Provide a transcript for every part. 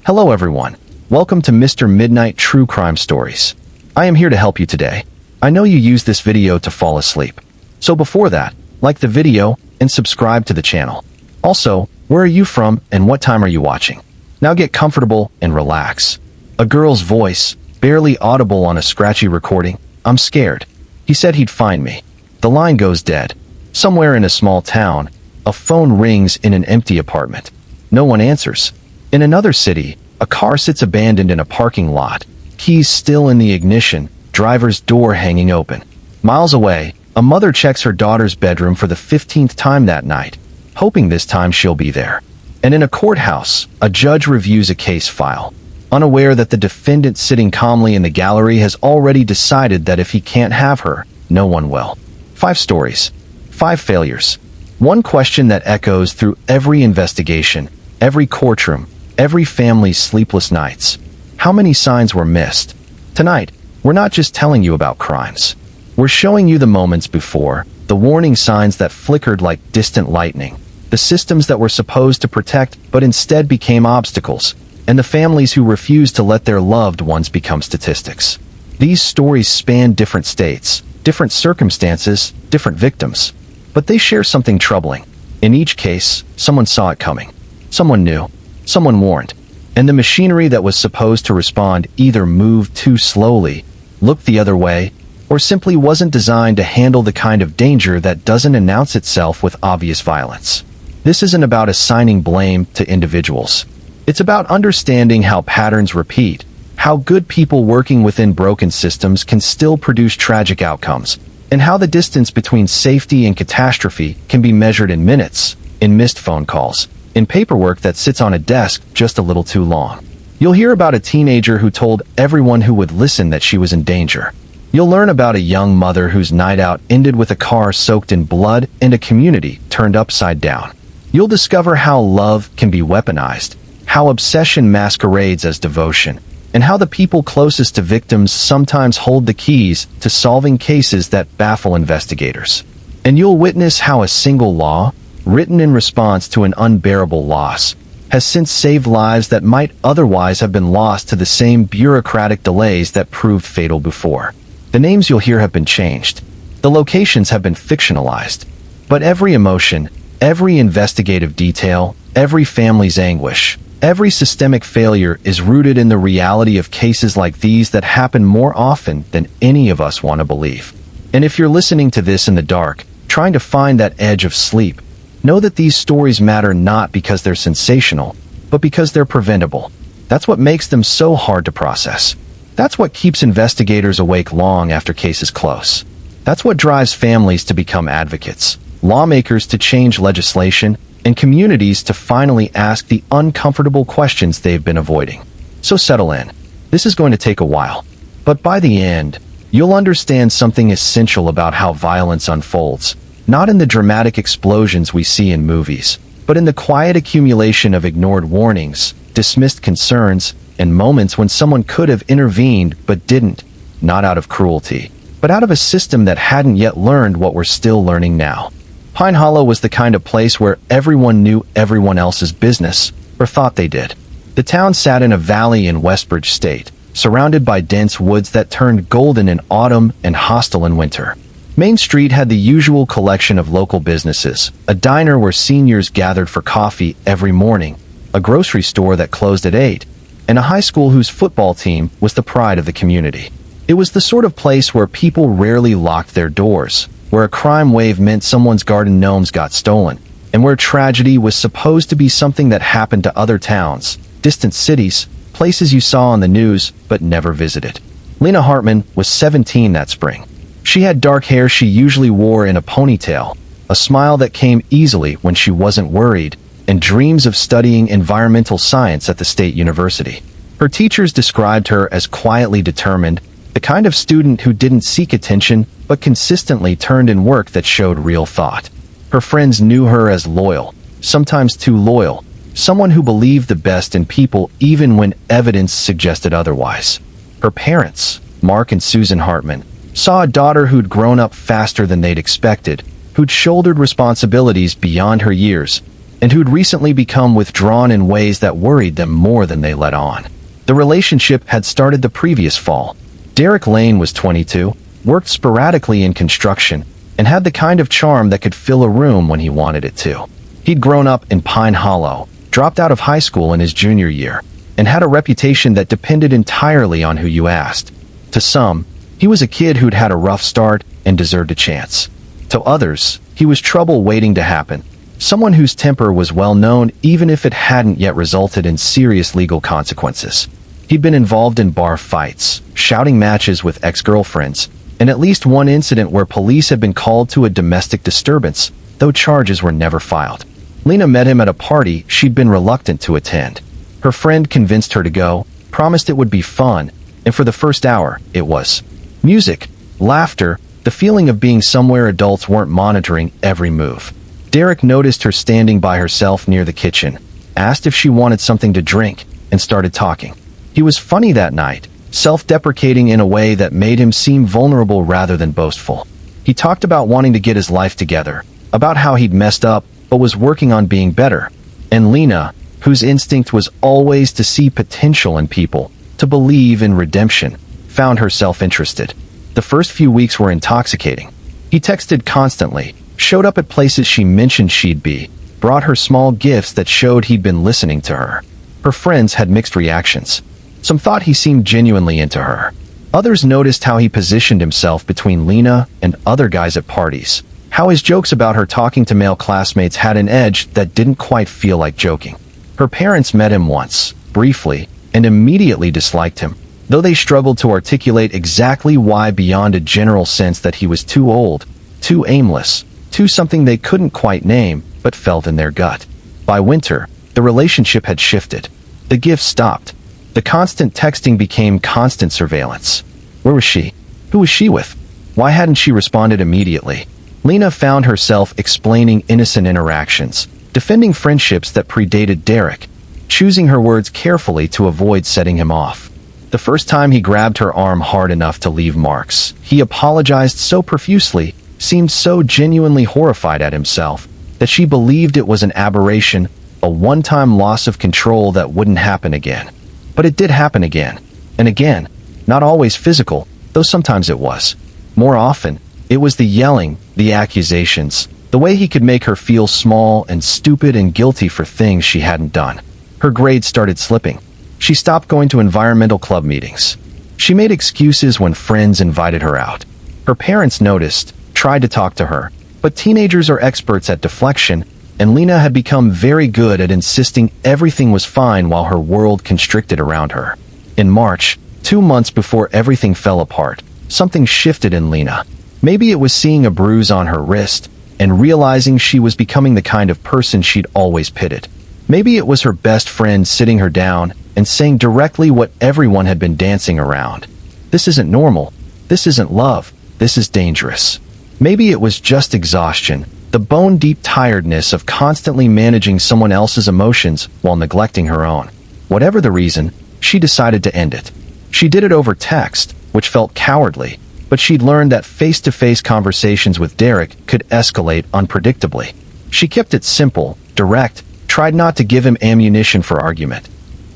Hello everyone. Welcome to Mr. Midnight True Crime Stories. I am here to help you today. I know you use this video to fall asleep. So before that, like the video and subscribe to the channel. Also, where are you from and what time are you watching? Now get comfortable and relax. A girl's voice, barely audible on a scratchy recording. I'm scared. He said he'd find me. The line goes dead. Somewhere in a small town, a phone rings in an empty apartment. No one answers. In another city, a car sits abandoned in a parking lot, keys still in the ignition, driver's door hanging open. Miles away, a mother checks her daughter's bedroom for the 15th time that night, hoping this time she'll be there. And in a courthouse, a judge reviews a case file, unaware that the defendant sitting calmly in the gallery has already decided that if he can't have her, no one will. 5 stories, 5 failures. One question that echoes through every investigation, every courtroom, every family's sleepless nights. How many signs were missed? Tonight, we're not just telling you about crimes. We're showing you the moments before, the warning signs that flickered like distant lightning, the systems that were supposed to protect but instead became obstacles, and the families who refused to let their loved ones become statistics. These stories span different states, different circumstances, different victims. But they share something troubling. In each case, someone saw it coming. Someone knew. Someone warned. And the machinery that was supposed to respond either moved too slowly, looked the other way, or simply wasn't designed to handle the kind of danger that doesn't announce itself with obvious violence. This isn't about assigning blame to individuals. It's about understanding how patterns repeat, how good people working within broken systems can still produce tragic outcomes, and how the distance between safety and catastrophe can be measured in minutes, in missed phone calls, in paperwork that sits on a desk just a little too long. You'll hear about a teenager who told everyone who would listen that she was in danger. You'll learn about a young mother whose night out ended with a car soaked in blood and a community turned upside down. You'll discover how love can be weaponized, how obsession masquerades as devotion, and how the people closest to victims sometimes hold the keys to solving cases that baffle investigators. And you'll witness how a single law, written in response to an unbearable loss, has since saved lives that might otherwise have been lost to the same bureaucratic delays that proved fatal before. The names you'll hear have been changed. The locations have been fictionalized. But every emotion, every investigative detail, every family's anguish, every systemic failure is rooted in the reality of cases like these that happen more often than any of us want to believe. And if you're listening to this in the dark, trying to find that edge of sleep, know that these stories matter not because they're sensational, but because they're preventable. That's what makes them so hard to process. That's what keeps investigators awake long after cases close. That's what drives families to become advocates, lawmakers to change legislation, and communities to finally ask the uncomfortable questions they've been avoiding. So settle in. This is going to take a while. But by the end, you'll understand something essential about how violence unfolds, not in the dramatic explosions we see in movies, but in the quiet accumulation of ignored warnings, dismissed concerns, and moments when someone could have intervened but didn't, not out of cruelty, but out of a system that hadn't yet learned what we're still learning now. Pine Hollow was the kind of place where everyone knew everyone else's business, or thought they did. The town sat in a valley in Westbridge State, surrounded by dense woods that turned golden in autumn and hostile in winter. Main Street had the usual collection of local businesses, a diner where seniors gathered for coffee every morning, a grocery store that closed at 8, and a high school whose football team was the pride of the community. It was the sort of place where people rarely locked their doors, where a crime wave meant someone's garden gnomes got stolen, and where tragedy was supposed to be something that happened to other towns, distant cities, places you saw on the news but never visited. Lena Hartman was 17 that spring. She had dark hair she usually wore in a ponytail, a smile that came easily when she wasn't worried, and dreams of studying environmental science at the state university. Her teachers described her as quietly determined, the kind of student who didn't seek attention but consistently turned in work that showed real thought. Her friends knew her as loyal, sometimes too loyal, someone who believed the best in people even when evidence suggested otherwise. Her parents, Mark and Susan Hartman, saw a daughter who'd grown up faster than they'd expected, who'd shouldered responsibilities beyond her years, and who'd recently become withdrawn in ways that worried them more than they let on. The relationship had started the previous fall. Derek Lane was 22, worked sporadically in construction, and had the kind of charm that could fill a room when he wanted it to. He'd grown up in Pine Hollow, dropped out of high school in his junior year, and had a reputation that depended entirely on who you asked. To some, he was a kid who'd had a rough start and deserved a chance. To others, he was trouble waiting to happen, someone whose temper was well known even if it hadn't yet resulted in serious legal consequences. He'd been involved in bar fights, shouting matches with ex-girlfriends, and at least one incident where police had been called to a domestic disturbance, though charges were never filed. Lena met him at a party she'd been reluctant to attend. Her friend convinced her to go, promised it would be fun, and for the first hour, it was. Music, laughter, the feeling of being somewhere adults weren't monitoring every move. Derek noticed her standing by herself near the kitchen, asked if she wanted something to drink, and started talking. He was funny that night, self-deprecating in a way that made him seem vulnerable rather than boastful. He talked about wanting to get his life together, about how he'd messed up but was working on being better. And Lena, whose instinct was always to see potential in people, to believe in redemption, found herself interested. The first few weeks were intoxicating. He texted constantly, showed up at places she mentioned she'd be, brought her small gifts that showed he'd been listening to her. Her friends had mixed reactions. Some thought he seemed genuinely into her. Others noticed how he positioned himself between Lena and other guys at parties, how his jokes about her talking to male classmates had an edge that didn't quite feel like joking. Her parents met him once, briefly, and immediately disliked him, though they struggled to articulate exactly why beyond a general sense that he was too old, too aimless, too something they couldn't quite name, but felt in their gut. By winter, the relationship had shifted. The gifts stopped. The constant texting became constant surveillance. Where was she? Who was she with? Why hadn't she responded immediately? Lena found herself explaining innocent interactions, defending friendships that predated Derek, choosing her words carefully to avoid setting him off. The first time he grabbed her arm hard enough to leave marks, he apologized so profusely, seemed so genuinely horrified at himself, that she believed it was an aberration, a one-time loss of control that wouldn't happen again. But it did happen again, and again, not always physical, though sometimes it was. More often, it was the yelling, the accusations, the way he could make her feel small and stupid and guilty for things she hadn't done. Her grades started slipping. She stopped going to environmental club meetings. She made excuses when friends invited her out. Her parents noticed, tried to talk to her, but teenagers are experts at deflection, and Lena had become very good at insisting everything was fine while her world constricted around her. In March, 2 months before everything fell apart, something shifted in Lena. Maybe it was seeing a bruise on her wrist and realizing she was becoming the kind of person she'd always pitied. Maybe it was her best friend sitting her down and saying directly what everyone had been dancing around. This isn't normal. This isn't love. This is dangerous. Maybe it was just exhaustion, the bone-deep tiredness of constantly managing someone else's emotions while neglecting her own. Whatever the reason, she decided to end it. She did it over text, which felt cowardly, but she'd learned that face-to-face conversations with Derek could escalate unpredictably. She kept it simple, direct, tried not to give him ammunition for argument.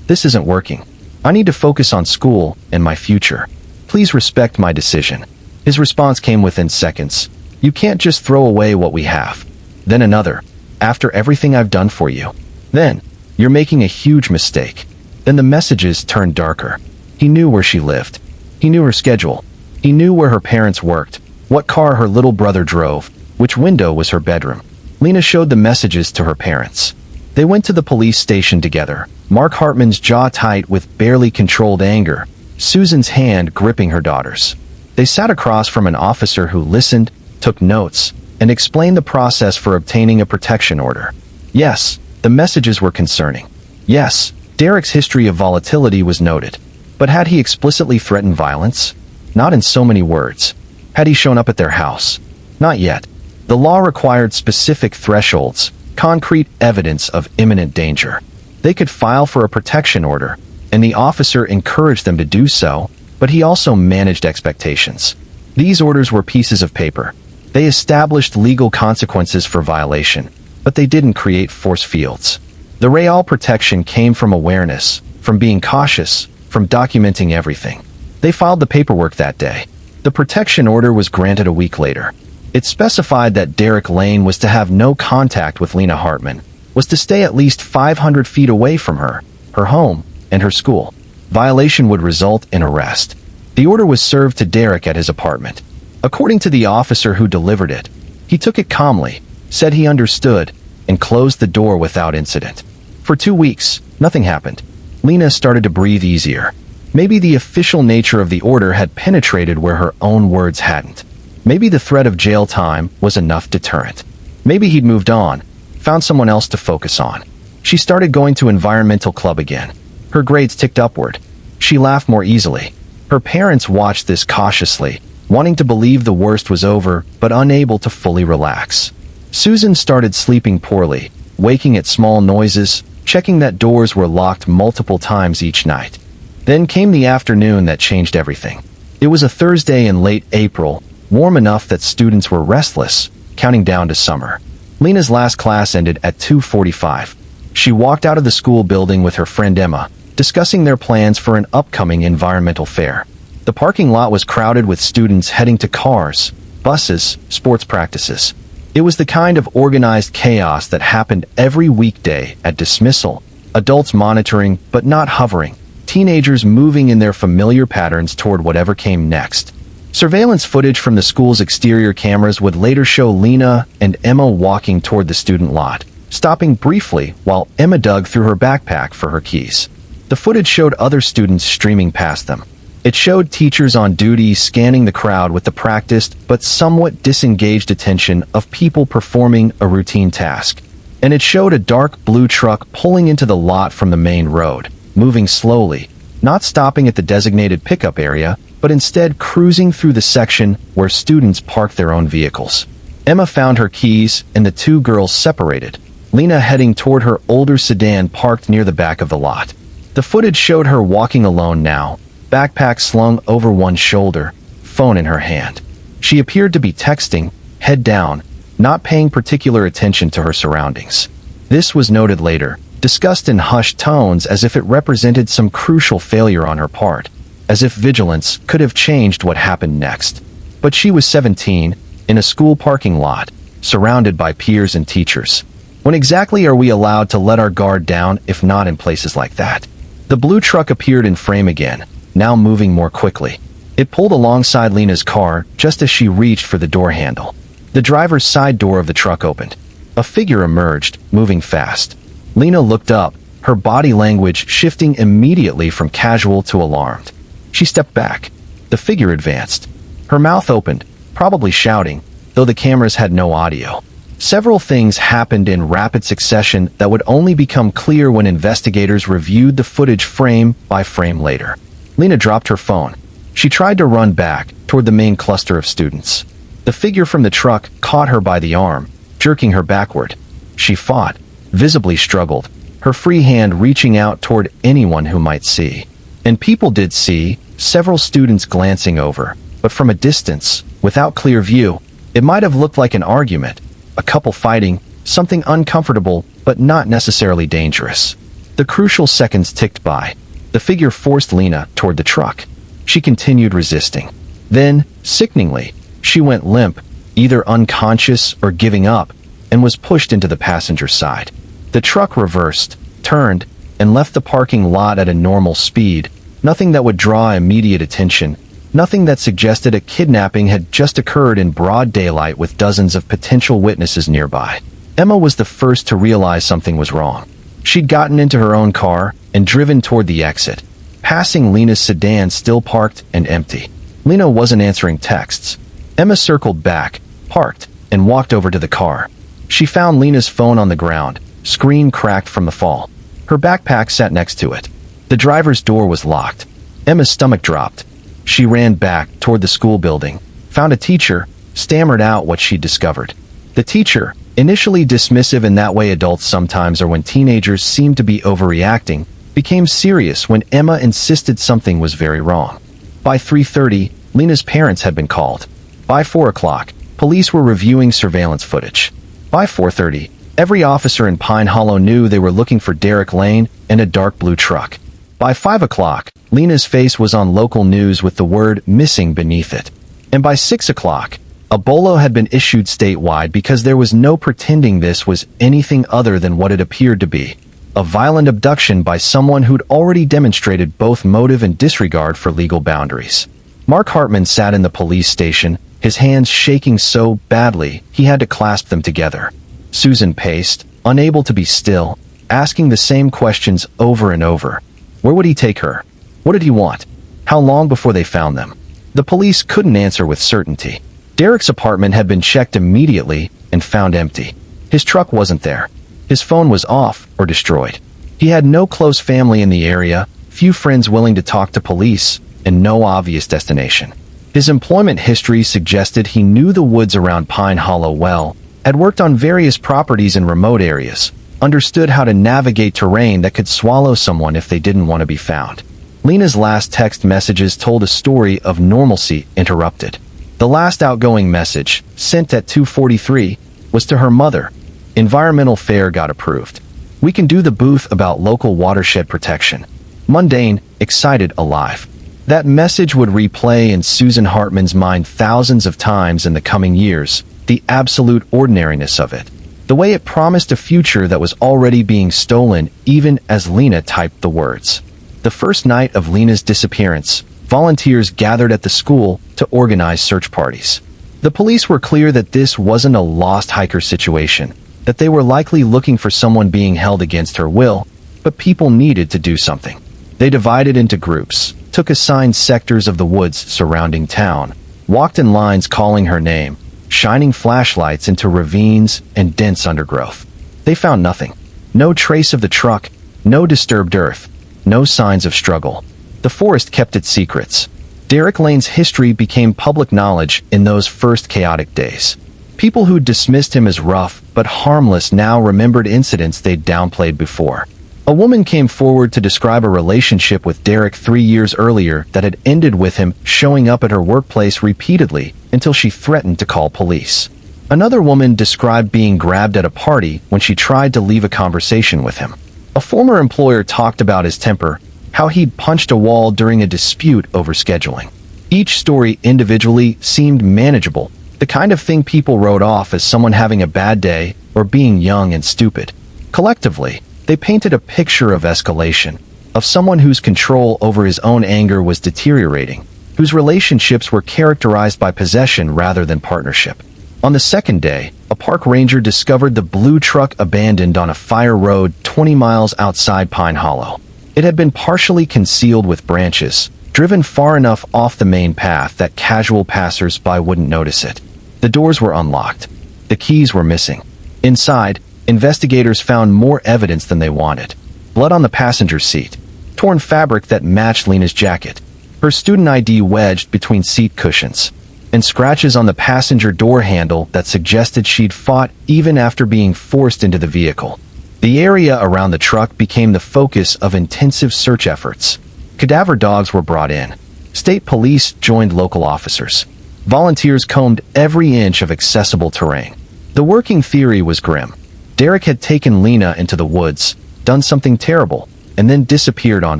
This isn't working. I need to focus on school and my future. Please respect my decision. His response came within seconds. You can't just throw away what we have. Then another. After everything I've done for you. Then, you're making a huge mistake. Then the messages turned darker. He knew where she lived. He knew her schedule. He knew where her parents worked, what car her little brother drove, which window was her bedroom. Lena showed the messages to her parents. They went to the police station together, Mark Hartman's jaw tight with barely controlled anger, Susan's hand gripping her daughter's. They sat across from an officer who listened, took notes, and explained the process for obtaining a protection order. Yes, the messages were concerning. Yes, Derek's history of volatility was noted. But had he explicitly threatened violence? Not in so many words. Had he shown up at their house? Not yet. The law required specific thresholds, concrete evidence of imminent danger. They could file for a protection order, and the officer encouraged them to do so, but he also managed expectations. These orders were pieces of paper. They established legal consequences for violation, but they didn't create force fields. The real protection came from awareness, from being cautious, from documenting everything. They filed the paperwork that day. The protection order was granted a week later. It specified that Derek Lane was to have no contact with Lena Hartman, was to stay at least 500 feet away from her home, and her school. Violation would result in arrest. The order was served to Derek at his apartment. According to the officer who delivered it, he took it calmly, said he understood, and closed the door without incident. For 2 weeks, nothing happened. Lena started to breathe easier. Maybe the official nature of the order had penetrated where her own words hadn't. Maybe the threat of jail time was enough deterrent. Maybe he'd moved on, found someone else to focus on. She started going to environmental club again. Her grades ticked upward. She laughed more easily. Her parents watched this cautiously, wanting to believe the worst was over, but unable to fully relax. Susan started sleeping poorly, waking at small noises, checking that doors were locked multiple times each night. Then came the afternoon that changed everything. It was a Thursday in late April, warm enough that students were restless, counting down to summer. Lena's last class ended at 2:45. She walked out of the school building with her friend Emma, discussing their plans for an upcoming environmental fair. The parking lot was crowded with students heading to cars, buses, sports practices. It was the kind of organized chaos that happened every weekday at dismissal, adults monitoring but not hovering, teenagers moving in their familiar patterns toward whatever came next. Surveillance footage from the school's exterior cameras would later show Lena and Emma walking toward the student lot, stopping briefly while Emma dug through her backpack for her keys. The footage showed other students streaming past them. It showed teachers on duty scanning the crowd with the practiced but somewhat disengaged attention of people performing a routine task. And it showed a dark blue truck pulling into the lot from the main road, moving slowly, not stopping at the designated pickup area, but instead cruising through the section where students park their own vehicles. Emma found her keys and the two girls separated, Lena heading toward her older sedan parked near the back of the lot. The footage showed her walking alone now, backpack slung over one shoulder, phone in her hand. She appeared to be texting, head down, not paying particular attention to her surroundings. This was noted later, discussed in hushed tones as if it represented some crucial failure on her part, as if vigilance could have changed what happened next. But she was 17, in a school parking lot, surrounded by peers and teachers. When exactly are we allowed to let our guard down if not in places like that? The blue truck appeared in frame again, now moving more quickly. It pulled alongside Lena's car just as she reached for the door handle. The driver's side door of the truck opened. A figure emerged, moving fast. Lena looked up, her body language shifting immediately from casual to alarmed. She stepped back. The figure advanced. Her mouth opened, probably shouting, though the cameras had no audio. Several things happened in rapid succession that would only become clear when investigators reviewed the footage frame by frame later. Lena dropped her phone. She tried to run back toward the main cluster of students. The figure from the truck caught her by the arm, jerking her backward. She fought, visibly struggled, her free hand reaching out toward anyone who might see. And people did see, several students glancing over, but from a distance, without clear view, it might have looked like an argument, a couple fighting, something uncomfortable but not necessarily dangerous. The crucial seconds ticked by. The figure forced Lena toward the truck. She continued resisting. Then, sickeningly, she went limp, either unconscious or giving up, and was pushed into the passenger side. The truck reversed, turned, and left the parking lot at a normal speed, nothing that would draw immediate attention, nothing that suggested a kidnapping had just occurred in broad daylight with dozens of potential witnesses nearby. Emma was the first to realize something was wrong. She'd gotten into her own car and driven toward the exit, passing Lena's sedan still parked and empty. Lena wasn't answering texts. Emma circled back, parked, and walked over to the car. She found Lena's phone on the ground, screen cracked from the fall. Her backpack sat next to it. The driver's door was locked. Emma's stomach dropped. She ran back toward the school building, found a teacher, stammered out what she'd discovered. The teacher, initially dismissive in that way adults sometimes are when teenagers seem to be overreacting, became serious when Emma insisted something was very wrong. By 3:30, Lena's parents had been called. By 4 o'clock, police were reviewing surveillance footage. By 4:30, Every officer in Pine Hollow knew they were looking for Derek Lane and a dark blue truck. By 5 o'clock, Lena's face was on local news with the word missing beneath it. And by 6 o'clock, a bolo had been issued statewide because there was no pretending this was anything other than what it appeared to be: a violent abduction by someone who'd already demonstrated both motive and disregard for legal boundaries. Mark Hartman sat in the police station, his hands shaking so badly he had to clasp them together. Susan paced, unable to be still, asking the same questions over and over. Where would he take her? What did he want? How long before they found them? The police couldn't answer with certainty. Derek's apartment had been checked immediately and found empty. His truck wasn't there. His phone was off or destroyed. He had no close family in the area, few friends willing to talk to police, and no obvious destination. His employment history suggested he knew the woods around Pine Hollow well, had worked on various properties in remote areas, understood how to navigate terrain that could swallow someone if they didn't want to be found. Lena's last text messages told a story of normalcy interrupted. The last outgoing message, sent at 2:43, was to her mother. Environmental fair got approved. We can do the booth about local watershed protection. Mundane, excited, alive. That message would replay in Susan Hartman's mind thousands of times in the coming years, the absolute ordinariness of it. The way it promised a future that was already being stolen even as Lena typed the words. The first night of Lena's disappearance, volunteers gathered at the school to organize search parties. The police were clear that this wasn't a lost hiker situation, that they were likely looking for someone being held against her will, but people needed to do something. They divided into groups, took assigned sectors of the woods surrounding town, walked in lines calling her name, shining flashlights into ravines and dense undergrowth. They found nothing. No trace of the truck, no disturbed earth, no signs of struggle. The forest kept its secrets. Derek Lane's history became public knowledge in those first chaotic days. People who dismissed him as rough but harmless now remembered incidents they'd downplayed before. A woman came forward to describe a relationship with Derek 3 years earlier that had ended with him showing up at her workplace repeatedly until she threatened to call police. Another woman described being grabbed at a party when she tried to leave a conversation with him. A former employer talked about his temper, how he'd punched a wall during a dispute over scheduling. Each story individually seemed manageable, the kind of thing people wrote off as someone having a bad day or being young and stupid. Collectively, they painted a picture of escalation, of someone whose control over his own anger was deteriorating, whose relationships were characterized by possession rather than partnership. On the second day, a park ranger discovered the blue truck abandoned on a fire road 20 miles outside Pine Hollow. It had been partially concealed with branches, driven far enough off the main path that casual passers-by wouldn't notice it. The doors were unlocked. The keys were missing. Inside, investigators found more evidence than they wanted. Blood on the passenger seat, torn fabric that matched Lena's jacket, her student ID wedged between seat cushions, and scratches on the passenger door handle that suggested she'd fought even after being forced into the vehicle. The area around the truck became the focus of intensive search efforts. Cadaver dogs were brought in. State police joined local officers. Volunteers combed every inch of accessible terrain. The working theory was grim. Derek had taken Lena into the woods, done something terrible, and then disappeared on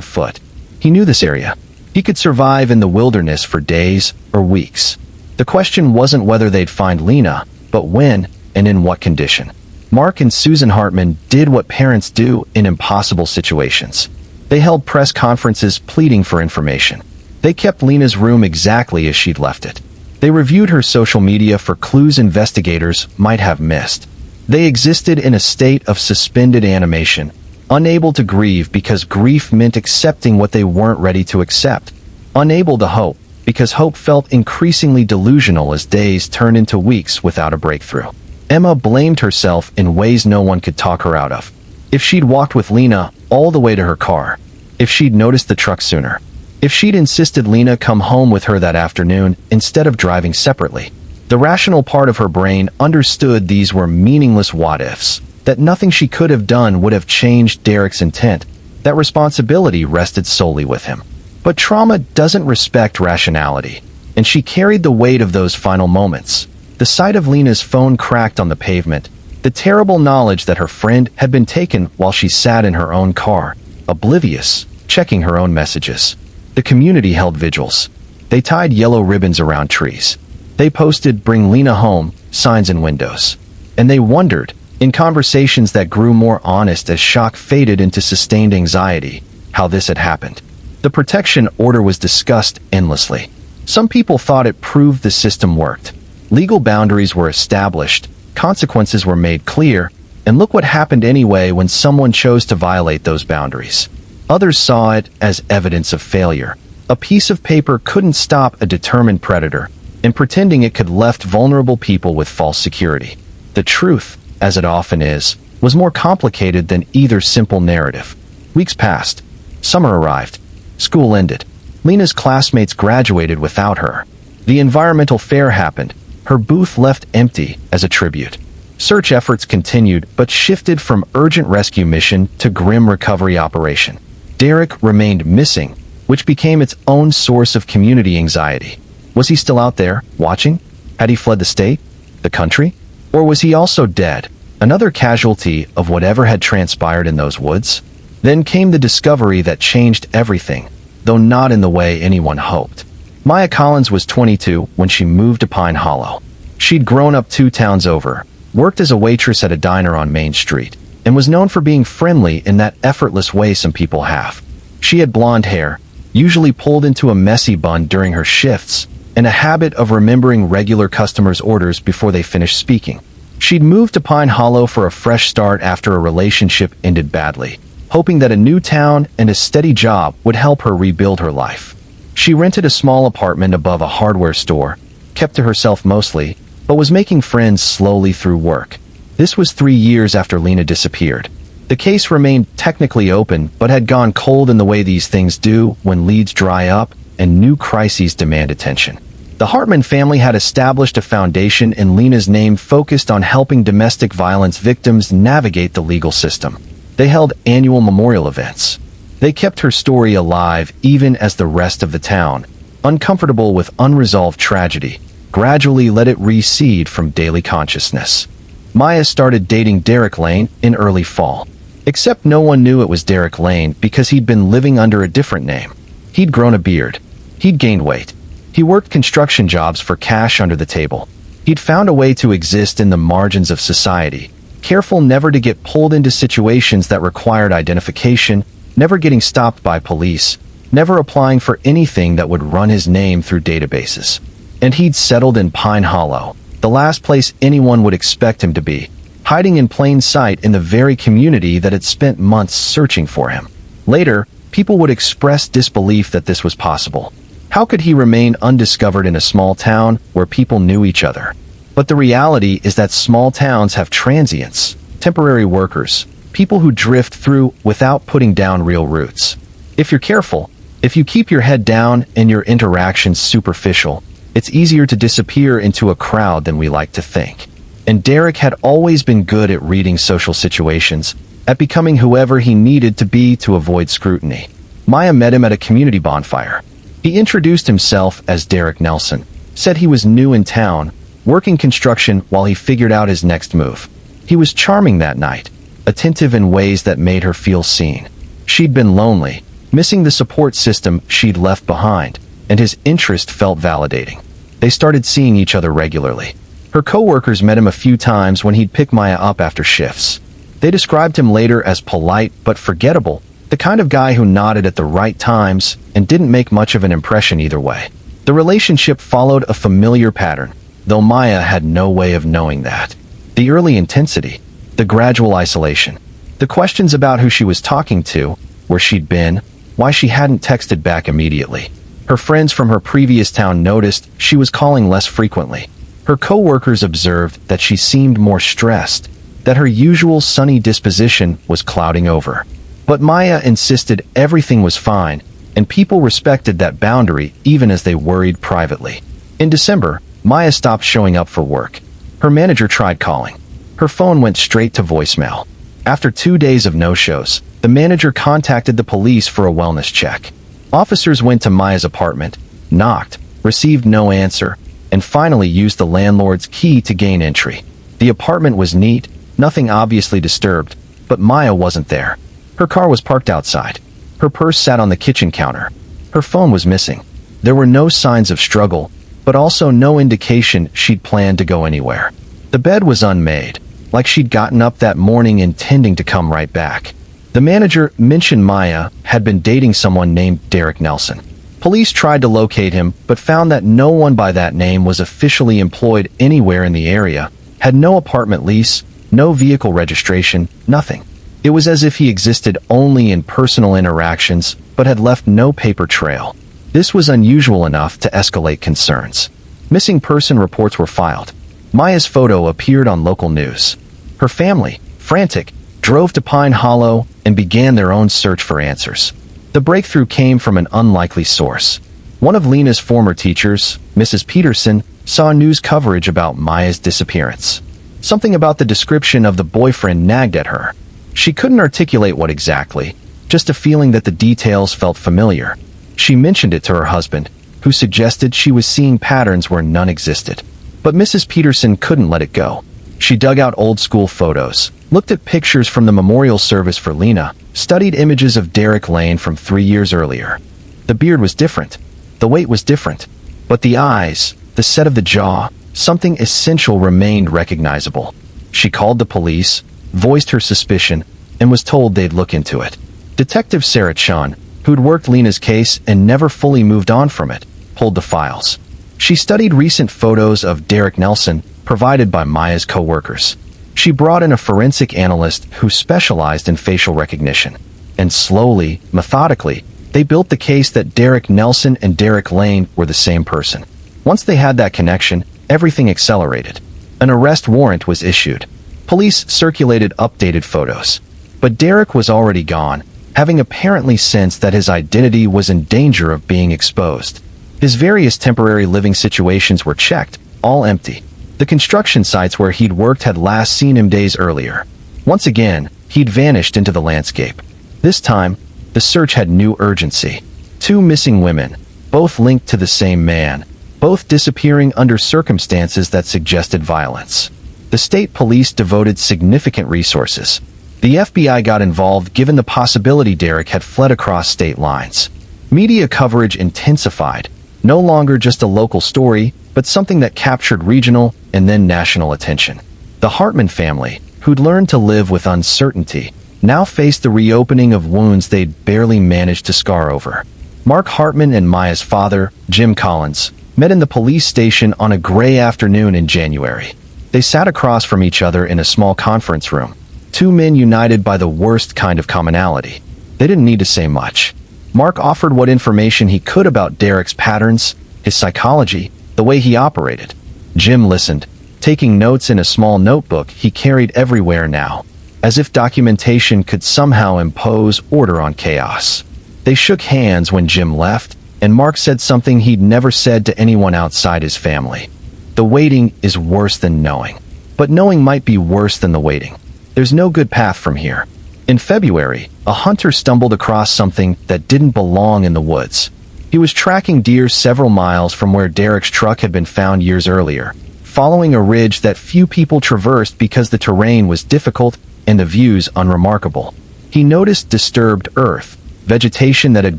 foot. He knew this area. He could survive in the wilderness for days or weeks. The question wasn't whether they'd find Lena, but when and in what condition. Mark and Susan Hartman did what parents do in impossible situations. They held press conferences pleading for information. They kept Lena's room exactly as she'd left it. They reviewed her social media for clues investigators might have missed. They existed in a state of suspended animation, unable to grieve because grief meant accepting what they weren't ready to accept, unable to hope because hope felt increasingly delusional as days turned into weeks without a breakthrough. Emma blamed herself in ways no one could talk her out of. If she'd walked with Lena all the way to her car, if she'd noticed the truck sooner, if she'd insisted Lena come home with her that afternoon instead of driving separately. The rational part of her brain understood these were meaningless what-ifs, that nothing she could have done would have changed Derek's intent, that responsibility rested solely with him. But trauma doesn't respect rationality, and she carried the weight of those final moments. The sight of Lena's phone cracked on the pavement, The terrible knowledge that her friend had been taken while she sat in her own car, oblivious, checking her own messages. The community held vigils. They tied yellow ribbons around trees. They posted "Bring Lena home" signs in windows. And they wondered, in conversations that grew more honest as shock faded into sustained anxiety, how this had happened. The protection order was discussed endlessly. Some people thought it proved the system worked. Legal boundaries were established, consequences were made clear, and look what happened anyway when someone chose to violate those boundaries. Others saw it as evidence of failure. A piece of paper couldn't stop a determined predator, and pretending it could left vulnerable people with false security. The truth, as it often is, was more complicated than either simple narrative. Weeks passed. Summer arrived. School ended. Lena's classmates graduated without her. The environmental fair happened. Her booth left empty as a tribute. Search efforts continued, but shifted from urgent rescue mission to grim recovery operation. Derek remained missing, which became its own source of community anxiety. Was he still out there, watching? Had he fled the state? The country? Or was he also dead, another casualty of whatever had transpired in those woods? Then came the discovery that changed everything, though not in the way anyone hoped. Maya Collins was 22 when she moved to Pine Hollow. She'd grown up 2 towns over, worked as a waitress at a diner on Main Street, and was known for being friendly in that effortless way some people have. She had blonde hair, usually pulled into a messy bun during her shifts, and a habit of remembering regular customers' orders before they finished speaking. She'd moved to Pine Hollow for a fresh start after a relationship ended badly, hoping that a new town and a steady job would help her rebuild her life. She rented a small apartment above a hardware store, kept to herself mostly, but was making friends slowly through work. This was 3 years after Lena disappeared. The case remained technically open, but had gone cold in the way these things do when leads dry up and new crises demand attention. The Hartman family had established a foundation in Lena's name focused on helping domestic violence victims navigate the legal system. They held annual memorial events. They kept her story alive even as the rest of the town, uncomfortable with unresolved tragedy, gradually let it recede from daily consciousness. Maya started dating Derek Lane in early fall. Except no one knew it was Derek Lane because he'd been living under a different name. He'd grown a beard. He'd gained weight. He worked construction jobs for cash under the table. He'd found a way to exist in the margins of society, careful never to get pulled into situations that required identification, never getting stopped by police, never applying for anything that would run his name through databases. And he'd settled in Pine Hollow, the last place anyone would expect him to be, hiding in plain sight in the very community that had spent months searching for him. Later, people would express disbelief that this was possible. How could he remain undiscovered in a small town where people knew each other? But the reality is that small towns have transients, temporary workers, people who drift through without putting down real roots. If you're careful, if you keep your head down and your interactions superficial, it's easier to disappear into a crowd than we like to think. And Derek had always been good at reading social situations, at becoming whoever he needed to be to avoid scrutiny. Maya met him at a community bonfire. He introduced himself as Derek Nelson, said he was new in town, working construction while he figured out his next move. He was charming that night, attentive in ways that made her feel seen. She'd been lonely, missing the support system she'd left behind, and his interest felt validating. They started seeing each other regularly. Her coworkers met him a few times when he'd pick Maya up after shifts. They described him later as polite but forgettable, the kind of guy who nodded at the right times and didn't make much of an impression either way. The relationship followed a familiar pattern, though Maya had no way of knowing that. The early intensity, the gradual isolation, the questions about who she was talking to, where she'd been, why she hadn't texted back immediately. Her friends from her previous town noticed she was calling less frequently. Her coworkers observed that she seemed more stressed, that her usual sunny disposition was clouding over. But Maya insisted everything was fine, and people respected that boundary even as they worried privately. In December, Maya stopped showing up for work. Her manager tried calling. Her phone went straight to voicemail. After 2 days of no-shows, the manager contacted the police for a wellness check. Officers went to Maya's apartment, knocked, received no answer, and finally used the landlord's key to gain entry. The apartment was neat, Nothing obviously disturbed, but Maya wasn't there. Her car was parked outside. Her purse sat on the kitchen counter. Her phone was missing. There were no signs of struggle, but also no indication she'd planned to go anywhere. The bed was unmade, like she'd gotten up that morning intending to come right back. The manager mentioned Maya had been dating someone named Derek Nelson. Police tried to locate him, but found that no one by that name was officially employed anywhere in the area, had no apartment lease, no vehicle registration, nothing. It was as if he existed only in personal interactions, but had left no paper trail. This was unusual enough to escalate concerns. Missing person reports were filed. Maya's photo appeared on local news. Her family, frantic, drove to Pine Hollow and began their own search for answers. The breakthrough came from an unlikely source. One of Lena's former teachers, Mrs. Peterson, saw news coverage about Maya's disappearance. Something about the description of the boyfriend nagged at her. She couldn't articulate what exactly, just a feeling that the details felt familiar. She mentioned it to her husband, who suggested she was seeing patterns where none existed. But Mrs. Peterson couldn't let it go. She dug out old-school photos, looked at pictures from the memorial service for Lena, studied images of Derek Lane from 3 years earlier. The beard was different. The weight was different. But the eyes, the set of the jaw, something essential remained recognizable. She called the police, voiced her suspicion, and was told they'd look into it. Detective Sarah Chun, who'd worked Lena's case and never fully moved on from it, pulled the files. She studied recent photos of Derek Nelson provided by Maya's co-workers. She brought in a forensic analyst who specialized in facial recognition. And slowly, methodically, they built the case that Derek Nelson and Derek Lane were the same person. Once they had that connection, everything accelerated. An arrest warrant was issued. Police circulated updated photos. But Derek was already gone, having apparently sensed that his identity was in danger of being exposed. His various temporary living situations were checked, all empty. The construction sites where he'd worked had last seen him days earlier. Once again, he'd vanished into the landscape. This time, the search had new urgency. 2 missing women, both linked to the same man, both disappearing under circumstances that suggested violence. The state police devoted significant resources. The FBI got involved given the possibility Derek had fled across state lines. Media coverage intensified, no longer just a local story, but something that captured regional and then national attention. The Hartman family, who'd learned to live with uncertainty, now faced the reopening of wounds they'd barely managed to scar over. Mark Hartman and Maya's father, Jim Collins, met in the police station on a gray afternoon in January. They sat across from each other in a small conference room. 2 men united by the worst kind of commonality. They didn't need to say much. Mark offered what information he could about Derek's patterns, his psychology, the way he operated. Jim listened, taking notes in a small notebook he carried everywhere now, as if documentation could somehow impose order on chaos. They shook hands when Jim left, and Mark said something he'd never said to anyone outside his family. The waiting is worse than knowing. But knowing might be worse than the waiting. There's no good path from here. In February, a hunter stumbled across something that didn't belong in the woods. He was tracking deer several miles from where Derek's truck had been found years earlier, following a ridge that few people traversed because the terrain was difficult and the views unremarkable. He noticed disturbed earth, vegetation that had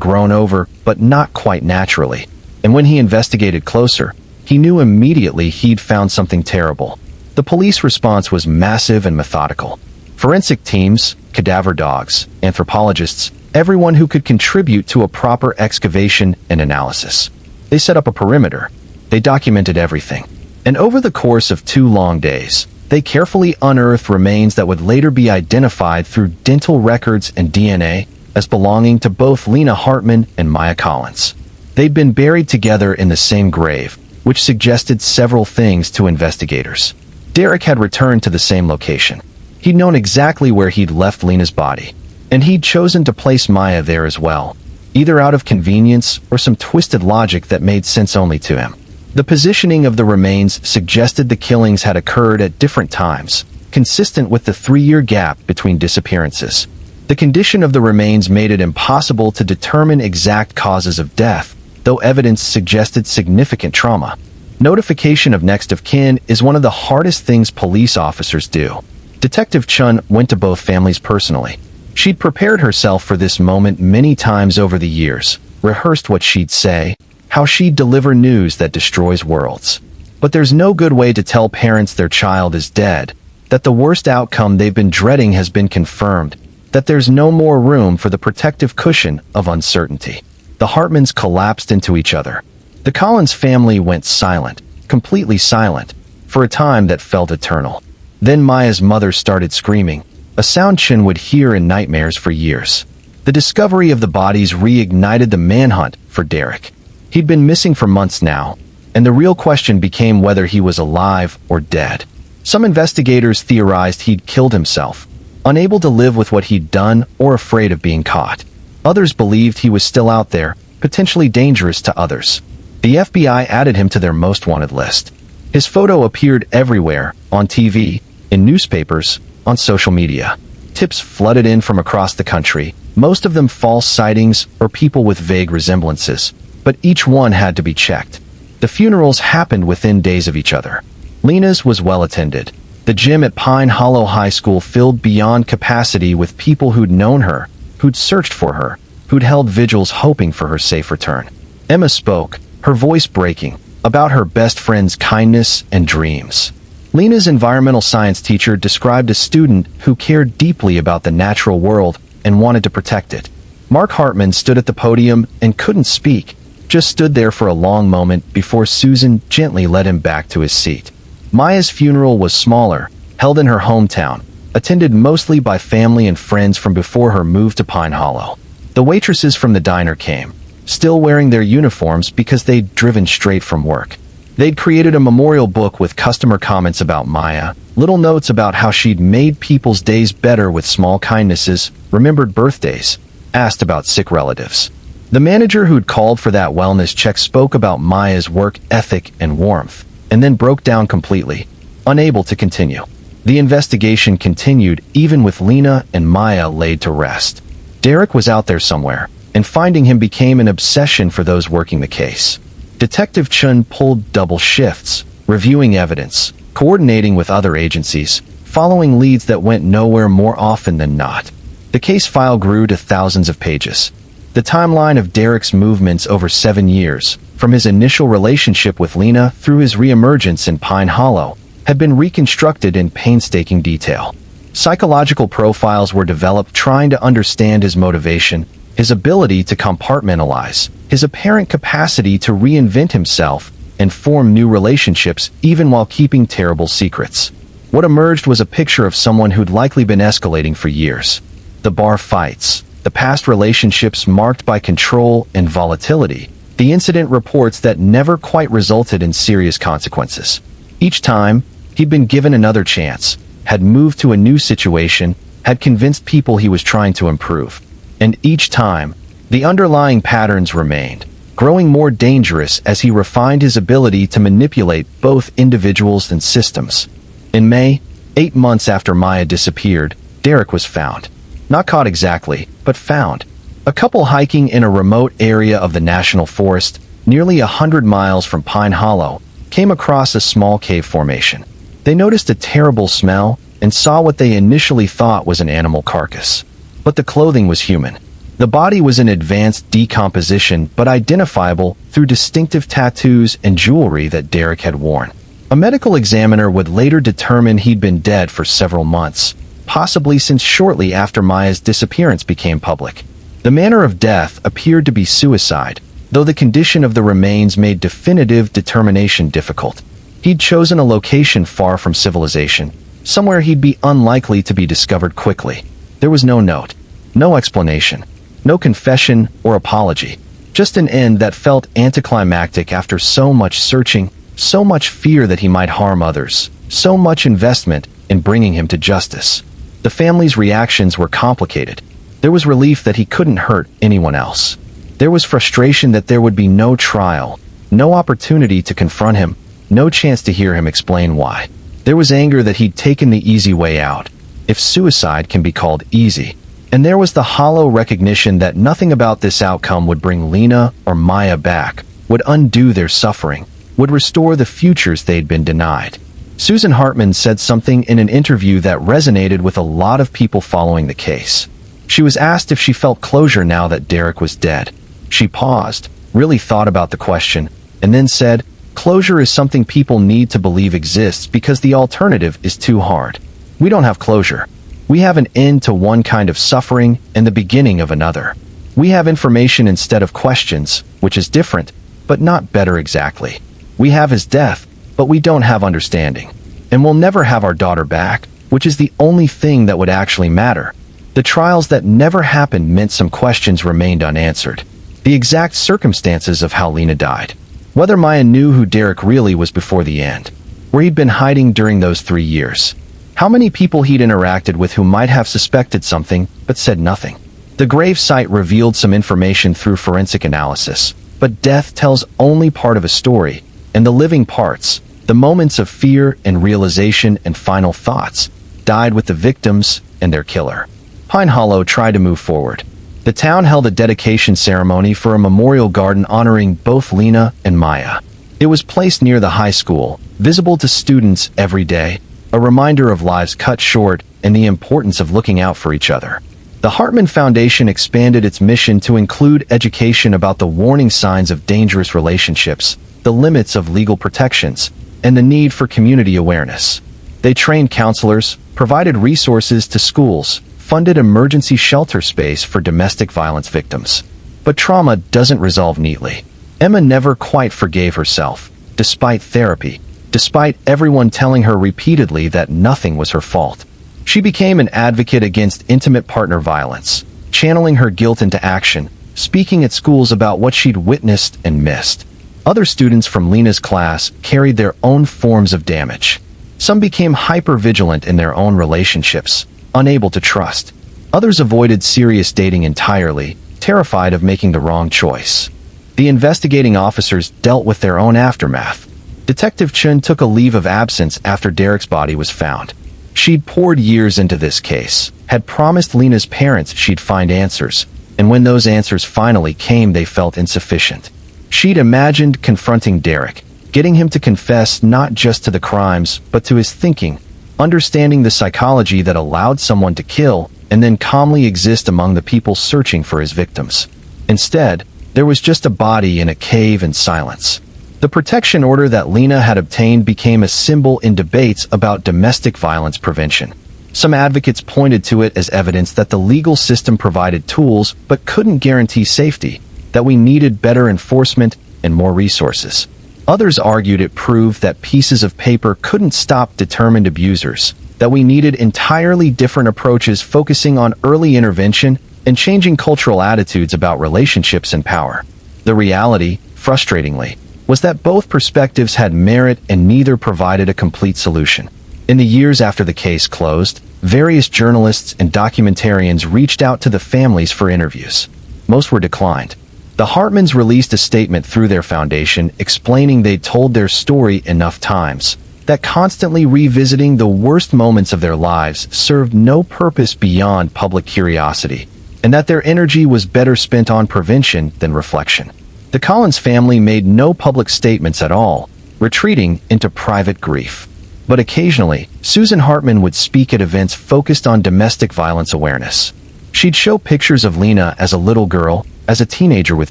grown over, but not quite naturally. And when he investigated closer, he knew immediately he'd found something terrible. The police response was massive and methodical. Forensic teams, cadaver dogs, anthropologists, everyone who could contribute to a proper excavation and analysis. They set up a perimeter. They documented everything. And over the course of 2 long days, they carefully unearthed remains that would later be identified through dental records and DNA as belonging to both Lena Hartman and Maya Collins. They'd been buried together in the same grave, which suggested several things to investigators. Derek had returned to the same location. He'd known exactly where he'd left Lena's body, and he'd chosen to place Maya there as well, either out of convenience or some twisted logic that made sense only to him. The positioning of the remains suggested the killings had occurred at different times, consistent with the 3-year gap between disappearances. The condition of the remains made it impossible to determine exact causes of death, though evidence suggested significant trauma. Notification of next of kin is one of the hardest things police officers do. Detective Chun went to both families personally. She'd prepared herself for this moment many times over the years, rehearsed what she'd say, how she'd deliver news that destroys worlds. But there's no good way to tell parents their child is dead, that the worst outcome they've been dreading has been confirmed, that there's no more room for the protective cushion of uncertainty. The Hartmans collapsed into each other. The Collins family went silent, completely silent, for a time that felt eternal. Then Maya's mother started screaming, a sound Chin would hear in nightmares for years. The discovery of the bodies reignited the manhunt for Derek. He'd been missing for months now, and the real question became whether he was alive or dead. Some investigators theorized he'd killed himself, unable to live with what he'd done or afraid of being caught. Others believed he was still out there, potentially dangerous to others. The FBI added him to their most wanted list. His photo appeared everywhere, on TV, in newspapers, on social media. Tips flooded in from across the country, most of them false sightings or people with vague resemblances, but each one had to be checked. The funerals happened within days of each other. Lena's was well attended. The gym at Pine Hollow High School filled beyond capacity with people who'd known her, who'd searched for her, who'd held vigils hoping for her safe return. Emma spoke, her voice breaking, about her best friend's kindness and dreams. Lena's environmental science teacher described a student who cared deeply about the natural world and wanted to protect it. Mark Hartman stood at the podium and couldn't speak, just stood there for a long moment before Susan gently led him back to his seat. Maya's funeral was smaller, held in her hometown, attended mostly by family and friends from before her move to Pine Hollow. The waitresses from the diner came, still wearing their uniforms because they'd driven straight from work. They'd created a memorial book with customer comments about Maya, little notes about how she'd made people's days better with small kindnesses, remembered birthdays, asked about sick relatives. The manager who'd called for that wellness check spoke about Maya's work ethic and warmth, and then broke down completely, unable to continue. The investigation continued even with Lena and Maya laid to rest. Derek was out there somewhere, and finding him became an obsession for those working the case. Detective Chun pulled double shifts, reviewing evidence, coordinating with other agencies, following leads that went nowhere more often than not. The case file grew to thousands of pages. The timeline of Derek's movements over 7 years, from his initial relationship with Lena through his reemergence in Pine Hollow, had been reconstructed in painstaking detail. Psychological profiles were developed trying to understand his motivation, his ability to compartmentalize, his apparent capacity to reinvent himself and form new relationships even while keeping terrible secrets. What emerged was a picture of someone who'd likely been escalating for years. The bar fights, the past relationships marked by control and volatility, the incident reports that never quite resulted in serious consequences. Each time, he'd been given another chance, had moved to a new situation, had convinced people he was trying to improve. And each time, the underlying patterns remained, growing more dangerous as he refined his ability to manipulate both individuals and systems. In May, 8 months after Maya disappeared, Derek was found. Not caught exactly, but found. A couple hiking in a remote area of the national forest, nearly 100 miles from Pine Hollow, came across a small cave formation. They noticed a terrible smell and saw what they initially thought was an animal carcass. But the clothing was human. The body was in advanced decomposition but identifiable through distinctive tattoos and jewelry that Derek had worn. A medical examiner would later determine he'd been dead for several months, possibly since shortly after Maya's disappearance became public. The manner of death appeared to be suicide, though the condition of the remains made definitive determination difficult. He'd chosen a location far from civilization, somewhere he'd be unlikely to be discovered quickly. There was no note, no explanation, no confession or apology, just an end that felt anticlimactic after so much searching, so much fear that he might harm others, so much investment in bringing him to justice. The family's reactions were complicated. There was relief that he couldn't hurt anyone else. There was frustration that there would be no trial, no opportunity to confront him, no chance to hear him explain why. There was anger that he'd taken the easy way out, if suicide can be called easy. And there was the hollow recognition that nothing about this outcome would bring Lena or Maya back, would undo their suffering, would restore the futures they'd been denied. Susan Hartman said something in an interview that resonated with a lot of people following the case. She was asked if she felt closure now that Derek was dead. She paused, really thought about the question, and then said, "Closure is something people need to believe exists because the alternative is too hard. We don't have closure. We have an end to one kind of suffering and the beginning of another. We have information instead of questions, which is different, but not better exactly. We have his death, but we don't have understanding. And we'll never have our daughter back, which is the only thing that would actually matter. The trials that never happened meant some questions remained unanswered. The exact circumstances of how Lena died. Whether Maya knew who Derek really was before the end. Where he'd been hiding during those 3 years. How many people he'd interacted with who might have suspected something, but said nothing. The grave site revealed some information through forensic analysis, but death tells only part of a story, and the living parts, the moments of fear and realization and final thoughts, died with the victims and their killer. Pine Hollow tried to move forward. The town held a dedication ceremony for a memorial garden honoring both Lena and Maya. It was placed near the high school, visible to students every day, a reminder of lives cut short and the importance of looking out for each other. The Hartman Foundation expanded its mission to include education about the warning signs of dangerous relationships, the limits of legal protections, and the need for community awareness. They trained counselors, provided resources to schools, funded emergency shelter space for domestic violence victims. But trauma doesn't resolve neatly. Emma never quite forgave herself, despite therapy, despite everyone telling her repeatedly that nothing was her fault. She became an advocate against intimate partner violence, channeling her guilt into action, speaking at schools about what she'd witnessed and missed. Other students from Lena's class carried their own forms of damage. Some became hyper-vigilant in their own relationships, unable to trust. Others avoided serious dating entirely, terrified of making the wrong choice. The investigating officers dealt with their own aftermath. Detective Chun took a leave of absence after Derek's body was found. She'd poured years into this case, had promised Lena's parents she'd find answers, and when those answers finally came, they felt insufficient. She'd imagined confronting Derek, getting him to confess not just to the crimes, but to his thinking, understanding the psychology that allowed someone to kill and then calmly exist among the people searching for his victims. Instead, there was just a body in a cave and silence. The protection order that Lena had obtained became a symbol in debates about domestic violence prevention. Some advocates pointed to it as evidence that the legal system provided tools but couldn't guarantee safety, that we needed better enforcement and more resources. Others argued it proved that pieces of paper couldn't stop determined abusers, that we needed entirely different approaches focusing on early intervention and changing cultural attitudes about relationships and power. The reality, frustratingly, was that both perspectives had merit and neither provided a complete solution. In the years after the case closed, various journalists and documentarians reached out to the families for interviews. Most were declined. The Hartmans released a statement through their foundation explaining they'd told their story enough times, that constantly revisiting the worst moments of their lives served no purpose beyond public curiosity, and that their energy was better spent on prevention than reflection. The Collins family made no public statements at all, retreating into private grief. But occasionally, Susan Hartman would speak at events focused on domestic violence awareness. She'd show pictures of Lena as a little girl, as a teenager with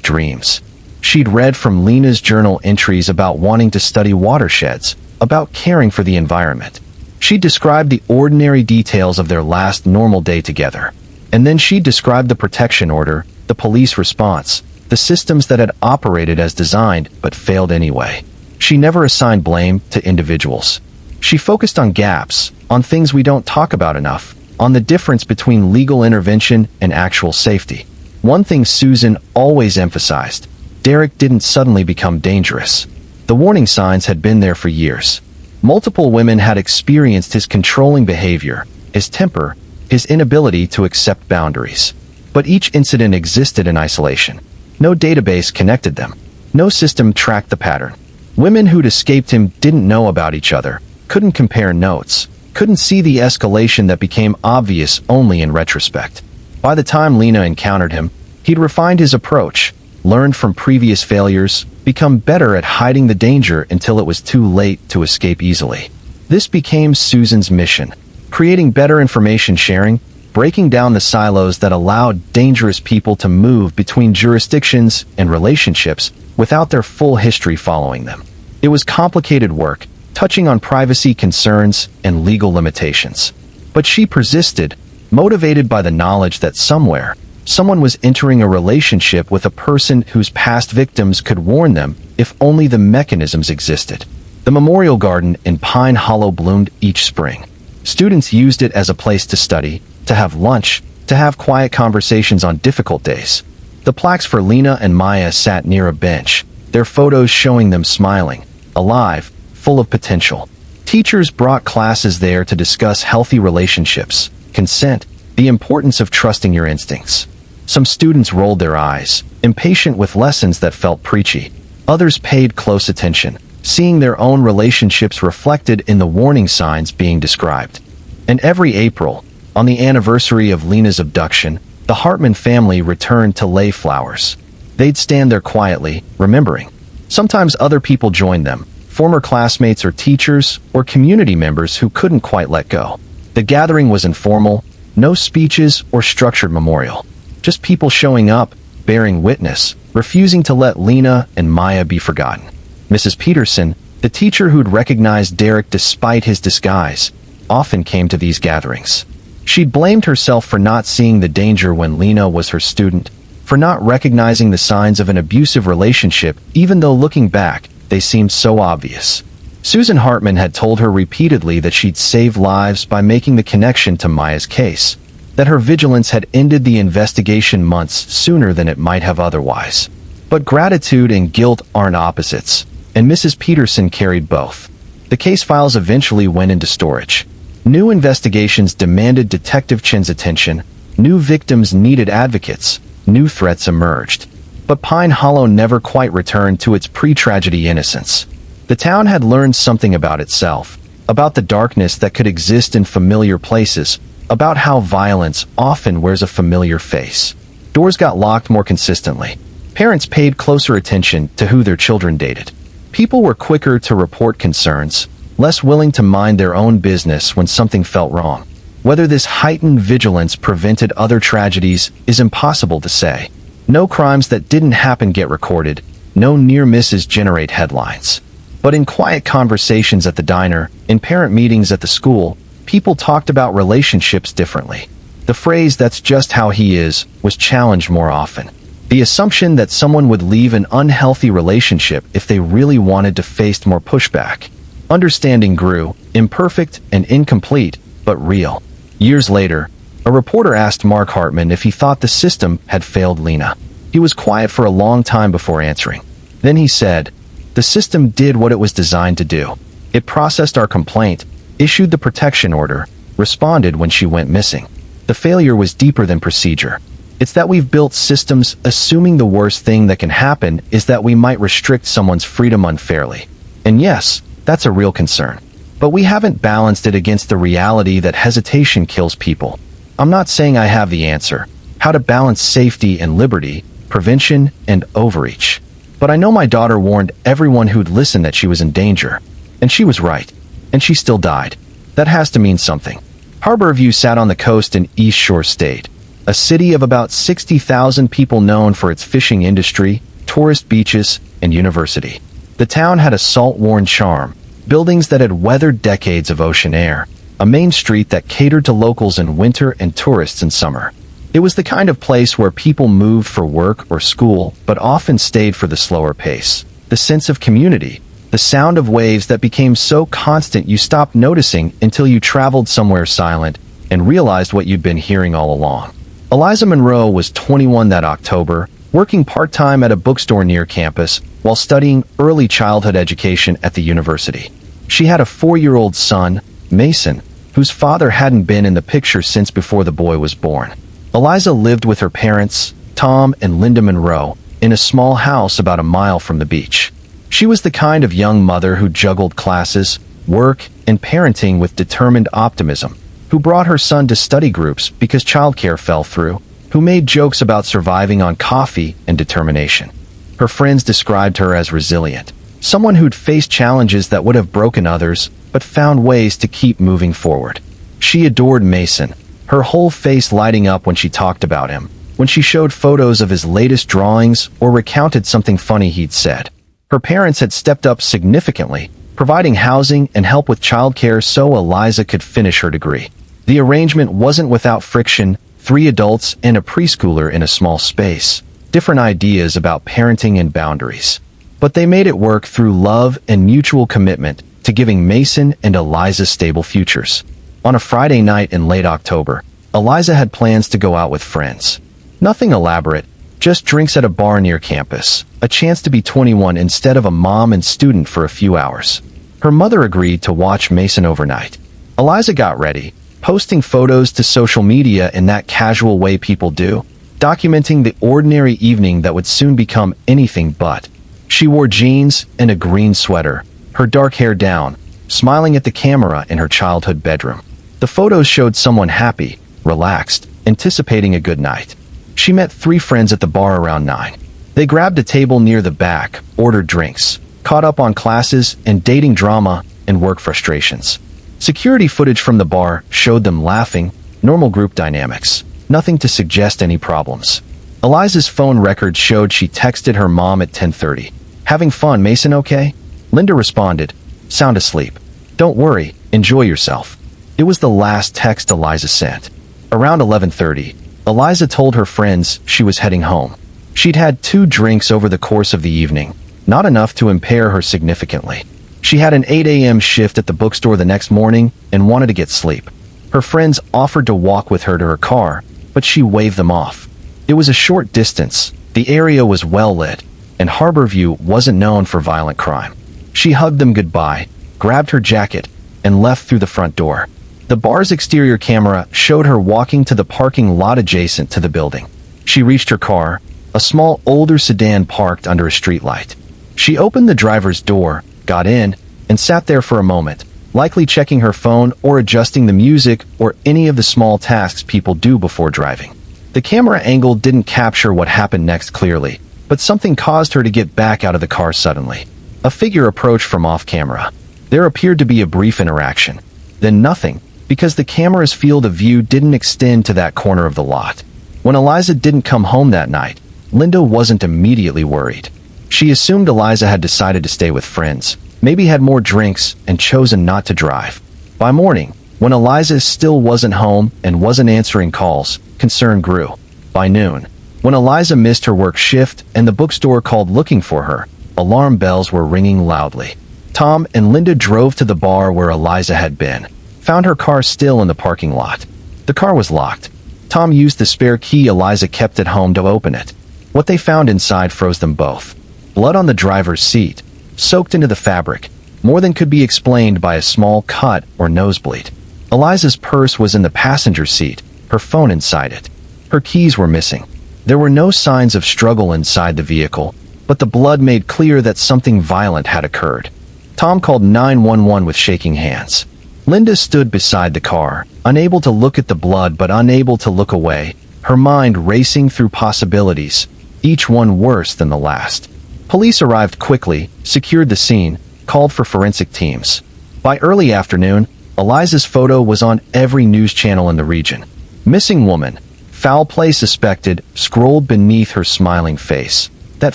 dreams. She'd read from Lena's journal entries about wanting to study watersheds, about caring for the environment. She'd describe the ordinary details of their last normal day together. And then she'd describe the protection order, the police response, the systems that had operated as designed but failed anyway. She never assigned blame to individuals. She focused on gaps, on things we don't talk about enough, on the difference between legal intervention and actual safety. One thing Susan always emphasized: Derek didn't suddenly become dangerous. The warning signs had been there for years. Multiple women had experienced his controlling behavior, his temper, his inability to accept boundaries. But each incident existed in isolation. No database connected them. No system tracked the pattern. Women who'd escaped him didn't know about each other, couldn't compare notes, couldn't see the escalation that became obvious only in retrospect. By the time Lena encountered him, he'd refined his approach, learned from previous failures, become better at hiding the danger until it was too late to escape easily. This became Susan's mission, creating better information sharing, breaking down the silos that allowed dangerous people to move between jurisdictions and relationships without their full history following them. It was complicated work, touching on privacy concerns and legal limitations. But she persisted, motivated by the knowledge that somewhere, someone was entering a relationship with a person whose past victims could warn them if only the mechanisms existed. The memorial garden in Pine Hollow bloomed each spring. Students used it as a place to study, to have lunch, to have quiet conversations on difficult days. The plaques for Lena and Maya sat near a bench, their photos showing them smiling, alive, full of potential. Teachers brought classes there to discuss healthy relationships, consent, the importance of trusting your instincts. Some students rolled their eyes, impatient with lessons that felt preachy. Others paid close attention, seeing their own relationships reflected in the warning signs being described. And every April, on the anniversary of Lena's abduction, the Hartman family returned to lay flowers. They'd stand there quietly, remembering. Sometimes other people joined them, former classmates or teachers or community members who couldn't quite let go. The gathering was informal, no speeches or structured memorial. Just people showing up, bearing witness, refusing to let Lena and Maya be forgotten. Mrs. Peterson, the teacher who'd recognized Derek despite his disguise, often came to these gatherings. She'd blamed herself for not seeing the danger when Lena was her student, for not recognizing the signs of an abusive relationship even though looking back, they seemed so obvious. Susan Hartman had told her repeatedly that she'd save lives by making the connection to Maya's case, that her vigilance had ended the investigation months sooner than it might have otherwise. But gratitude and guilt aren't opposites, and Mrs. Peterson carried both. The case files eventually went into storage. New investigations demanded Detective Chen's attention, new victims needed advocates, new threats emerged. But Pine Hollow never quite returned to its pre-tragedy innocence. The town had learned something about itself, about the darkness that could exist in familiar places, about how violence often wears a familiar face. Doors got locked more consistently. Parents paid closer attention to who their children dated. People were quicker to report concerns, less willing to mind their own business when something felt wrong. Whether this heightened vigilance prevented other tragedies is impossible to say. No crimes that didn't happen get recorded, no near misses generate headlines. But in quiet conversations at the diner, in parent meetings at the school, people talked about relationships differently. The phrase "that's just how he is" was challenged more often. The assumption that someone would leave an unhealthy relationship if they really wanted to face more pushback. Understanding grew, imperfect and incomplete, but real. Years later, a reporter asked Mark Hartman if he thought the system had failed Lena. He was quiet for a long time before answering. Then he said, "The system did what it was designed to do. It processed our complaint, issued the protection order, responded when she went missing. The failure was deeper than procedure. It's that we've built systems assuming the worst thing that can happen is that we might restrict someone's freedom unfairly. And yes, that's a real concern. But we haven't balanced it against the reality that hesitation kills people. I'm not saying I have the answer, how to balance safety and liberty, prevention and overreach. But I know my daughter warned everyone who'd listen that she was in danger. And she was right. And she still died. That has to mean something." Harborview sat on the coast in East Shore State, a city of about 60,000 people known for its fishing industry, tourist beaches, and university. The town had a salt-worn charm, buildings that had weathered decades of ocean air, a main street that catered to locals in winter and tourists in summer. It was the kind of place where people moved for work or school, but often stayed for the slower pace. The sense of community, the sound of waves that became so constant you stopped noticing until you traveled somewhere silent and realized what you'd been hearing all along. Eliza Monroe was 21 that October, working part-time at a bookstore near campus while studying early childhood education at the university. She had a 4-year-old son, Mason, whose father hadn't been in the picture since before the boy was born. Eliza lived with her parents, Tom and Linda Monroe, in a small house about a mile from the beach. She was the kind of young mother who juggled classes, work, and parenting with determined optimism, who brought her son to study groups because childcare fell through, who made jokes about surviving on coffee and determination. Her friends described her as resilient, someone who'd faced challenges that would have broken others, but found ways to keep moving forward. She adored Mason, her whole face lighting up when she talked about him, when she showed photos of his latest drawings or recounted something funny he'd said. Her parents had stepped up significantly, providing housing and help with childcare so Eliza could finish her degree. The arrangement wasn't without friction, 3 adults and a preschooler in a small space, different ideas about parenting and boundaries. But they made it work through love and mutual commitment to giving Mason and Eliza stable futures. On a Friday night in late October, Eliza had plans to go out with friends. Nothing elaborate, just drinks at a bar near campus, a chance to be 21 instead of a mom and student for a few hours. Her mother agreed to watch Mason overnight. Eliza got ready, posting photos to social media in that casual way people do, documenting the ordinary evening that would soon become anything but. She wore jeans and a green sweater, her dark hair down, smiling at the camera in her childhood bedroom. The photos showed someone happy, relaxed, anticipating a good night. She met 3 friends at the bar around 9. They grabbed a table near the back, ordered drinks, caught up on classes and dating drama and work frustrations. Security footage from the bar showed them laughing, normal group dynamics, nothing to suggest any problems. Eliza's phone record showed she texted her mom at 10:30. "Having fun, Mason, okay?" Linda responded, "Sound asleep. Don't worry, enjoy yourself." It was the last text Eliza sent. Around 11:30, Eliza told her friends she was heading home. She'd had 2 drinks over the course of the evening, not enough to impair her significantly. She had an 8 a.m. shift at the bookstore the next morning and wanted to get sleep. Her friends offered to walk with her to her car, but she waved them off. It was a short distance, the area was well lit, and Harborview wasn't known for violent crime. She hugged them goodbye, grabbed her jacket, and left through the front door. The bar's exterior camera showed her walking to the parking lot adjacent to the building. She reached her car, a small older sedan parked under a streetlight. She opened the driver's door, got in, and sat there for a moment, likely checking her phone or adjusting the music or any of the small tasks people do before driving. The camera angle didn't capture what happened next clearly, but something caused her to get back out of the car suddenly. A figure approached from off-camera. There appeared to be a brief interaction. Then nothing, because the camera's field of view didn't extend to that corner of the lot. When Eliza didn't come home that night, Linda wasn't immediately worried. She assumed Eliza had decided to stay with friends, maybe had more drinks, and chosen not to drive. By morning, when Eliza still wasn't home and wasn't answering calls, concern grew. By noon, when Eliza missed her work shift and the bookstore called looking for her, alarm bells were ringing loudly. Tom and Linda drove to the bar where Eliza had been, found her car still in the parking lot. The car was locked. Tom used the spare key Eliza kept at home to open it. What they found inside froze them both. Blood on the driver's seat, soaked into the fabric, more than could be explained by a small cut or nosebleed. Eliza's purse was in the passenger seat, her phone inside it. Her keys were missing. There were no signs of struggle inside the vehicle, but the blood made clear that something violent had occurred. Tom called 911 with shaking hands. Linda stood beside the car, unable to look at the blood but unable to look away, her mind racing through possibilities, each one worse than the last. Police arrived quickly, secured the scene, called for forensic teams. By early afternoon, Eliza's photo was on every news channel in the region. Missing woman, foul play suspected, scrolled beneath her smiling face. That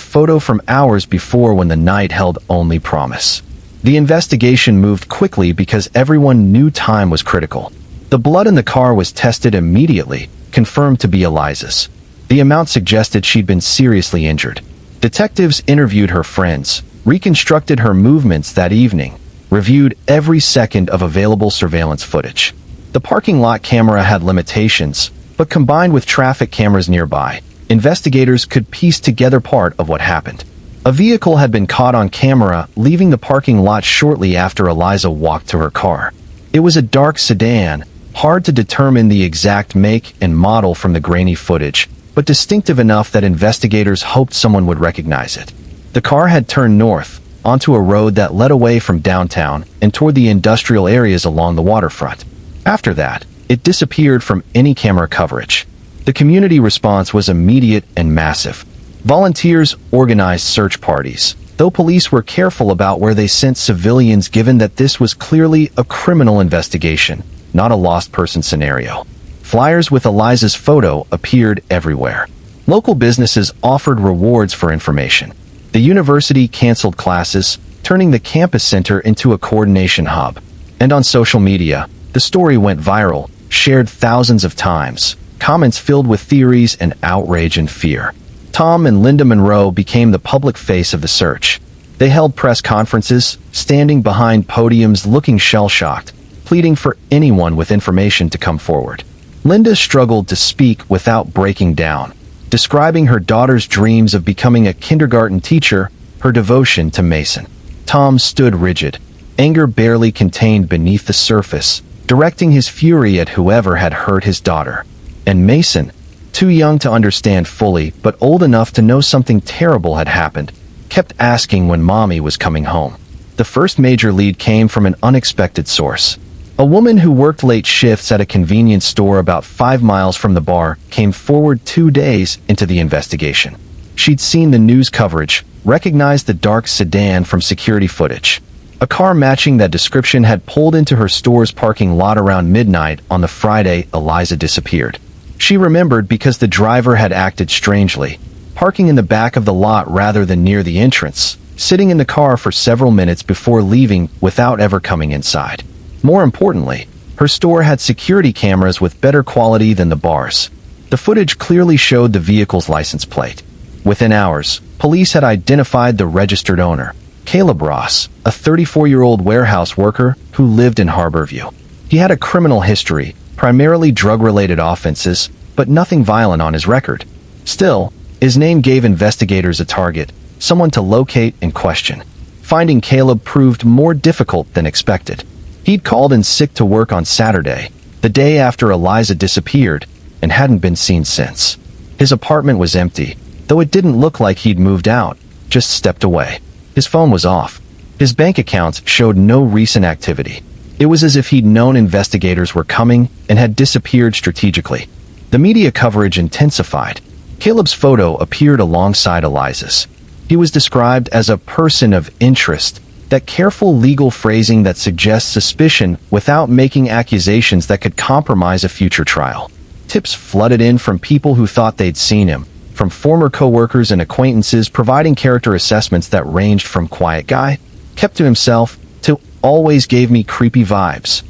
photo from hours before when the night held only promise. The investigation moved quickly because everyone knew time was critical. The blood in the car was tested immediately, confirmed to be Eliza's. The amount suggested she'd been seriously injured. Detectives interviewed her friends, reconstructed her movements that evening, reviewed every second of available surveillance footage. The parking lot camera had limitations, but combined with traffic cameras nearby, investigators could piece together part of what happened. A vehicle had been caught on camera leaving the parking lot shortly after Eliza walked to her car. It was a dark sedan, hard to determine the exact make and model from the grainy footage, but distinctive enough that investigators hoped someone would recognize it. The car had turned north, onto a road that led away from downtown and toward the industrial areas along the waterfront. After that, it disappeared from any camera coverage. The community response was immediate and massive. Volunteers organized search parties, though police were careful about where they sent civilians given that this was clearly a criminal investigation, not a lost person scenario. Flyers with Eliza's photo appeared everywhere. Local businesses offered rewards for information. The university canceled classes, turning the campus center into a coordination hub. And on social media, the story went viral, shared thousands of times, comments filled with theories and outrage and fear. Tom and Linda Monroe became the public face of the search. They held press conferences, standing behind podiums looking shell-shocked, pleading for anyone with information to come forward. Linda struggled to speak without breaking down, describing her daughter's dreams of becoming a kindergarten teacher, her devotion to Mason. Tom stood rigid, anger barely contained beneath the surface, directing his fury at whoever had hurt his daughter. And Mason, too young to understand fully but old enough to know something terrible had happened, kept asking when Mommy was coming home. The first major lead came from an unexpected source. A woman who worked late shifts at a convenience store about 5 miles from the bar came forward 2 days into the investigation. She'd seen the news coverage, recognized the dark sedan from security footage. A car matching that description had pulled into her store's parking lot around midnight on the Friday Eliza disappeared. She remembered because the driver had acted strangely, parking in the back of the lot rather than near the entrance, sitting in the car for several minutes before leaving without ever coming inside. More importantly, her store had security cameras with better quality than the bar's. The footage clearly showed the vehicle's license plate. Within hours, police had identified the registered owner, Caleb Ross, a 34-year-old warehouse worker who lived in Harborview. He had a criminal history, primarily drug-related offenses, but nothing violent on his record. Still, his name gave investigators a target, someone to locate and question. Finding Caleb proved more difficult than expected. He'd called in sick to work on Saturday, the day after Eliza disappeared, and hadn't been seen since. His apartment was empty, though it didn't look like he'd moved out, just stepped away. His phone was off. His bank accounts showed no recent activity. It was as if he'd known investigators were coming and had disappeared strategically. The media coverage intensified. Caleb's photo appeared alongside Eliza's. He was described as a person of interest, that careful legal phrasing that suggests suspicion without making accusations that could compromise a future trial. Tips flooded in from people who thought they'd seen him, from former co-workers and acquaintances providing character assessments that ranged from quiet guy, kept to himself, to always gave me creepy vibes.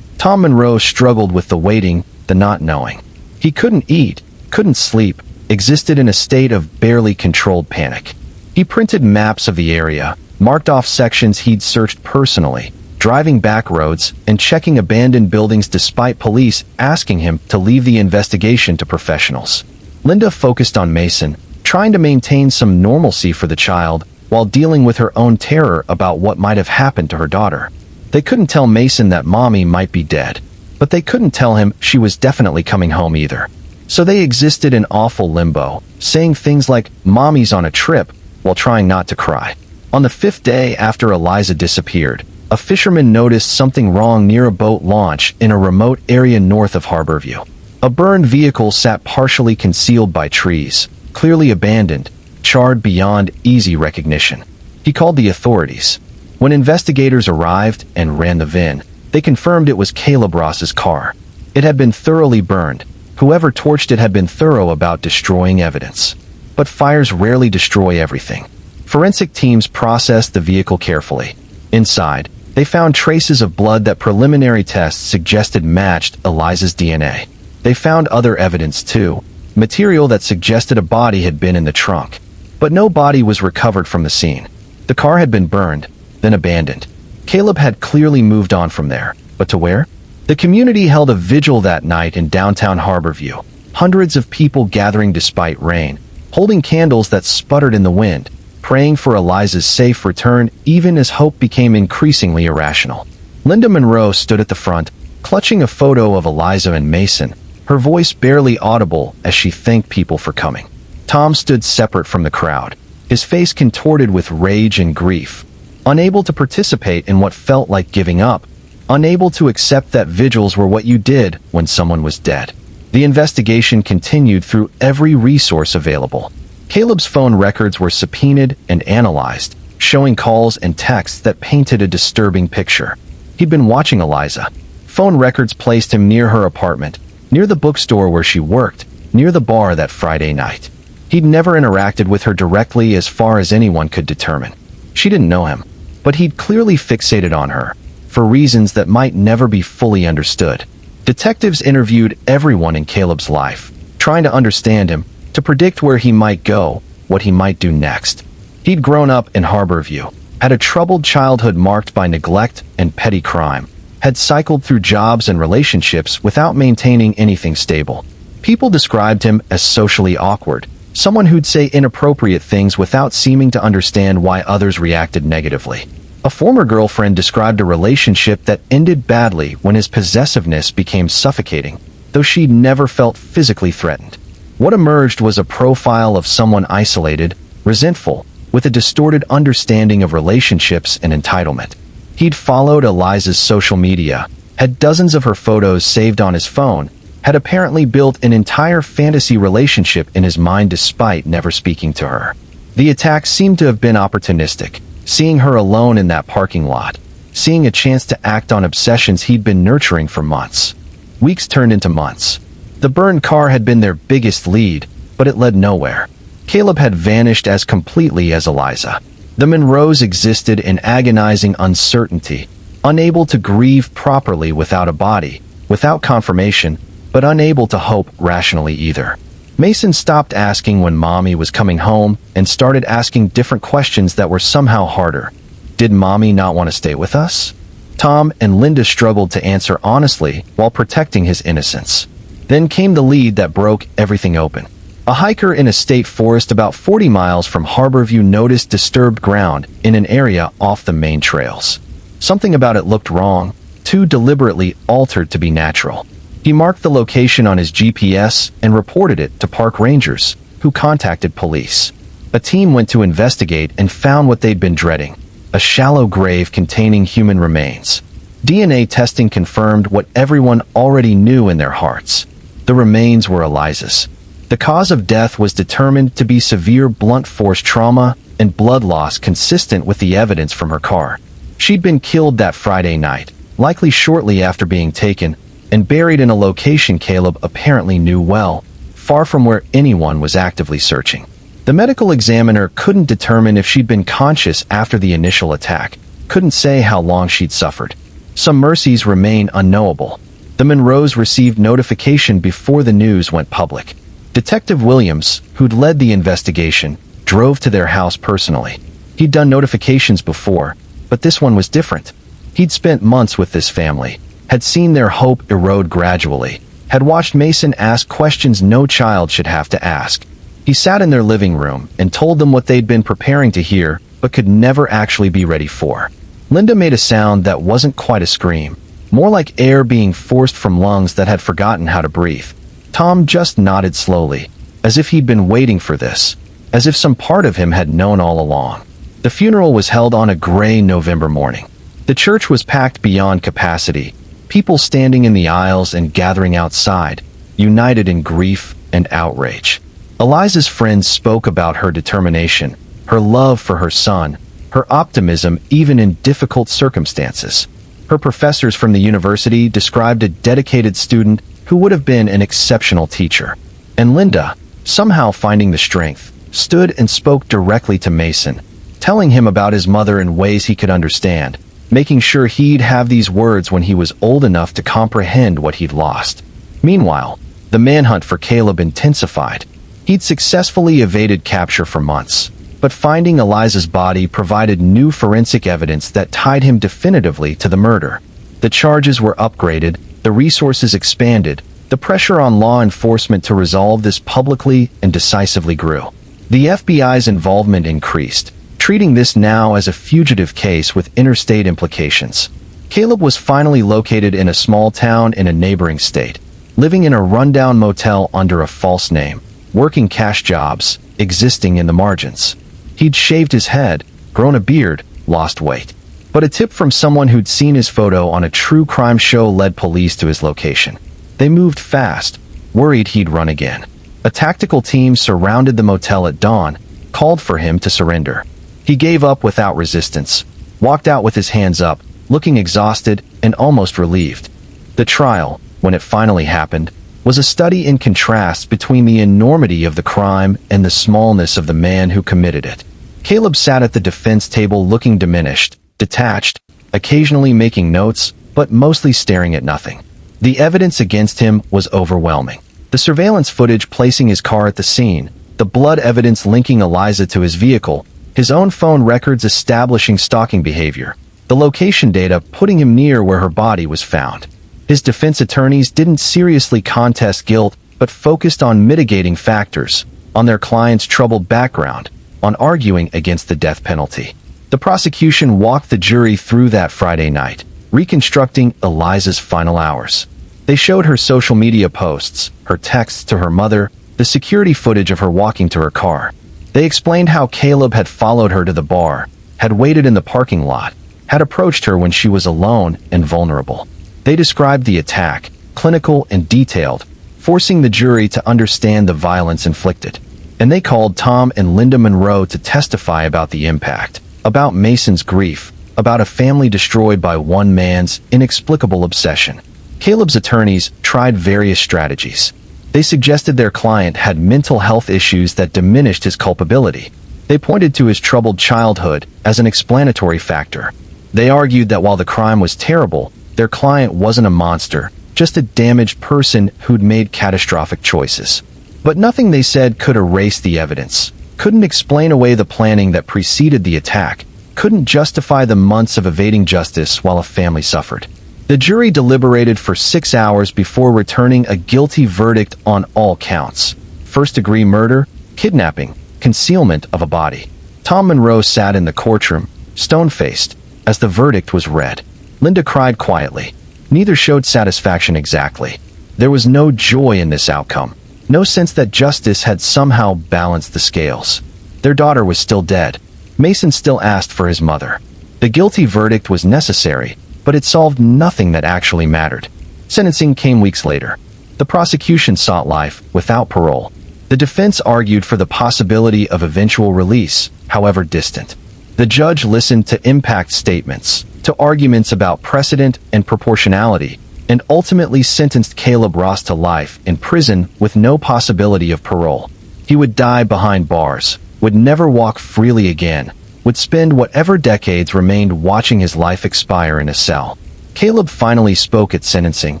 Tom Monroe struggled with the waiting, the not knowing. He couldn't eat, couldn't sleep, existed in a state of barely controlled panic. He printed maps of the area, marked off sections he'd searched personally, driving back roads and checking abandoned buildings despite police asking him to leave the investigation to professionals. Linda focused on Mason, trying to maintain some normalcy for the child while dealing with her own terror about what might have happened to her daughter. They couldn't tell Mason that Mommy might be dead, but they couldn't tell him she was definitely coming home either. So they existed in awful limbo, saying things like, "Mommy's on a trip," while trying not to cry. On the 5th day after Eliza disappeared, a fisherman noticed something wrong near a boat launch in a remote area north of Harborview. A burned vehicle sat partially concealed by trees, clearly abandoned, charred beyond easy recognition. He called the authorities. When investigators arrived and ran the VIN, they confirmed it was Caleb Ross's car. It had been thoroughly burned. Whoever torched it had been thorough about destroying evidence. But fires rarely destroy everything. Forensic teams processed the vehicle carefully. Inside, they found traces of blood that preliminary tests suggested matched Eliza's DNA. They found other evidence too, material that suggested a body had been in the trunk. But no body was recovered from the scene. The car had been burned, then abandoned. Caleb had clearly moved on from there, but to where? The community held a vigil that night in downtown Harborview. Hundreds of people gathering despite rain, holding candles that sputtered in the wind, praying for Eliza's safe return even as hope became increasingly irrational. Linda Monroe stood at the front, clutching a photo of Eliza and Mason, her voice barely audible as she thanked people for coming. Tom stood separate from the crowd, his face contorted with rage and grief, unable to participate in what felt like giving up, unable to accept that vigils were what you did when someone was dead. The investigation continued through every resource available. Caleb's phone records were subpoenaed and analyzed, showing calls and texts that painted a disturbing picture. He'd been watching Eliza. Phone records placed him near her apartment, near the bookstore where she worked, near the bar that Friday night. He'd never interacted with her directly as far as anyone could determine. She didn't know him, but he'd clearly fixated on her, for reasons that might never be fully understood. Detectives interviewed everyone in Caleb's life, trying to understand him, to predict where he might go, what he might do next. He'd grown up in Harborview, had a troubled childhood marked by neglect and petty crime, had cycled through jobs and relationships without maintaining anything stable. People described him as socially awkward, someone who'd say inappropriate things without seeming to understand why others reacted negatively. A former girlfriend described a relationship that ended badly when his possessiveness became suffocating, though she'd never felt physically threatened. What emerged was a profile of someone isolated, resentful, with a distorted understanding of relationships and entitlement. He'd followed Eliza's social media, had dozens of her photos saved on his phone, had apparently built an entire fantasy relationship in his mind despite never speaking to her. The attack seemed to have been opportunistic, seeing her alone in that parking lot, seeing a chance to act on obsessions he'd been nurturing for months. Weeks turned into months. The burned car had been their biggest lead, but it led nowhere. Caleb had vanished as completely as Eliza. The Monroes existed in agonizing uncertainty, unable to grieve properly without a body, without confirmation, but unable to hope rationally either. Mason stopped asking when Mommy was coming home and started asking different questions that were somehow harder. Did Mommy not want to stay with us? Tom and Linda struggled to answer honestly while protecting his innocence. Then came the lead that broke everything open. A hiker in a state forest about 40 miles from Harborview noticed disturbed ground in an area off the main trails. Something about it looked wrong, too deliberately altered to be natural. He marked the location on his GPS and reported it to park rangers, who contacted police. A team went to investigate and found what they'd been dreading: a shallow grave containing human remains. DNA testing confirmed what everyone already knew in their hearts. The remains were Eliza's. The cause of death was determined to be severe blunt force trauma and blood loss consistent with the evidence from her car. She'd been killed that Friday night, likely shortly after being taken, and buried in a location Caleb apparently knew well, far from where anyone was actively searching. The medical examiner couldn't determine if she'd been conscious after the initial attack, couldn't say how long she'd suffered. Some mercies remain unknowable. The Monroes received notification before the news went public. Detective Williams, who'd led the investigation, drove to their house personally. He'd done notifications before, but this one was different. He'd spent months with this family, had seen their hope erode gradually, had watched Mason ask questions no child should have to ask. He sat in their living room and told them what they'd been preparing to hear, but could never actually be ready for. Linda made a sound that wasn't quite a scream, more like air being forced from lungs that had forgotten how to breathe. Tom just nodded slowly, as if he'd been waiting for this, as if some part of him had known all along. The funeral was held on a gray November morning. The church was packed beyond capacity, people standing in the aisles and gathering outside, united in grief and outrage. Eliza's friends spoke about her determination, her love for her son, her optimism even in difficult circumstances. Her professors from the university described a dedicated student who would have been an exceptional teacher. And Linda, somehow finding the strength, stood and spoke directly to Mason, telling him about his mother in ways he could understand, making sure he'd have these words when he was old enough to comprehend what he'd lost. Meanwhile, the manhunt for Caleb intensified. He'd successfully evaded capture for months, but finding Eliza's body provided new forensic evidence that tied him definitively to the murder. The charges were upgraded, the resources expanded, the pressure on law enforcement to resolve this publicly and decisively grew. The FBI's involvement increased, treating this now as a fugitive case with interstate implications. Caleb was finally located in a small town in a neighboring state, living in a rundown motel under a false name, working cash jobs, existing in the margins. He'd shaved his head, grown a beard, lost weight. But a tip from someone who'd seen his photo on a true crime show led police to his location. They moved fast, worried he'd run again. A tactical team surrounded the motel at dawn, called for him to surrender. He gave up without resistance, walked out with his hands up, looking exhausted and almost relieved. The trial, when it finally happened, was a study in contrast between the enormity of the crime and the smallness of the man who committed it. Caleb sat at the defense table looking diminished, detached, occasionally making notes, but mostly staring at nothing. The evidence against him was overwhelming. The surveillance footage placing his car at the scene, the blood evidence linking Eliza to his vehicle, his own phone records establishing stalking behavior, the location data putting him near where her body was found. His defense attorneys didn't seriously contest guilt, but focused on mitigating factors, on their client's troubled background, on arguing against the death penalty. The prosecution walked the jury through that Friday night, reconstructing Eliza's final hours. They showed her social media posts, her texts to her mother, the security footage of her walking to her car. They explained how Caleb had followed her to the bar, had waited in the parking lot, had approached her when she was alone and vulnerable. They described the attack, clinical and detailed, forcing the jury to understand the violence inflicted. And they called Tom and Linda Monroe to testify about the impact, about Mason's grief, about a family destroyed by one man's inexplicable obsession. Caleb's attorneys tried various strategies. They suggested their client had mental health issues that diminished his culpability. They pointed to his troubled childhood as an explanatory factor. They argued that while the crime was terrible, their client wasn't a monster, just a damaged person who'd made catastrophic choices. But nothing they said could erase the evidence, couldn't explain away the planning that preceded the attack, couldn't justify the months of evading justice while a family suffered. The jury deliberated for 6 hours before returning a guilty verdict on all counts: first-degree murder, kidnapping, concealment of a body. Tom Monroe sat in the courtroom, stone-faced, as the verdict was read. Linda cried quietly. Neither showed satisfaction exactly. There was no joy in this outcome, no sense that justice had somehow balanced the scales. Their daughter was still dead. Mason still asked for his mother. The guilty verdict was necessary, but it solved nothing that actually mattered. Sentencing came weeks later. The prosecution sought life without parole. The defense argued for the possibility of eventual release, however distant. The judge listened to impact statements, to arguments about precedent and proportionality, and ultimately sentenced Caleb Ross to life in prison with no possibility of parole. He would die behind bars, would never walk freely again, would spend whatever decades remained watching his life expire in a cell. Caleb finally spoke at sentencing,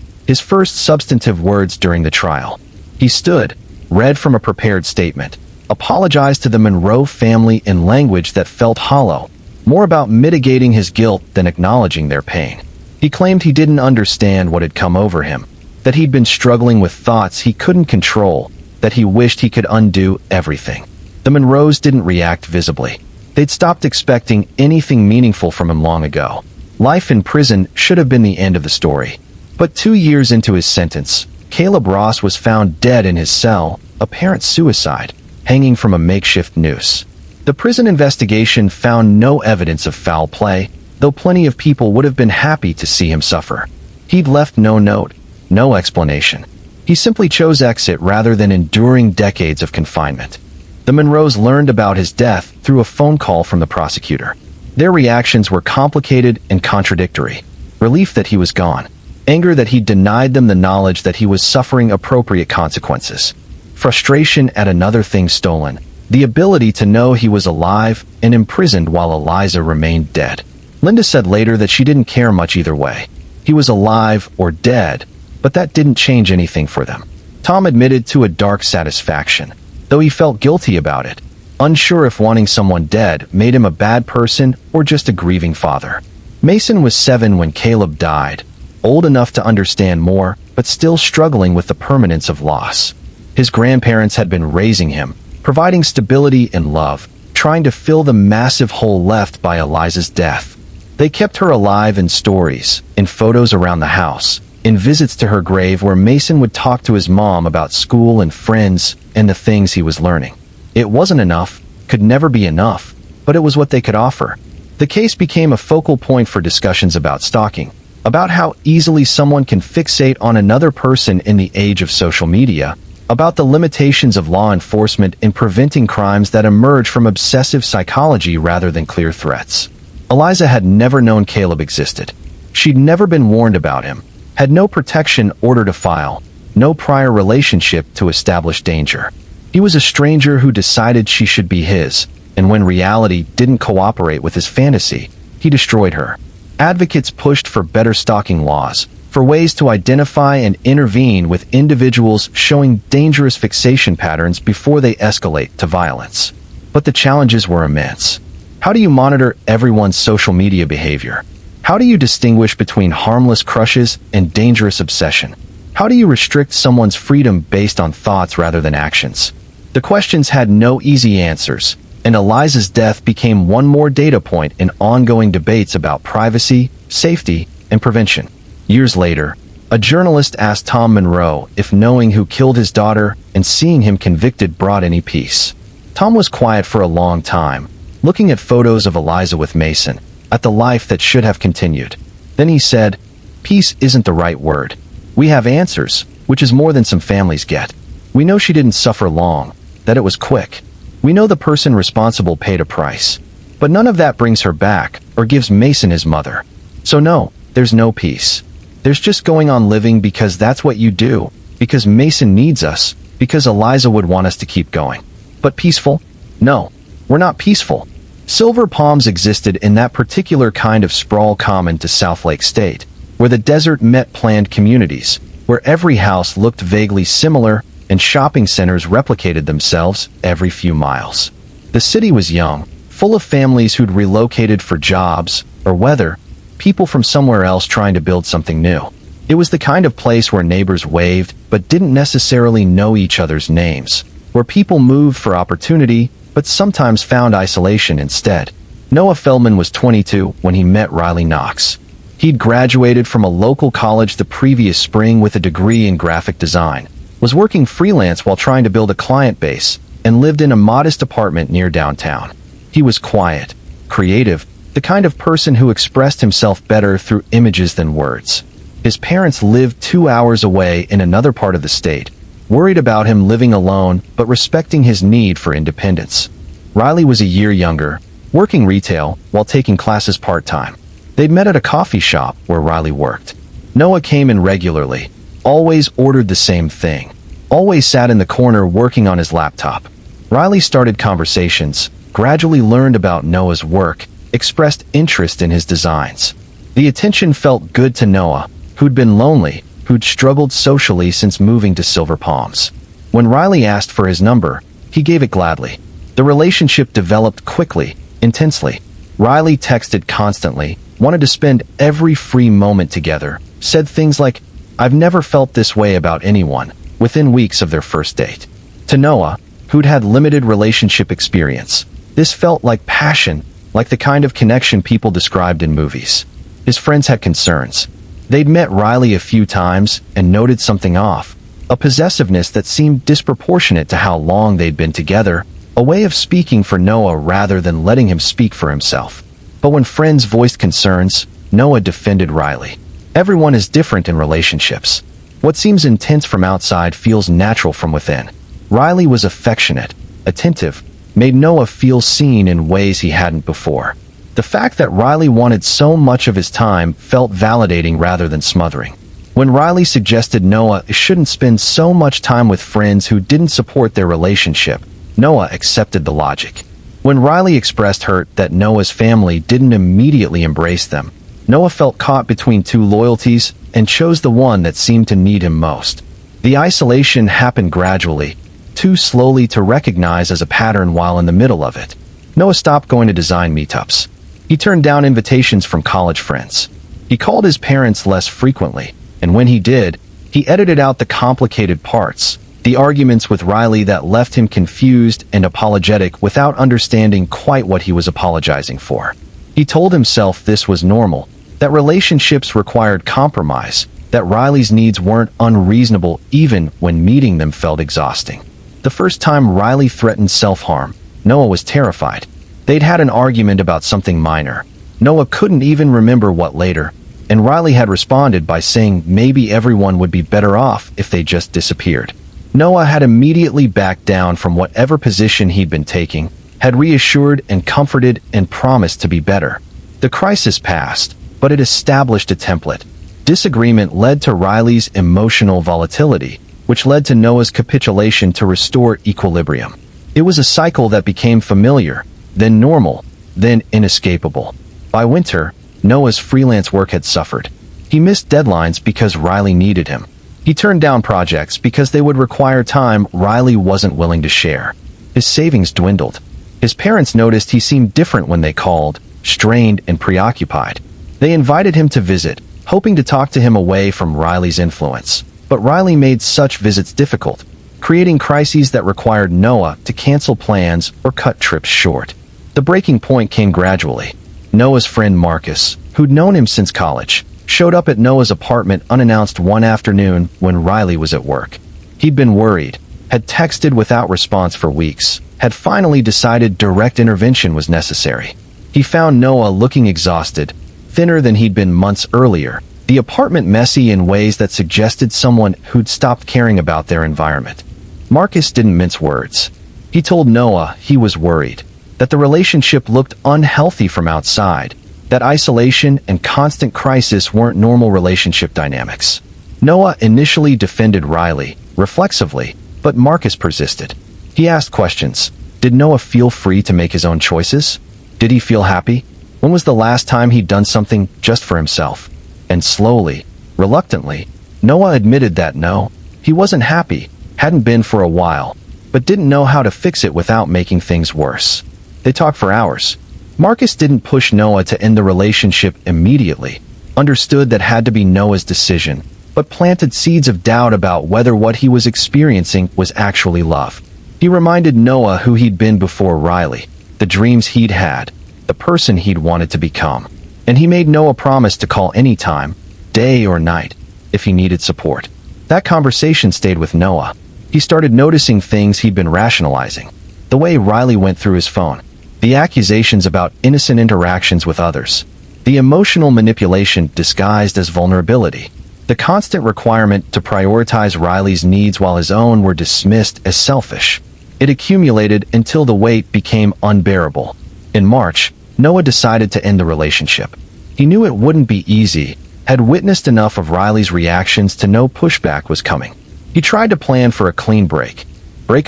his first substantive words during the trial. He stood, read from a prepared statement, apologized to the Monroe family in language that felt hollow, more about mitigating his guilt than acknowledging their pain. He claimed he didn't understand what had come over him, that he'd been struggling with thoughts he couldn't control, that he wished he could undo everything. The Monroes didn't react visibly. They'd stopped expecting anything meaningful from him long ago. Life in prison should have been the end of the story. But 2 years into his sentence, Caleb Ross was found dead in his cell, apparent suicide, hanging from a makeshift noose. The prison investigation found no evidence of foul play, though plenty of people would have been happy to see him suffer. He'd left no note, no explanation. He simply chose exit rather than enduring decades of confinement. The Monroes learned about his death through a phone call from the prosecutor. Their reactions were complicated and contradictory. Relief that he was gone. Anger that he denied them the knowledge that he was suffering appropriate consequences. Frustration at another thing stolen. The ability to know he was alive and imprisoned while Eliza remained dead. Linda said later that she didn't care much either way. He was alive or dead, but that didn't change anything for them. Tom admitted to a dark satisfaction, though he felt guilty about it, unsure if wanting someone dead made him a bad person or just a grieving father. Mason was 7 when Caleb died, old enough to understand more, but still struggling with the permanence of loss. His grandparents had been raising him, providing stability and love, trying to fill the massive hole left by Eliza's death. They kept her alive in stories, in photos around the house, in visits to her grave where Mason would talk to his mom about school and friends and the things he was learning. It wasn't enough, could never be enough, but it was what they could offer. The case became a focal point for discussions about stalking, about how easily someone can fixate on another person in the age of social media, about the limitations of law enforcement in preventing crimes that emerge from obsessive psychology rather than clear threats. Eliza had never known Caleb existed. She'd never been warned about him, had no protection order to file, no prior relationship to establish danger. He was a stranger who decided she should be his, and when reality didn't cooperate with his fantasy, he destroyed her. Advocates pushed for better stalking laws, for ways to identify and intervene with individuals showing dangerous fixation patterns before they escalate to violence. But the challenges were immense. How do you monitor everyone's social media behavior? How do you distinguish between harmless crushes and dangerous obsession? How do you restrict someone's freedom based on thoughts rather than actions? The questions had no easy answers, and Eliza's death became one more data point in ongoing debates about privacy, safety, and prevention. Years later, a journalist asked Tom Monroe if knowing who killed his daughter and seeing him convicted brought any peace. Tom was quiet for a long time, looking at photos of Eliza with Mason, at the life that should have continued. Then he said, "Peace isn't the right word. We have answers, which is more than some families get. We know she didn't suffer long, that it was quick. We know the person responsible paid a price. But none of that brings her back or gives Mason his mother. So no, there's no peace. There's just going on living because that's what you do, because Mason needs us, because Eliza would want us to keep going. But peaceful? No, we're not peaceful." Silver Palms existed in that particular kind of sprawl common to Southlake State, where the desert met planned communities, where every house looked vaguely similar and shopping centers replicated themselves every few miles. The city was young, full of families who'd relocated for jobs or weather, people from somewhere else trying to build something new. It was the kind of place where neighbors waved but didn't necessarily know each other's names, where people moved for opportunity but sometimes found isolation instead. Noah Feldman was 22 when he met Riley Knox. He'd graduated from a local college the previous spring with a degree in graphic design, was working freelance while trying to build a client base, and lived in a modest apartment near downtown. He was quiet, creative, the kind of person who expressed himself better through images than words. His parents lived 2 hours away in another part of the state, worried about him living alone but respecting his need for independence. Riley was a year younger, working retail while taking classes part-time. They'd met at a coffee shop where Riley worked. Noah came in regularly, always ordered the same thing, always sat in the corner working on his laptop. Riley started conversations, gradually learned about Noah's work, expressed interest in his designs. The attention felt good to Noah, who'd been lonely, who'd struggled socially since moving to Silver Palms. When Riley asked for his number, he gave it gladly. The relationship developed quickly, intensely. Riley texted constantly, wanted to spend every free moment together, said things like, "I've never felt this way about anyone," within weeks of their first date. To Noah, who'd had limited relationship experience, this felt like passion, like the kind of connection people described in movies. His friends had concerns. They'd met Riley a few times and noted something off, a possessiveness that seemed disproportionate to how long they'd been together, a way of speaking for Noah rather than letting him speak for himself. But when friends voiced concerns, Noah defended Riley. Everyone is different in relationships. What seems intense from outside feels natural from within. Riley was affectionate, attentive, made Noah feel seen in ways he hadn't before. The fact that Riley wanted so much of his time felt validating rather than smothering. When Riley suggested Noah shouldn't spend so much time with friends who didn't support their relationship, Noah accepted the logic. When Riley expressed hurt that Noah's family didn't immediately embrace them, Noah felt caught between two loyalties and chose the one that seemed to need him most. The isolation happened gradually, too slowly to recognize as a pattern while in the middle of it. Noah stopped going to design meetups. He turned down invitations from college friends. He called his parents less frequently, and when he did, he edited out the complicated parts, the arguments with Riley that left him confused and apologetic without understanding quite what he was apologizing for. He told himself this was normal, that relationships required compromise, that Riley's needs weren't unreasonable even when meeting them felt exhausting. The first time Riley threatened self-harm, Noah was terrified. They'd had an argument about something minor. Noah couldn't even remember what later, and Riley had responded by saying maybe everyone would be better off if they just disappeared. Noah had immediately backed down from whatever position he'd been taking, had reassured and comforted and promised to be better. The crisis passed, but it established a template. Disagreement led to Riley's emotional volatility, which led to Noah's capitulation to restore equilibrium. It was a cycle that became familiar, then normal, then inescapable. By winter, Noah's freelance work had suffered. He missed deadlines because Riley needed him. He turned down projects because they would require time Riley wasn't willing to share. His savings dwindled. His parents noticed he seemed different when they called, strained and preoccupied. They invited him to visit, hoping to talk to him away from Riley's influence. But Riley made such visits difficult, creating crises that required Noah to cancel plans or cut trips short. The breaking point came gradually. Noah's friend Marcus, who'd known him since college, showed up at Noah's apartment unannounced one afternoon when Riley was at work. He'd been worried, had texted without response for weeks, had finally decided direct intervention was necessary. He found Noah looking exhausted, thinner than he'd been months earlier, the apartment messy in ways that suggested someone who'd stopped caring about their environment. Marcus didn't mince words. He told Noah he was worried, that the relationship looked unhealthy from outside, that isolation and constant crisis weren't normal relationship dynamics. Noah initially defended Riley, reflexively, but Marcus persisted. He asked questions. Did Noah feel free to make his own choices? Did he feel happy? When was the last time he'd done something just for himself? And slowly, reluctantly, Noah admitted that no, he wasn't happy, hadn't been for a while, but didn't know how to fix it without making things worse. They talked for hours. Marcus didn't push Noah to end the relationship immediately, understood that had to be Noah's decision, but planted seeds of doubt about whether what he was experiencing was actually love. He reminded Noah who he'd been before Riley, the dreams he'd had, the person he'd wanted to become. And he made Noah promise to call anytime, day or night, if he needed support. That conversation stayed with Noah. He started noticing things he'd been rationalizing. The way Riley went through his phone, the accusations about innocent interactions with others, the emotional manipulation disguised as vulnerability, the constant requirement to prioritize Riley's needs while his own were dismissed as selfish. It accumulated until the weight became unbearable. In March, Noah decided to end the relationship. He knew it wouldn't be easy, had witnessed enough of Riley's reactions to know pushback was coming. He tried to plan for a clean break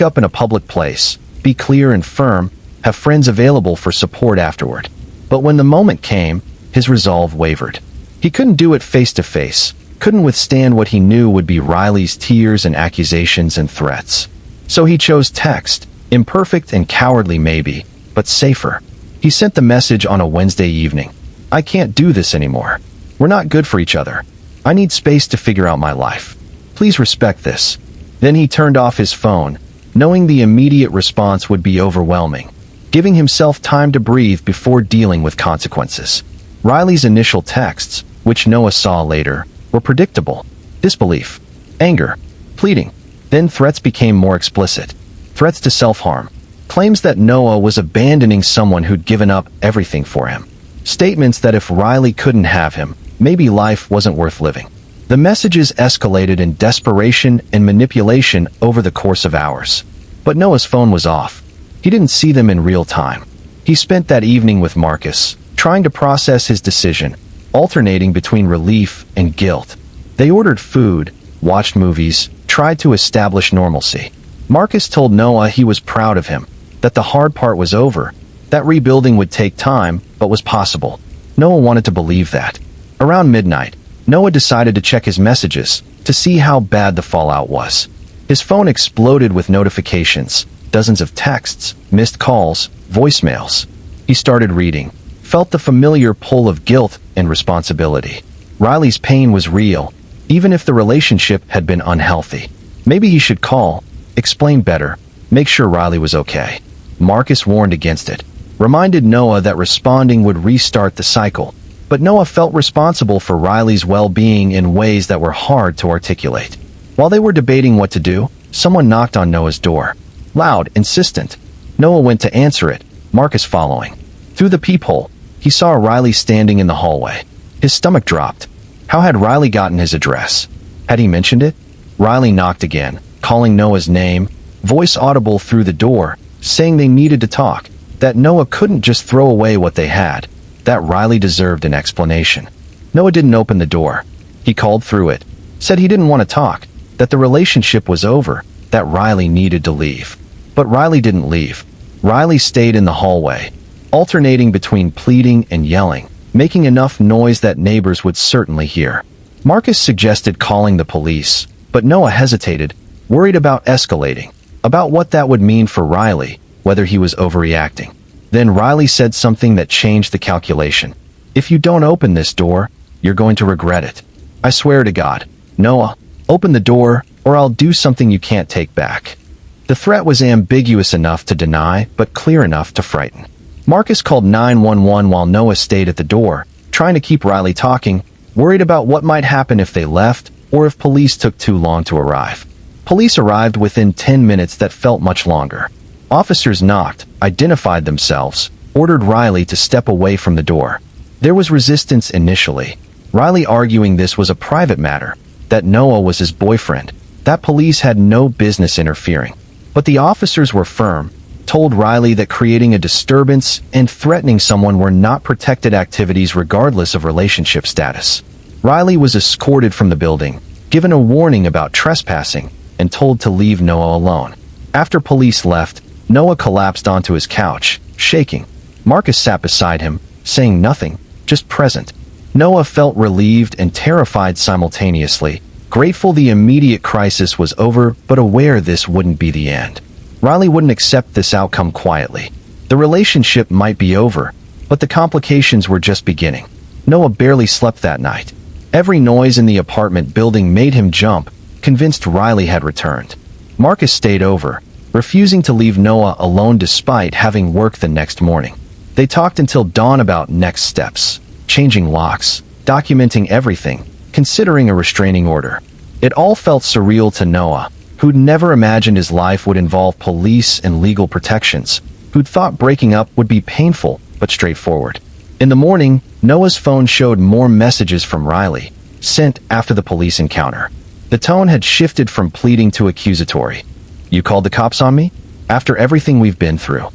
up in a public place, be clear and firm, have friends available for support afterward. But when the moment came, his resolve wavered. He couldn't do it face to face, couldn't withstand what he knew would be Riley's tears and accusations and threats. So he chose text, imperfect and cowardly maybe, but safer. He sent the message on a Wednesday evening. I can't do this anymore. We're not good for each other. I need space to figure out my life. Please respect this. Then he turned off his phone, knowing the immediate response would be overwhelming, giving himself time to breathe before dealing with consequences. Riley's initial texts, which Noah saw later, were predictable. Disbelief, anger, pleading. Then threats became more explicit. Threats to self-harm. Claims that Noah was abandoning someone who'd given up everything for him. Statements that if Riley couldn't have him, maybe life wasn't worth living. The messages escalated in desperation and manipulation over the course of hours. But Noah's phone was off. He didn't see them in real time. He spent that evening with Marcus, trying to process his decision, alternating between relief and guilt. They ordered food, watched movies, tried to establish normalcy. Marcus told Noah he was proud of him, that the hard part was over, that rebuilding would take time, but was possible. Noah wanted to believe that. Around midnight, Noah decided to check his messages, to see how bad the fallout was. His phone exploded with notifications, dozens of texts, missed calls, voicemails. He started reading, felt the familiar pull of guilt and responsibility. Riley's pain was real, even if the relationship had been unhealthy. Maybe he should call, explain better, make sure Riley was okay. Marcus warned against it, reminded Noah that responding would restart the cycle. But Noah felt responsible for Riley's well-being in ways that were hard to articulate. While they were debating what to do, someone knocked on Noah's door. Loud, insistent. Noah went to answer it, Marcus following. Through the peephole, he saw Riley standing in the hallway. His stomach dropped. How had Riley gotten his address? Had he mentioned it? Riley knocked again, calling Noah's name, voice audible through the door, saying they needed to talk, that Noah couldn't just throw away what they had, that Riley deserved an explanation. Noah didn't open the door. He called through it, said he didn't want to talk, that the relationship was over, that Riley needed to leave. But Riley didn't leave. Riley stayed in the hallway, alternating between pleading and yelling, making enough noise that neighbors would certainly hear. Marcus suggested calling the police, but Noah hesitated, worried about escalating, about what that would mean for Riley, whether he was overreacting. Then Riley said something that changed the calculation. "If you don't open this door, you're going to regret it. I swear to God. Noah, open the door, or I'll do something you can't take back." The threat was ambiguous enough to deny, but clear enough to frighten. Marcus called 911 while Noah stayed at the door, trying to keep Riley talking, worried about what might happen if they left, or if police took too long to arrive. Police arrived within 10 minutes that felt much longer. Officers knocked, identified themselves, ordered Riley to step away from the door. There was resistance initially, Riley arguing this was a private matter, that Noah was his boyfriend, that police had no business interfering. But the officers were firm, told Riley that creating a disturbance and threatening someone were not protected activities regardless of relationship status. Riley was escorted from the building, given a warning about trespassing, and told to leave Noah alone. After police left, Noah collapsed onto his couch, shaking. Marcus sat beside him, saying nothing, just present. Noah felt relieved and terrified simultaneously, grateful the immediate crisis was over, but aware this wouldn't be the end. Riley wouldn't accept this outcome quietly. The relationship might be over, but the complications were just beginning. Noah barely slept that night. Every noise in the apartment building made him jump, convinced Riley had returned. Marcus stayed over, refusing to leave Noah alone despite having work the next morning. They talked until dawn about next steps, changing locks, documenting everything, considering a restraining order. It all felt surreal to Noah, who'd never imagined his life would involve police and legal protections, who'd thought breaking up would be painful but straightforward. In the morning, Noah's phone showed more messages from Riley, sent after the police encounter. The tone had shifted from pleading to accusatory. "You called the cops on me? After everything we've been through.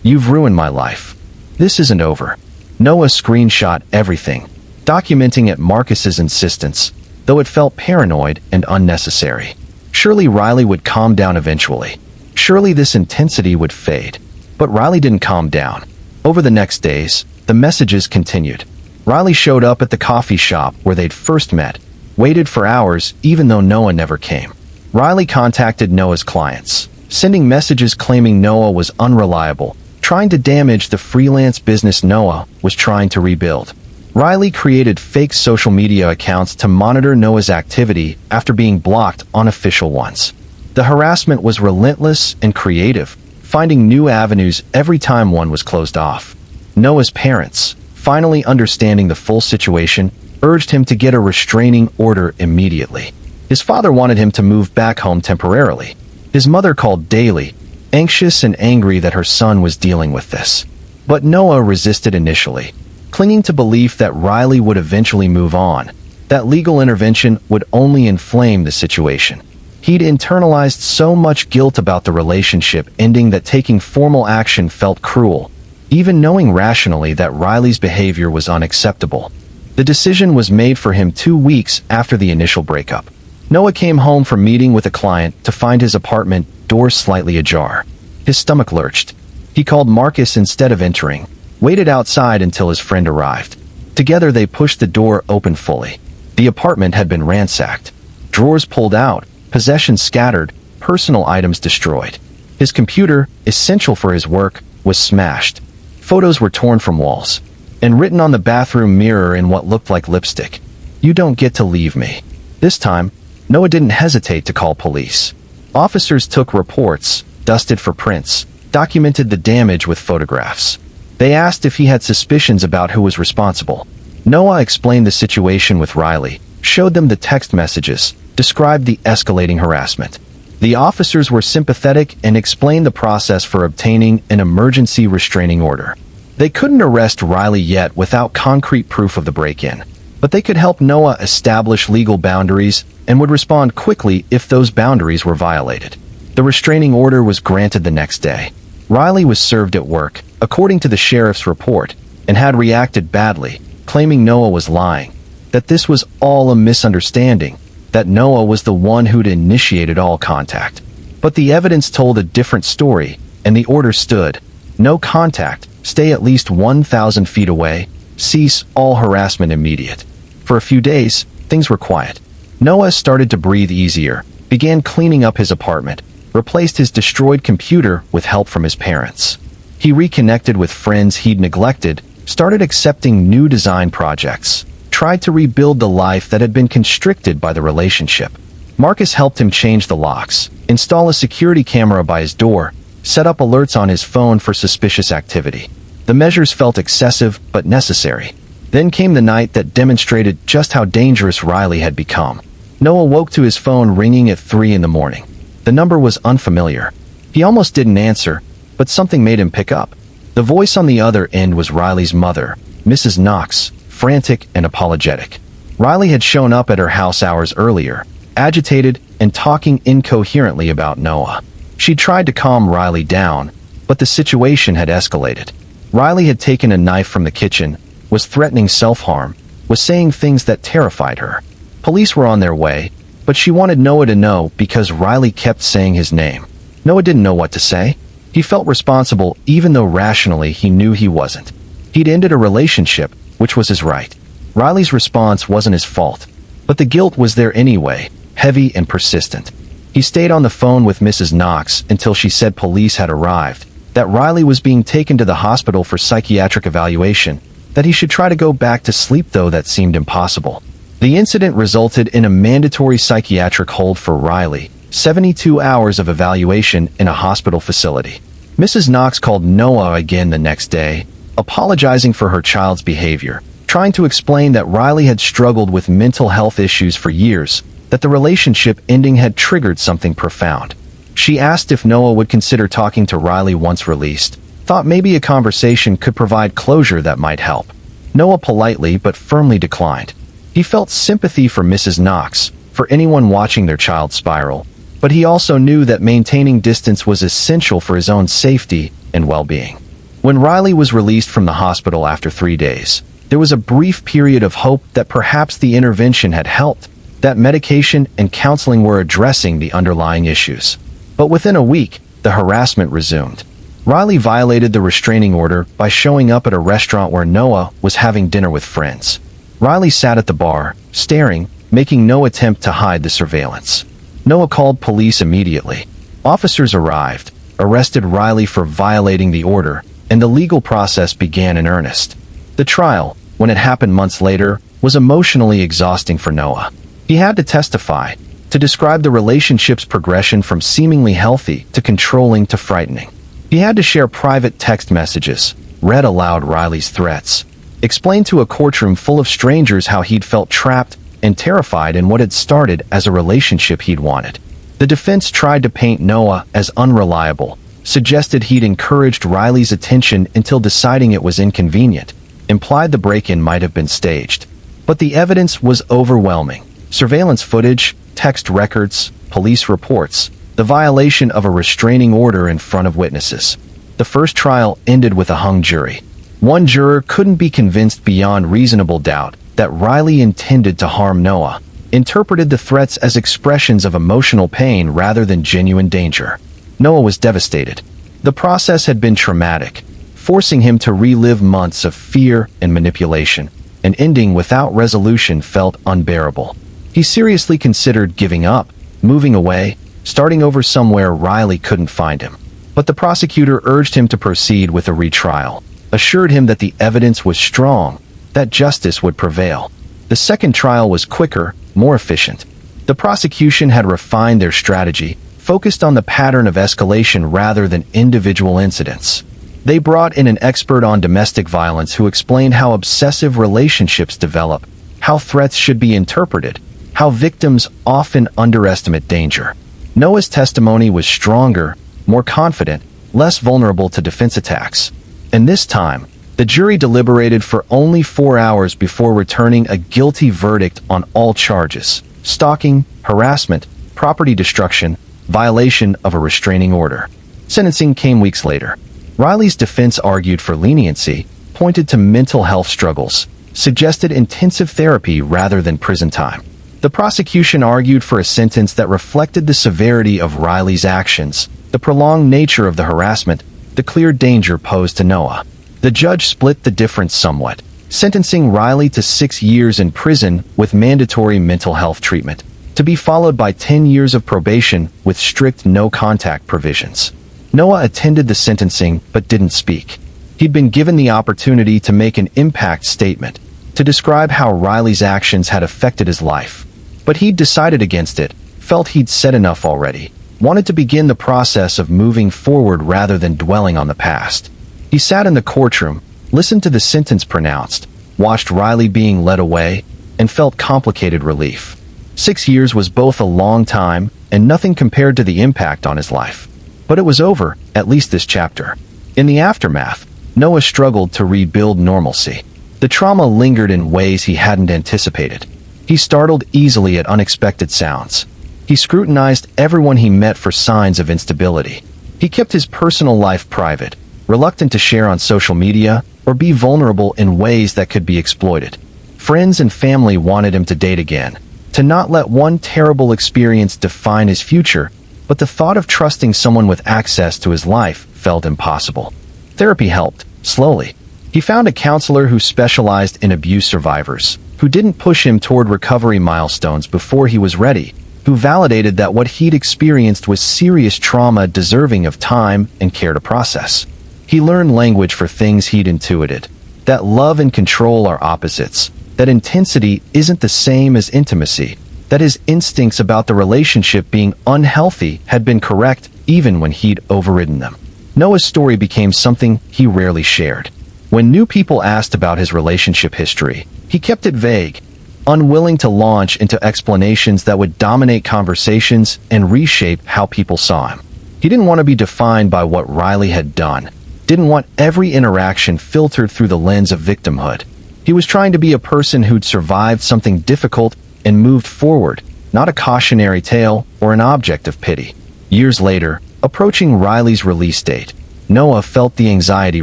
You've ruined my life. This isn't over." Noah screenshot everything, documenting at Marcus's insistence, though it felt paranoid and unnecessary. Surely Riley would calm down eventually. Surely this intensity would fade. But Riley didn't calm down. Over the next days, the messages continued. Riley showed up at the coffee shop where they'd first met, waited for hours even though Noah never came. Riley contacted Noah's clients, sending messages claiming Noah was unreliable, trying to damage the freelance business Noah was trying to rebuild. Riley created fake social media accounts to monitor Noah's activity after being blocked on official ones. The harassment was relentless and creative, finding new avenues every time one was closed off. Noah's parents, finally understanding the full situation, urged him to get a restraining order immediately. His father wanted him to move back home temporarily. His mother called daily, anxious and angry that her son was dealing with this. But Noah resisted initially, clinging to belief that Riley would eventually move on, that legal intervention would only inflame the situation. He'd internalized so much guilt about the relationship ending that taking formal action felt cruel, even knowing rationally that Riley's behavior was unacceptable. The decision was made for him 2 weeks after the initial breakup. Noah came home from meeting with a client to find his apartment door slightly ajar. His stomach lurched. He called Marcus instead of entering, waited outside until his friend arrived. Together they pushed the door open fully. The apartment had been ransacked. Drawers pulled out, possessions scattered, personal items destroyed. His computer, essential for his work, was smashed. Photos were torn from walls, and written on the bathroom mirror in what looked like lipstick, "You don't get to leave me." This time, Noah didn't hesitate to call police. Officers took reports, dusted for prints, documented the damage with photographs. They asked if he had suspicions about who was responsible. Noah explained the situation with Riley, showed them the text messages, described the escalating harassment. The officers were sympathetic and explained the process for obtaining an emergency restraining order. They couldn't arrest Riley yet without concrete proof of the break-in. but they could help Noah establish legal boundaries and would respond quickly if those boundaries were violated. The restraining order was granted the next day. Riley was served at work, according to the sheriff's report, and had reacted badly, claiming Noah was lying, that this was all a misunderstanding, that Noah was the one who'd initiated all contact. But the evidence told a different story, and the order stood: no contact, stay at least 1,000 feet away, cease all harassment immediate. For a few days, things were quiet. Noah started to breathe easier, began cleaning up his apartment, replaced his destroyed computer with help from his parents. He reconnected with friends he'd neglected, started accepting new design projects, tried to rebuild the life that had been constricted by the relationship. Marcus helped him change the locks, install a security camera by his door, set up alerts on his phone for suspicious activity. The measures felt excessive but necessary. Then came the night that demonstrated just how dangerous Riley had become. Noah woke to his phone ringing at 3 in the morning. The number was unfamiliar. He almost didn't answer, but something made him pick up. The voice on the other end was Riley's mother, Mrs. Knox, frantic and apologetic. Riley had shown up at her house hours earlier, agitated and talking incoherently about Noah. She tried to calm Riley down, but the situation had escalated. Riley had taken a knife from the kitchen, was threatening self-harm, was saying things that terrified her. Police were on their way, but she wanted Noah to know because Riley kept saying his name. Noah didn't know what to say. He felt responsible even though rationally he knew he wasn't. He'd ended a relationship, which was his right. Riley's response wasn't his fault, but the guilt was there anyway, heavy and persistent. He stayed on the phone with Mrs. Knox until she said police had arrived, that Riley was being taken to the hospital for psychiatric evaluation, that he should try to go back to sleep though that seemed impossible. The incident resulted in a mandatory psychiatric hold for Riley, 72 hours of evaluation in a hospital facility. Mrs. Knox called Noah again the next day, apologizing for her child's behavior, trying to explain that Riley had struggled with mental health issues for years, that the relationship ending had triggered something profound. She asked if Noah would consider talking to Riley once released, thought maybe a conversation could provide closure that might help. Noah politely but firmly declined. He felt sympathy for Mrs. Knox, for anyone watching their child spiral, but he also knew that maintaining distance was essential for his own safety and well-being. When Riley was released from the hospital after 3 days, there was a brief period of hope that perhaps the intervention had helped, that medication and counseling were addressing the underlying issues. But within a week, the harassment resumed. Riley violated the restraining order by showing up at a restaurant where Noah was having dinner with friends. Riley sat at the bar, staring, making no attempt to hide the surveillance. Noah called police immediately. Officers arrived, arrested Riley for violating the order, and the legal process began in earnest. The trial, when it happened months later, was emotionally exhausting for Noah. He had to testify, to describe the relationship's progression from seemingly healthy to controlling to frightening. He had to share private text messages, read aloud Riley's threats, explain to a courtroom full of strangers how he'd felt trapped and terrified in what had started as a relationship he'd wanted. The defense tried to paint Noah as unreliable, suggested he'd encouraged Riley's attention until deciding it was inconvenient, implied the break-in might have been staged. But the evidence was overwhelming. Surveillance footage, text records, police reports, the violation of a restraining order in front of witnesses. The first trial ended with a hung jury. One juror couldn't be convinced beyond reasonable doubt that Riley intended to harm Noah, interpreted the threats as expressions of emotional pain rather than genuine danger. Noah was devastated. The process had been traumatic, forcing him to relive months of fear and manipulation. An ending without resolution felt unbearable. He seriously considered giving up, moving away, starting over somewhere Riley couldn't find him. But the prosecutor urged him to proceed with a retrial, assured him that the evidence was strong, that justice would prevail. The second trial was quicker, more efficient. The prosecution had refined their strategy, focused on the pattern of escalation rather than individual incidents. They brought in an expert on domestic violence who explained how obsessive relationships develop, how threats should be interpreted, how victims often underestimate danger. Noah's testimony was stronger, more confident, less vulnerable to defense attacks. And this time, The jury deliberated for only 4 hours before returning a guilty verdict on all charges: stalking, harassment, property destruction, violation of a restraining order. Sentencing came weeks later. Riley's defense argued for leniency, pointed to mental health struggles, suggested intensive therapy rather than prison time. The prosecution argued for a sentence that reflected the severity of Riley's actions, the prolonged nature of the harassment, the clear danger posed to Noah. The judge split the difference somewhat, sentencing Riley to 6 years in prison with mandatory mental health treatment, to be followed by 10 years of probation with strict no-contact provisions. Noah attended the sentencing but didn't speak. He'd been given the opportunity to make an impact statement, to describe how Riley's actions had affected his life. But he'd decided against it, felt he'd said enough already, wanted to begin the process of moving forward rather than dwelling on the past. He sat in the courtroom, listened to the sentence pronounced, watched Riley being led away, and felt complicated relief. 6 years was both a long time and nothing compared to the impact on his life. But it was over, at least this chapter. In the aftermath, Noah struggled to rebuild normalcy. The trauma lingered in ways he hadn't anticipated. He startled easily at unexpected sounds. He scrutinized everyone he met for signs of instability. He kept his personal life private, reluctant to share on social media or be vulnerable in ways that could be exploited. Friends and family wanted him to date again, to not let one terrible experience define his future, but the thought of trusting someone with access to his life felt impossible. Therapy helped, slowly. He found a counselor who specialized in abuse survivors, who didn't push him toward recovery milestones before he was ready, who validated that what he'd experienced was serious trauma deserving of time and care to process. He learned language for things he'd intuited, that love and control are opposites, that intensity isn't the same as intimacy, that his instincts about the relationship being unhealthy had been correct even when he'd overridden them. Noah's story became something he rarely shared. When new people asked about his relationship history, he kept it vague, unwilling to launch into explanations that would dominate conversations and reshape how people saw him. He didn't want to be defined by what Riley had done, didn't want every interaction filtered through the lens of victimhood. He was trying to be a person who'd survived something difficult and moved forward, not a cautionary tale or an object of pity. Years later, approaching Riley's release date, Noah felt the anxiety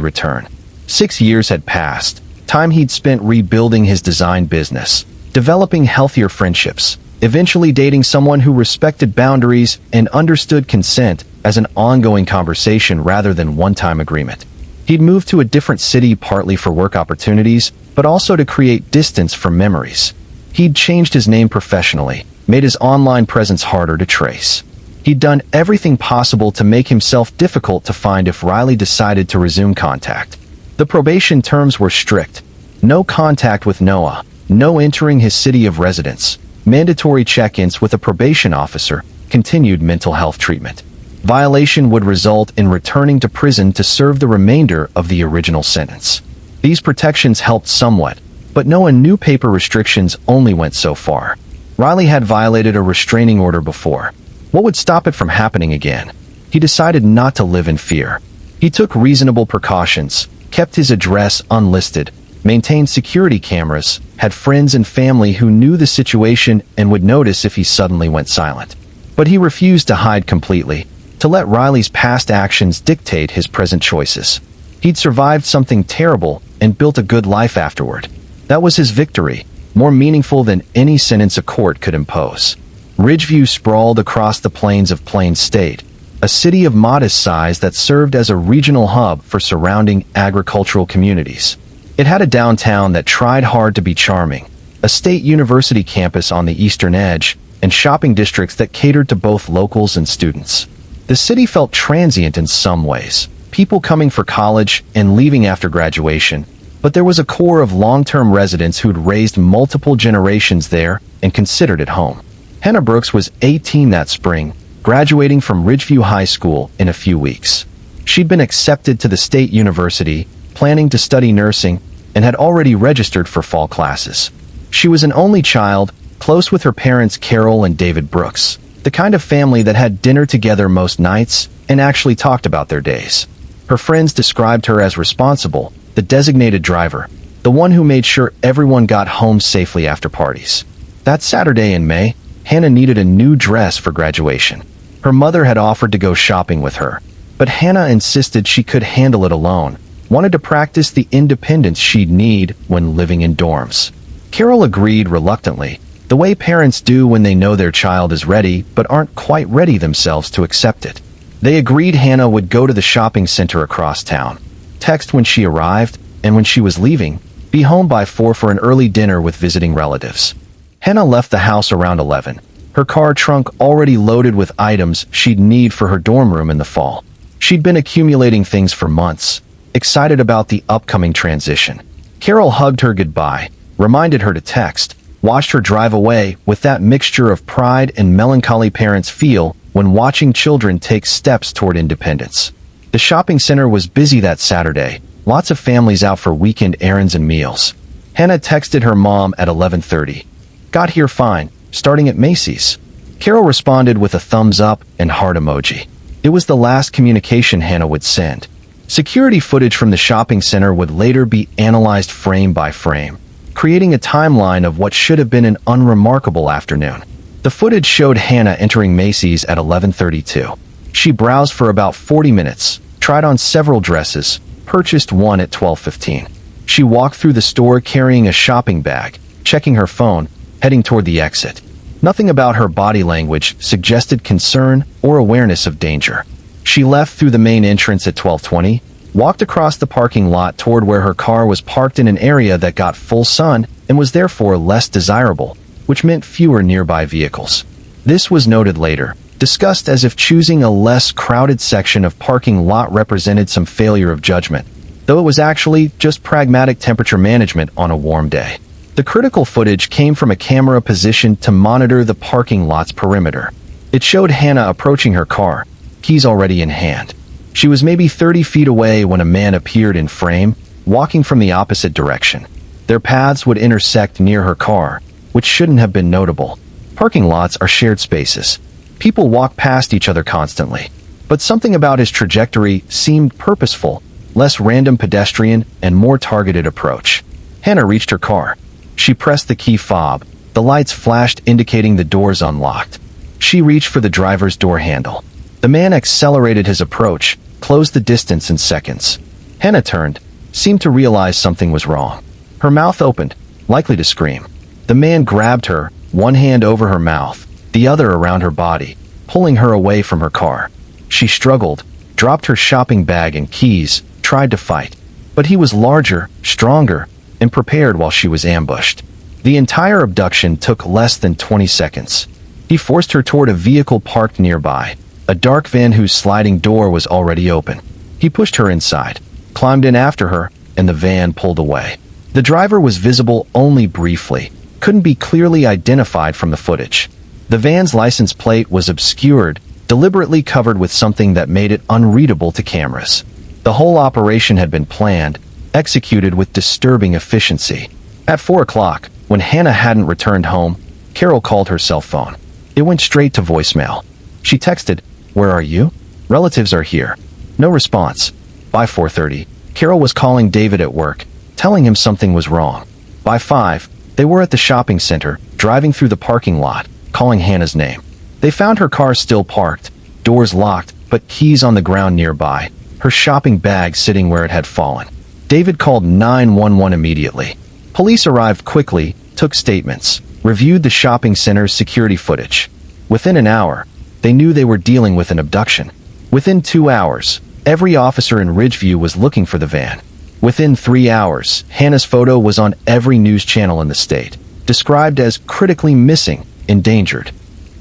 return. 6 years had passed, time he'd spent rebuilding his design business, developing healthier friendships, eventually dating someone who respected boundaries and understood consent as an ongoing conversation rather than one-time agreement. He'd moved to a different city partly for work opportunities, but also to create distance from memories. He'd changed his name professionally, made his online presence harder to trace. He'd done everything possible to make himself difficult to find if Riley decided to resume contact. The probation terms were strict. No contact with Noah, no entering his city of residence, mandatory check-ins with a probation officer, continued mental health treatment. Violation would result in returning to prison to serve the remainder of the original sentence. These protections helped somewhat, but Noah knew paper restrictions only went so far. Riley had violated a restraining order before. What would stop it from happening again? He decided not to live in fear. He took reasonable precautions, kept his address unlisted, maintained security cameras, had friends and family who knew the situation and would notice if he suddenly went silent. But he refused to hide completely, to let Riley's past actions dictate his present choices. He'd survived something terrible and built a good life afterward. That was his victory, more meaningful than any sentence a court could impose. Ridgeview sprawled across the plains of Plains State, a city of modest size that served as a regional hub for surrounding agricultural communities. It had a downtown that tried hard to be charming, a state university campus on the eastern edge, and shopping districts that catered to both locals and students. The city felt transient in some ways, people coming for college and leaving after graduation, but there was a core of long-term residents who'd raised multiple generations there and considered it home. Hannah Brooks was 18 that spring, graduating from Ridgeview High School in a few weeks. She'd been accepted to the state university, planning to study nursing, and had already registered for fall classes. She was an only child, close with her parents Carol and David Brooks, the kind of family that had dinner together most nights and actually talked about their days. Her friends described her as responsible, the designated driver, the one who made sure everyone got home safely after parties. That Saturday in May, Hannah needed a new dress for graduation. Her mother had offered to go shopping with her, but Hannah insisted she could handle it alone, wanted to practice the independence she'd need when living in dorms. Carol agreed reluctantly, the way parents do when they know their child is ready but aren't quite ready themselves to accept it. They agreed Hannah would go to the shopping center across town, text when she arrived, and when she was leaving, be home by 4 for an early dinner with visiting relatives. Hannah left the house around 11, her car trunk already loaded with items she'd need for her dorm room in the fall. She'd been accumulating things for months, excited about the upcoming transition. Carol hugged her goodbye, reminded her to text, watched her drive away with that mixture of pride and melancholy parents feel when watching children take steps toward independence. The shopping center was busy that Saturday, lots of families out for weekend errands and meals. Hannah texted her mom at 11:30. "Got here fine, starting at Macy's." Carol responded with a thumbs up and heart emoji. It was the last communication Hannah would send. Security footage from the shopping center would later be analyzed frame by frame, creating a timeline of what should have been an unremarkable afternoon. The footage showed Hannah entering Macy's at 11:32. She browsed for about 40 minutes, tried on several dresses, purchased one at 12:15. She walked through the store carrying a shopping bag, checking her phone, heading toward the exit. Nothing about her body language suggested concern or awareness of danger. She left through the main entrance at 12:20, walked across the parking lot toward where her car was parked in an area that got full sun and was therefore less desirable, which meant fewer nearby vehicles. This was noted later, discussed as if choosing a less crowded section of parking lot represented some failure of judgment, though it was actually just pragmatic temperature management on a warm day. The critical footage came from a camera positioned to monitor the parking lot's perimeter. It showed Hannah approaching her car, keys already in hand. She was maybe 30 feet away when a man appeared in frame, walking from the opposite direction. Their paths would intersect near her car, which shouldn't have been notable. Parking lots are shared spaces. People walk past each other constantly. But something about his trajectory seemed purposeful, less random pedestrian and more targeted approach. Hannah reached her car. She pressed the key fob. The lights flashed indicating the doors unlocked. She reached for the driver's door handle. The man accelerated his approach, closed the distance in seconds. Hannah turned, seemed to realize something was wrong. Her mouth opened, likely to scream. The man grabbed her, one hand over her mouth, the other around her body, pulling her away from her car. She struggled, dropped her shopping bag and keys, tried to fight. But he was larger, stronger, and prepared while she was ambushed. The entire abduction took less than 20 seconds. He forced her toward a vehicle parked nearby, a dark van whose sliding door was already open. He pushed her inside, climbed in after her, and the van pulled away. The driver was visible only briefly, couldn't be clearly identified from the footage. The van's license plate was obscured, deliberately covered with something that made it unreadable to cameras. The whole operation had been planned, executed with disturbing efficiency. At 4 o'clock, when Hannah hadn't returned home, Carol called her cell phone. It went straight to voicemail. She texted, "Where are you? Relatives are here." No response. By 4:30, Carol was calling David at work, telling him something was wrong. By 5, they were at the shopping center, driving through the parking lot, calling Hannah's name. They found her car still parked, doors locked, but keys on the ground nearby, her shopping bag sitting where it had fallen. David called 911 immediately. Police arrived quickly, took statements, reviewed the shopping center's security footage. Within an hour, they knew they were dealing with an abduction. Within 2 hours, every officer in Ridgeview was looking for the van. Within 3 hours, Hannah's photo was on every news channel in the state, described as critically missing, endangered.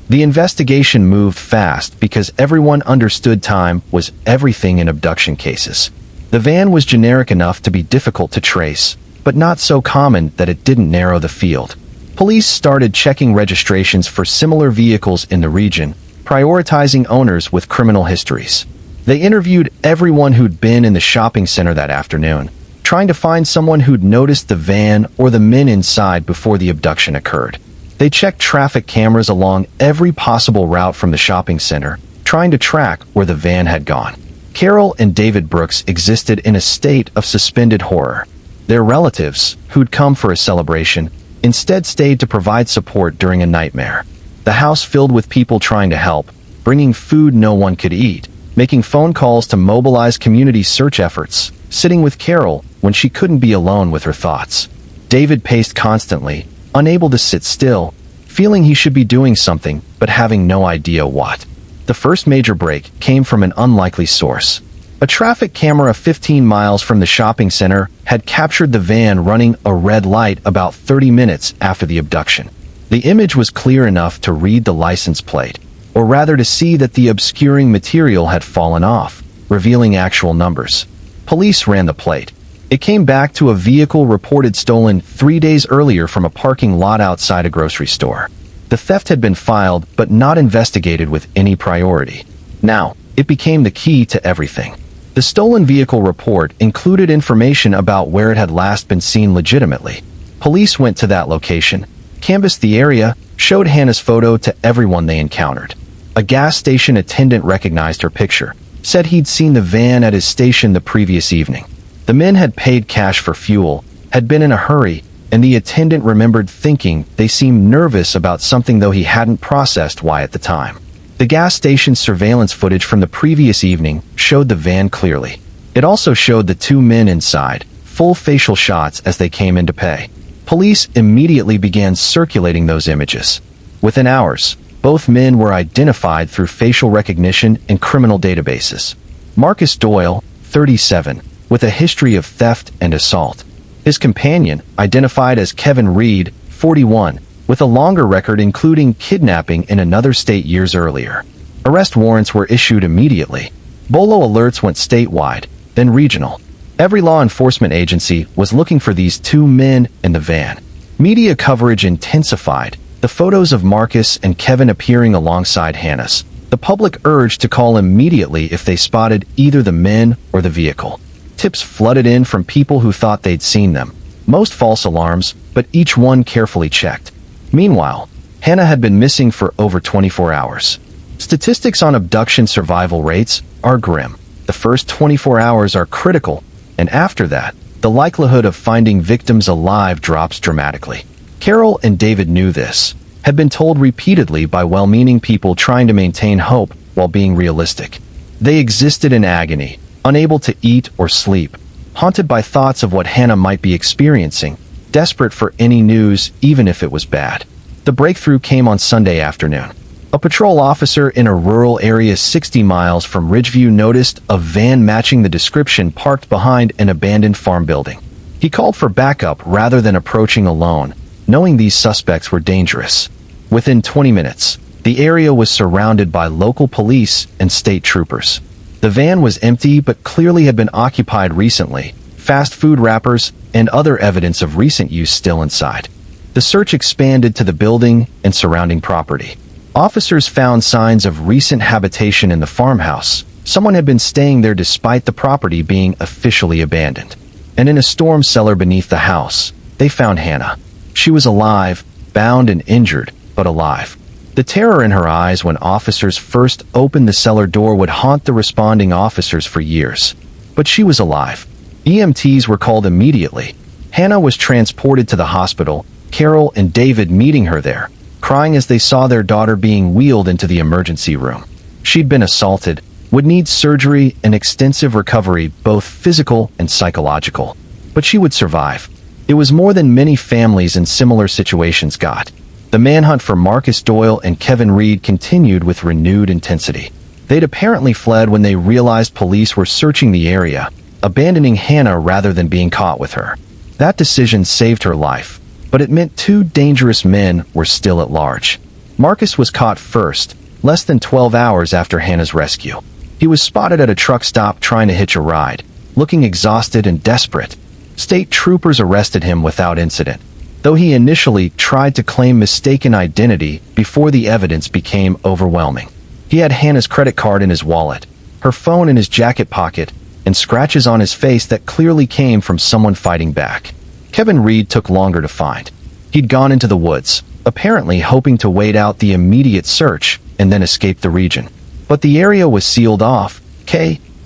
The investigation moved fast because everyone understood time was everything in abduction cases. The van was generic enough to be difficult to trace, but not so common that it didn't narrow the field. Police started checking registrations for similar vehicles in the region, prioritizing owners with criminal histories. They interviewed everyone who'd been in the shopping center that afternoon, trying to find someone who'd noticed the van or the men inside before the abduction occurred. They checked traffic cameras along every possible route from the shopping center, trying to track where the van had gone. Carol and David Brooks existed in a state of suspended horror. Their relatives, who'd come for a celebration, instead stayed to provide support during a nightmare. The house filled with people trying to help, bringing food no one could eat, making phone calls to mobilize community search efforts, sitting with Carol when she couldn't be alone with her thoughts. David paced constantly, unable to sit still, feeling he should be doing something but having no idea what. The first major break came from an unlikely source. A traffic camera 15 miles from the shopping center had captured the van running a red light about 30 minutes after the abduction. The image was clear enough to read the license plate, or rather to see that the obscuring material had fallen off, revealing actual numbers. Police ran the plate. It came back to a vehicle reported stolen 3 days earlier from a parking lot outside a grocery store. The theft had been filed but not investigated with any priority. Now, it became the key to everything. The stolen vehicle report included information about where it had last been seen legitimately. Police went to that location, canvassed the area, showed Hannah's photo to everyone they encountered. A gas station attendant recognized her picture, said he'd seen the van at his station the previous evening. The men had paid cash for fuel, had been in a hurry, and the attendant remembered thinking they seemed nervous about something, though he hadn't processed why at the time. The gas station's surveillance footage from the previous evening showed the van clearly. It also showed the two men inside, full facial shots as they came in to pay. Police immediately began circulating those images. Within hours, both men were identified through facial recognition and criminal databases. Marcus Doyle, 37, with a history of theft and assault. His companion, identified as Kevin Reed, 41, with a longer record including kidnapping in another state years earlier. Arrest warrants were issued immediately. Bolo alerts went statewide, then regional. Every law enforcement agency was looking for these two men in the van. Media coverage intensified, the photos of Marcus and Kevin appearing alongside Hannah's. The public urged to call immediately if they spotted either the men or the vehicle. Tips flooded in from people who thought they'd seen them. Most false alarms, but each one carefully checked. Meanwhile, Hannah had been missing for over 24 hours. Statistics on abduction survival rates are grim. The first 24 hours are critical, and after that, the likelihood of finding victims alive drops dramatically. Carol and David knew this, had been told repeatedly by well-meaning people trying to maintain hope while being realistic. They existed in agony, unable to eat or sleep, haunted by thoughts of what Hannah might be experiencing, desperate for any news even if it was bad. The breakthrough came on Sunday afternoon. A patrol officer in a rural area 60 miles from Ridgeview noticed a van matching the description parked behind an abandoned farm building. He called for backup rather than approaching alone, knowing these suspects were dangerous. Within 20 minutes, the area was surrounded by local police and state troopers. The van was empty but clearly had been occupied recently, fast food wrappers and other evidence of recent use still inside. The search expanded to the building and surrounding property. Officers found signs of recent habitation in the farmhouse. Someone had been staying there despite the property being officially abandoned. And in a storm cellar beneath the house, they found Hannah. She was alive, bound and injured, but alive. The terror in her eyes when officers first opened the cellar door would haunt the responding officers for years. But she was alive. EMTs were called immediately. Hannah was transported to the hospital, Carol and David meeting her there, crying as they saw their daughter being wheeled into the emergency room. She'd been assaulted, would need surgery and extensive recovery, both physical and psychological. But she would survive. It was more than many families in similar situations got. The manhunt for Marcus Doyle and Kevin Reed continued with renewed intensity. They'd apparently fled when they realized police were searching the area, abandoning Hannah rather than being caught with her. That decision saved her life, but it meant two dangerous men were still at large. Marcus was caught first, less than 12 hours after Hannah's rescue. He was spotted at a truck stop trying to hitch a ride, looking exhausted and desperate. State troopers arrested him without incident, though he initially tried to claim mistaken identity before the evidence became overwhelming. He had Hannah's credit card in his wallet, her phone in his jacket pocket, and scratches on his face that clearly came from someone fighting back. Kevin Reed took longer to find. He'd gone into the woods, apparently hoping to wait out the immediate search and then escape the region. But the area was sealed off.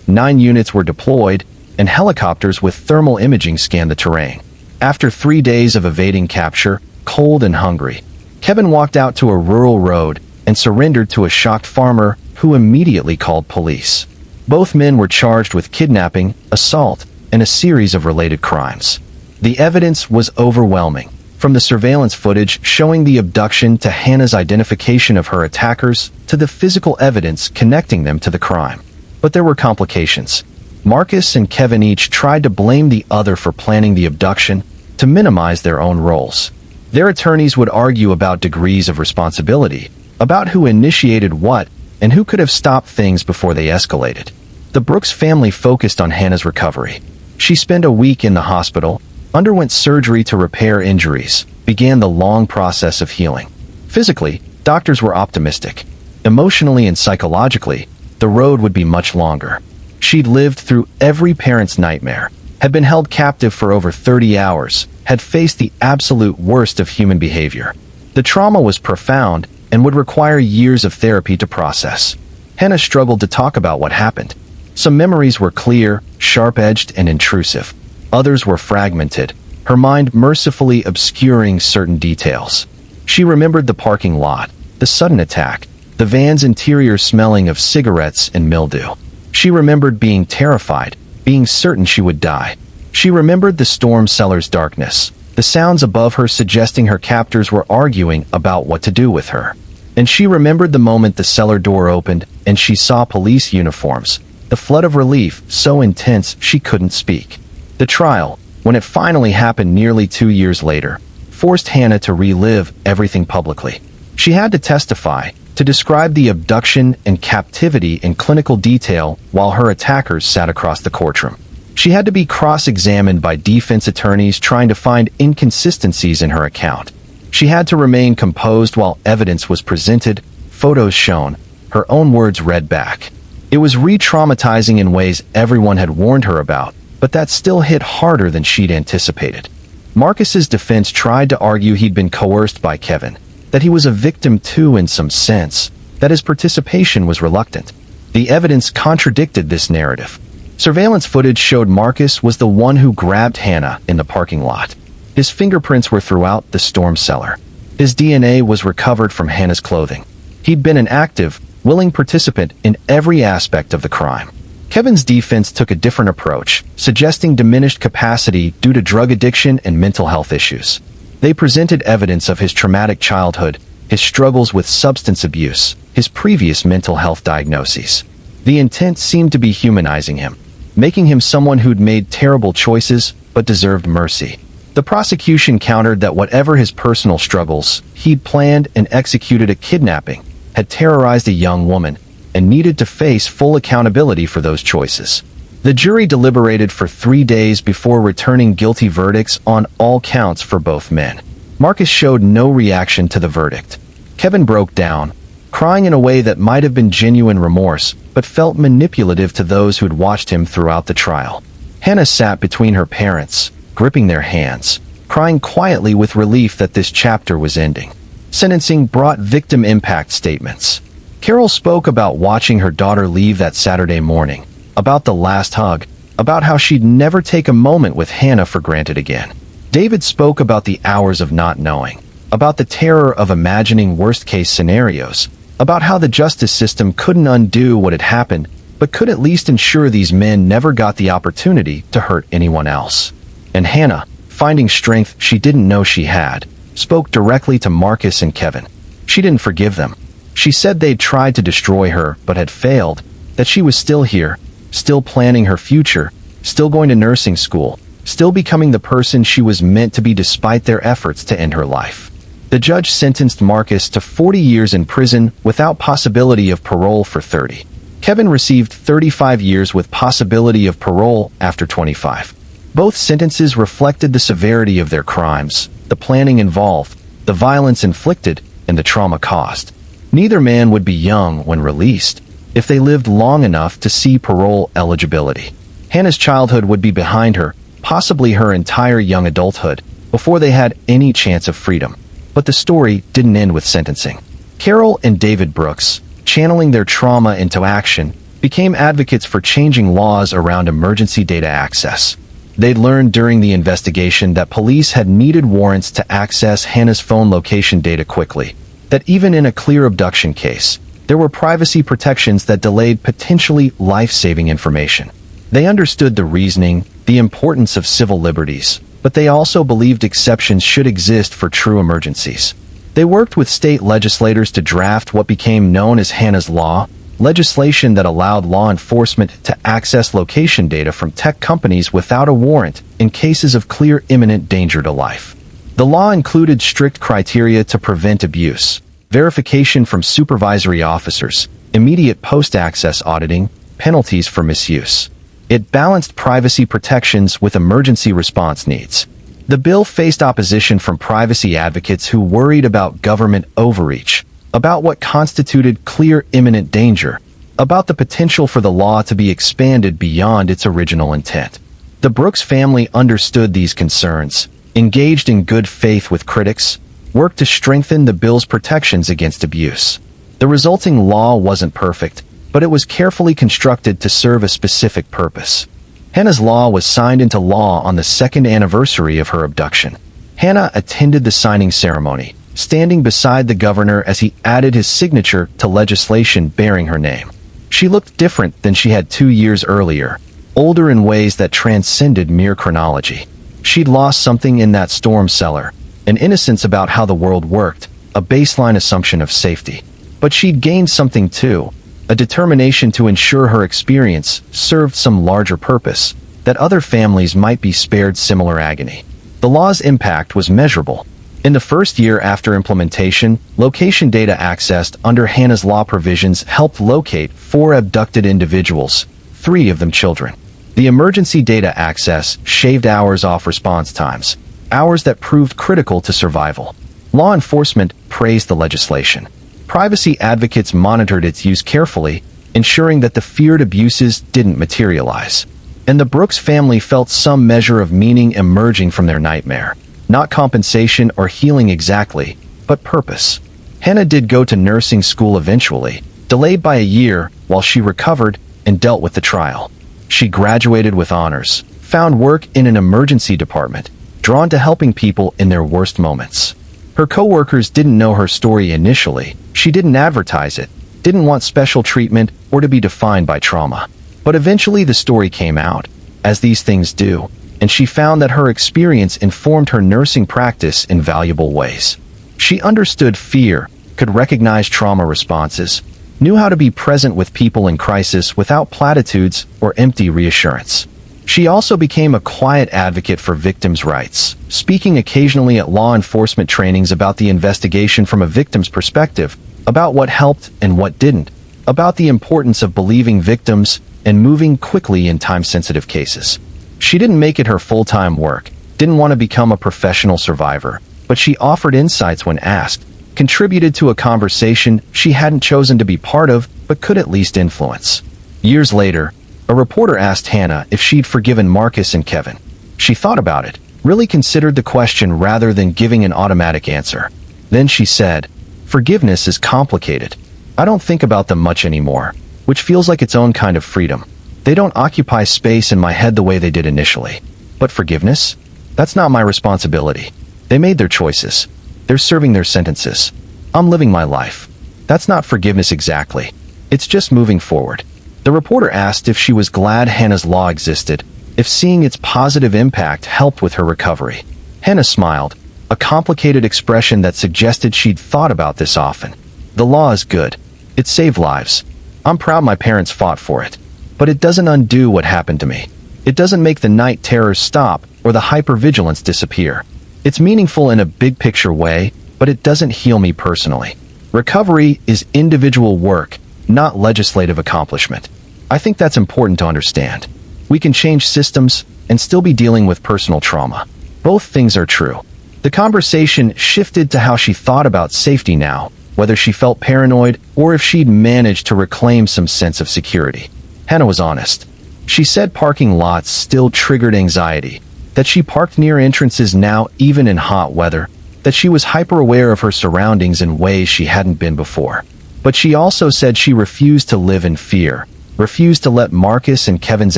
9 units were deployed, and helicopters with thermal imaging scanned the terrain. After 3 days of evading capture, cold and hungry, Kevin walked out to a rural road and surrendered to a shocked farmer who immediately called police. Both men were charged with kidnapping, assault, and a series of related crimes. The evidence was overwhelming, from the surveillance footage showing the abduction to Hannah's identification of her attackers to the physical evidence connecting them to the crime. But there were complications. Marcus and Kevin each tried to blame the other for planning the abduction to minimize their own roles. Their attorneys would argue about degrees of responsibility, about who initiated what, and who could have stopped things before they escalated. The Brooks family focused on Hannah's recovery. She spent a week in the hospital, underwent surgery to repair injuries, began the long process of healing. Physically, doctors were optimistic. Emotionally and psychologically, the road would be much longer. She'd lived through every parent's nightmare, had been held captive for over 30 hours, had faced the absolute worst of human behavior. The trauma was profound and would require years of therapy to process. Hannah struggled to talk about what happened. Some memories were clear, sharp-edged, and intrusive. Others were fragmented, her mind mercifully obscuring certain details. She remembered the parking lot, the sudden attack, the van's interior smelling of cigarettes and mildew. She remembered being terrified, being certain she would die. She remembered the storm cellar's darkness, the sounds above her suggesting her captors were arguing about what to do with her. And she remembered the moment the cellar door opened and she saw police uniforms, the flood of relief so intense she couldn't speak. The trial, when it finally happened nearly 2 years later, forced Hannah to relive everything publicly. She had to testify, to describe the abduction and captivity in clinical detail while her attackers sat across the courtroom. She had to be cross-examined by defense attorneys trying to find inconsistencies in her account. She had to remain composed while evidence was presented, photos shown, her own words read back. It was re-traumatizing in ways everyone had warned her about, but that still hit harder than she'd anticipated. Marcus's defense tried to argue he'd been coerced by Kevin, that he was a victim too in some sense, that his participation was reluctant. The evidence contradicted this narrative. Surveillance footage showed Marcus was the one who grabbed Hannah in the parking lot. His fingerprints were throughout the storm cellar. His DNA was recovered from Hannah's clothing. He'd been an active, willing participant in every aspect of the crime. Kevin's defense took a different approach, suggesting diminished capacity due to drug addiction and mental health issues. They presented evidence of his traumatic childhood, his struggles with substance abuse, his previous mental health diagnoses. The intent seemed to be humanizing him, making him someone who'd made terrible choices but deserved mercy. The prosecution countered that whatever his personal struggles, he'd planned and executed a kidnapping, had terrorized a young woman, and needed to face full accountability for those choices. The jury deliberated for 3 days before returning guilty verdicts on all counts for both men. Marcus showed no reaction to the verdict. Kevin broke down, crying in a way that might have been genuine remorse, but felt manipulative to those who'd watched him throughout the trial. Hannah sat between her parents, gripping their hands, crying quietly with relief that this chapter was ending. Sentencing brought victim impact statements. Carol spoke about watching her daughter leave that Saturday morning, about the last hug, about how she'd never take a moment with Hannah for granted again. David spoke about the hours of not knowing, about the terror of imagining worst-case scenarios, about how the justice system couldn't undo what had happened, but could at least ensure these men never got the opportunity to hurt anyone else. And Hannah, finding strength she didn't know she had, spoke directly to Marcus and Kevin. She didn't forgive them. She said they'd tried to destroy her but had failed, that she was still here, still planning her future, still going to nursing school, still becoming the person she was meant to be despite their efforts to end her life. The judge sentenced Marcus to 40 years in prison without possibility of parole for 30. Kevin received 35 years with possibility of parole after 25. Both sentences reflected the severity of their crimes, the planning involved, the violence inflicted, and the trauma caused. Neither man would be young when released, if they lived long enough to see parole eligibility. Hannah's childhood would be behind her, possibly her entire young adulthood, before they had any chance of freedom. But the story didn't end with sentencing. Carol and David Brooks, channeling their trauma into action, became advocates for changing laws around emergency data access. They'd learned during the investigation that police had needed warrants to access Hannah's phone location data quickly, that even in a clear abduction case, there were privacy protections that delayed potentially life-saving information. They understood the reasoning, the importance of civil liberties, but they also believed exceptions should exist for true emergencies. They worked with state legislators to draft what became known as Hannah's Law, legislation that allowed law enforcement to access location data from tech companies without a warrant in cases of clear imminent danger to life. The law included strict criteria to prevent abuse, verification from supervisory officers, immediate post-access auditing, penalties for misuse. It balanced privacy protections with emergency response needs. The bill faced opposition from privacy advocates who worried about government overreach, about what constituted clear imminent danger, about the potential for the law to be expanded beyond its original intent. The Brooks family understood these concerns, engaged in good faith with critics, worked to strengthen the bill's protections against abuse. The resulting law wasn't perfect, but it was carefully constructed to serve a specific purpose. Hannah's Law was signed into law on the second anniversary of her abduction. Hannah attended the signing ceremony, standing beside the governor as he added his signature to legislation bearing her name. She looked different than she had 2 years earlier, older in ways that transcended mere chronology. She'd lost something in that storm cellar, an innocence about how the world worked, a baseline assumption of safety. But she'd gained something too, a determination to ensure her experience served some larger purpose, that other families might be spared similar agony. The law's impact was measurable. In the first year after implementation, location data accessed under Hannah's Law provisions helped locate 4 abducted individuals, 3 of them children. The emergency data access shaved hours off response times, hours that proved critical to survival. Law enforcement praised the legislation. Privacy advocates monitored its use carefully, ensuring that the feared abuses didn't materialize. And the Brooks family felt some measure of meaning emerging from their nightmare. Not compensation or healing exactly, but purpose. Hannah did go to nursing school eventually, delayed by a year while she recovered and dealt with the trial. She graduated with honors, found work in an emergency department, drawn to helping people in their worst moments. Her coworkers didn't know her story initially. She didn't advertise it, didn't want special treatment or to be defined by trauma. But eventually the story came out, as these things do, and she found that her experience informed her nursing practice in valuable ways. She understood fear, could recognize trauma responses, knew how to be present with people in crisis without platitudes or empty reassurance. She also became a quiet advocate for victims' rights, speaking occasionally at law enforcement trainings about the investigation from a victim's perspective, about what helped and what didn't, about the importance of believing victims and moving quickly in time-sensitive cases. She didn't make it her full-time work, didn't want to become a professional survivor, but she offered insights when asked, contributed to a conversation she hadn't chosen to be part of but could at least influence. Years later, a reporter asked Hannah if she'd forgiven Marcus and Kevin. She thought about it, really considered the question rather than giving an automatic answer. Then she said, "Forgiveness is complicated. I don't think about them much anymore, which feels like its own kind of freedom. They don't occupy space in my head the way they did initially. But forgiveness? That's not my responsibility. They made their choices. They're serving their sentences. I'm living my life. That's not forgiveness exactly. It's just moving forward." The reporter asked if she was glad Hannah's Law existed, if seeing its positive impact helped with her recovery. Hannah smiled, a complicated expression that suggested she'd thought about this often. "The law is good. It saved lives. I'm proud my parents fought for it. But it doesn't undo what happened to me. It doesn't make the night terrors stop or the hypervigilance disappear. It's meaningful in a big-picture way, but it doesn't heal me personally. Recovery is individual work, not legislative accomplishment. I think that's important to understand. We can change systems and still be dealing with personal trauma. Both things are true." The conversation shifted to how she thought about safety now, whether she felt paranoid or if she'd managed to reclaim some sense of security. Hannah was honest. She said parking lots still triggered anxiety, that she parked near entrances now even in hot weather, that she was hyper-aware of her surroundings in ways she hadn't been before. But she also said she refused to live in fear, refused to let Marcus and Kevin's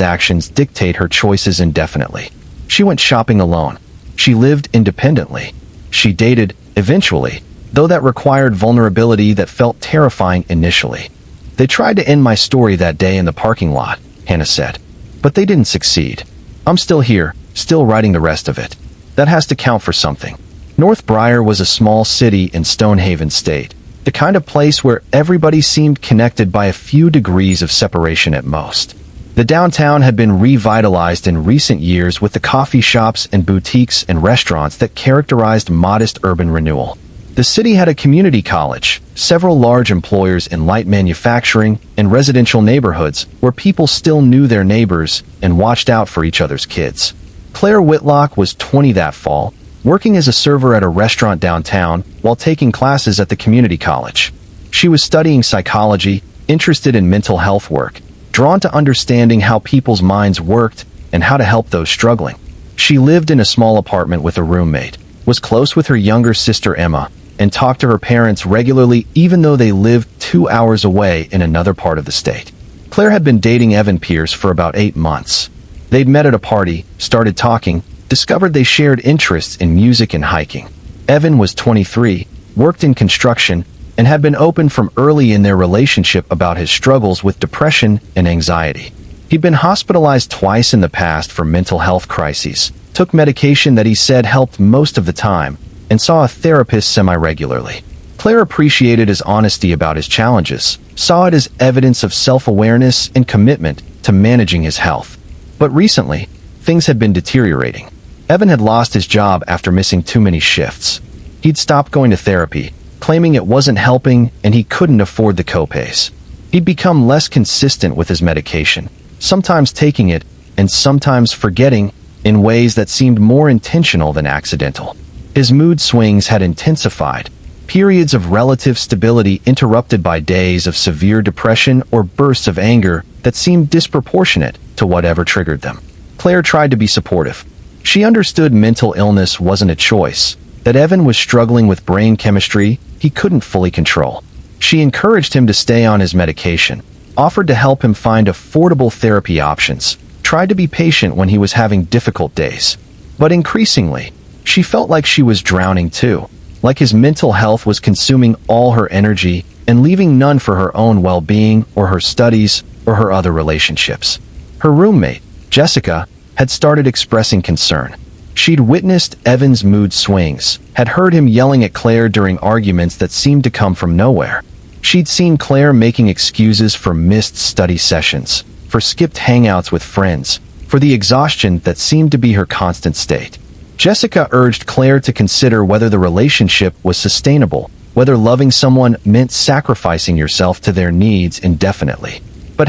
actions dictate her choices indefinitely. She went shopping alone. She lived independently. She dated, eventually, though that required vulnerability that felt terrifying initially. They tried to end my story that day in the parking lot, Hannah said. But they didn't succeed. I'm still here, still writing the rest of it. That has to count for something. North Briar was a small city in Stonehaven State, the kind of place where everybody seemed connected by a few degrees of separation at most. The downtown had been revitalized in recent years with the coffee shops and boutiques and restaurants that characterized modest urban renewal. The city had a community college, several large employers in light manufacturing, and residential neighborhoods where people still knew their neighbors and watched out for each other's kids. Claire Whitlock was 20 that fall, working as a server at a restaurant downtown while taking classes at the community college. She was studying psychology, interested in mental health work, drawn to understanding how people's minds worked and how to help those struggling. She lived in a small apartment with a roommate, was close with her younger sister Emma, and talked to her parents regularly even though they lived 2 hours away in another part of the state. Claire had been dating Evan Pierce for about 8 months. They'd met at a party, started talking, discovered they shared interests in music and hiking. Evan was 23, worked in construction, and had been open from early in their relationship about his struggles with depression and anxiety. He'd been hospitalized twice in the past for mental health crises, took medication that he said helped most of the time, and saw a therapist semi-regularly. Claire appreciated his honesty about his challenges, saw it as evidence of self-awareness and commitment to managing his health. But recently, things had been deteriorating. Evan had lost his job after missing too many shifts. He'd stopped going to therapy, claiming it wasn't helping and he couldn't afford the copays. He'd become less consistent with his medication, sometimes taking it and sometimes forgetting in ways that seemed more intentional than accidental. His mood swings had intensified, periods of relative stability interrupted by days of severe depression or bursts of anger that seemed disproportionate to whatever triggered them. Claire tried to be supportive. She understood mental illness wasn't a choice, that Evan was struggling with brain chemistry he couldn't fully control. She encouraged him to stay on his medication, offered to help him find affordable therapy options, tried to be patient when he was having difficult days. But increasingly, she felt like she was drowning too, like his mental health was consuming all her energy and leaving none for her own well-being or her studies or her other relationships. Her roommate, Jessica, had started expressing concern. She'd witnessed Evan's mood swings, had heard him yelling at Claire during arguments that seemed to come from nowhere. She'd seen Claire making excuses for missed study sessions, for skipped hangouts with friends, for the exhaustion that seemed to be her constant state. Jessica urged Claire to consider whether the relationship was sustainable, whether loving someone meant sacrificing yourself to their needs indefinitely. But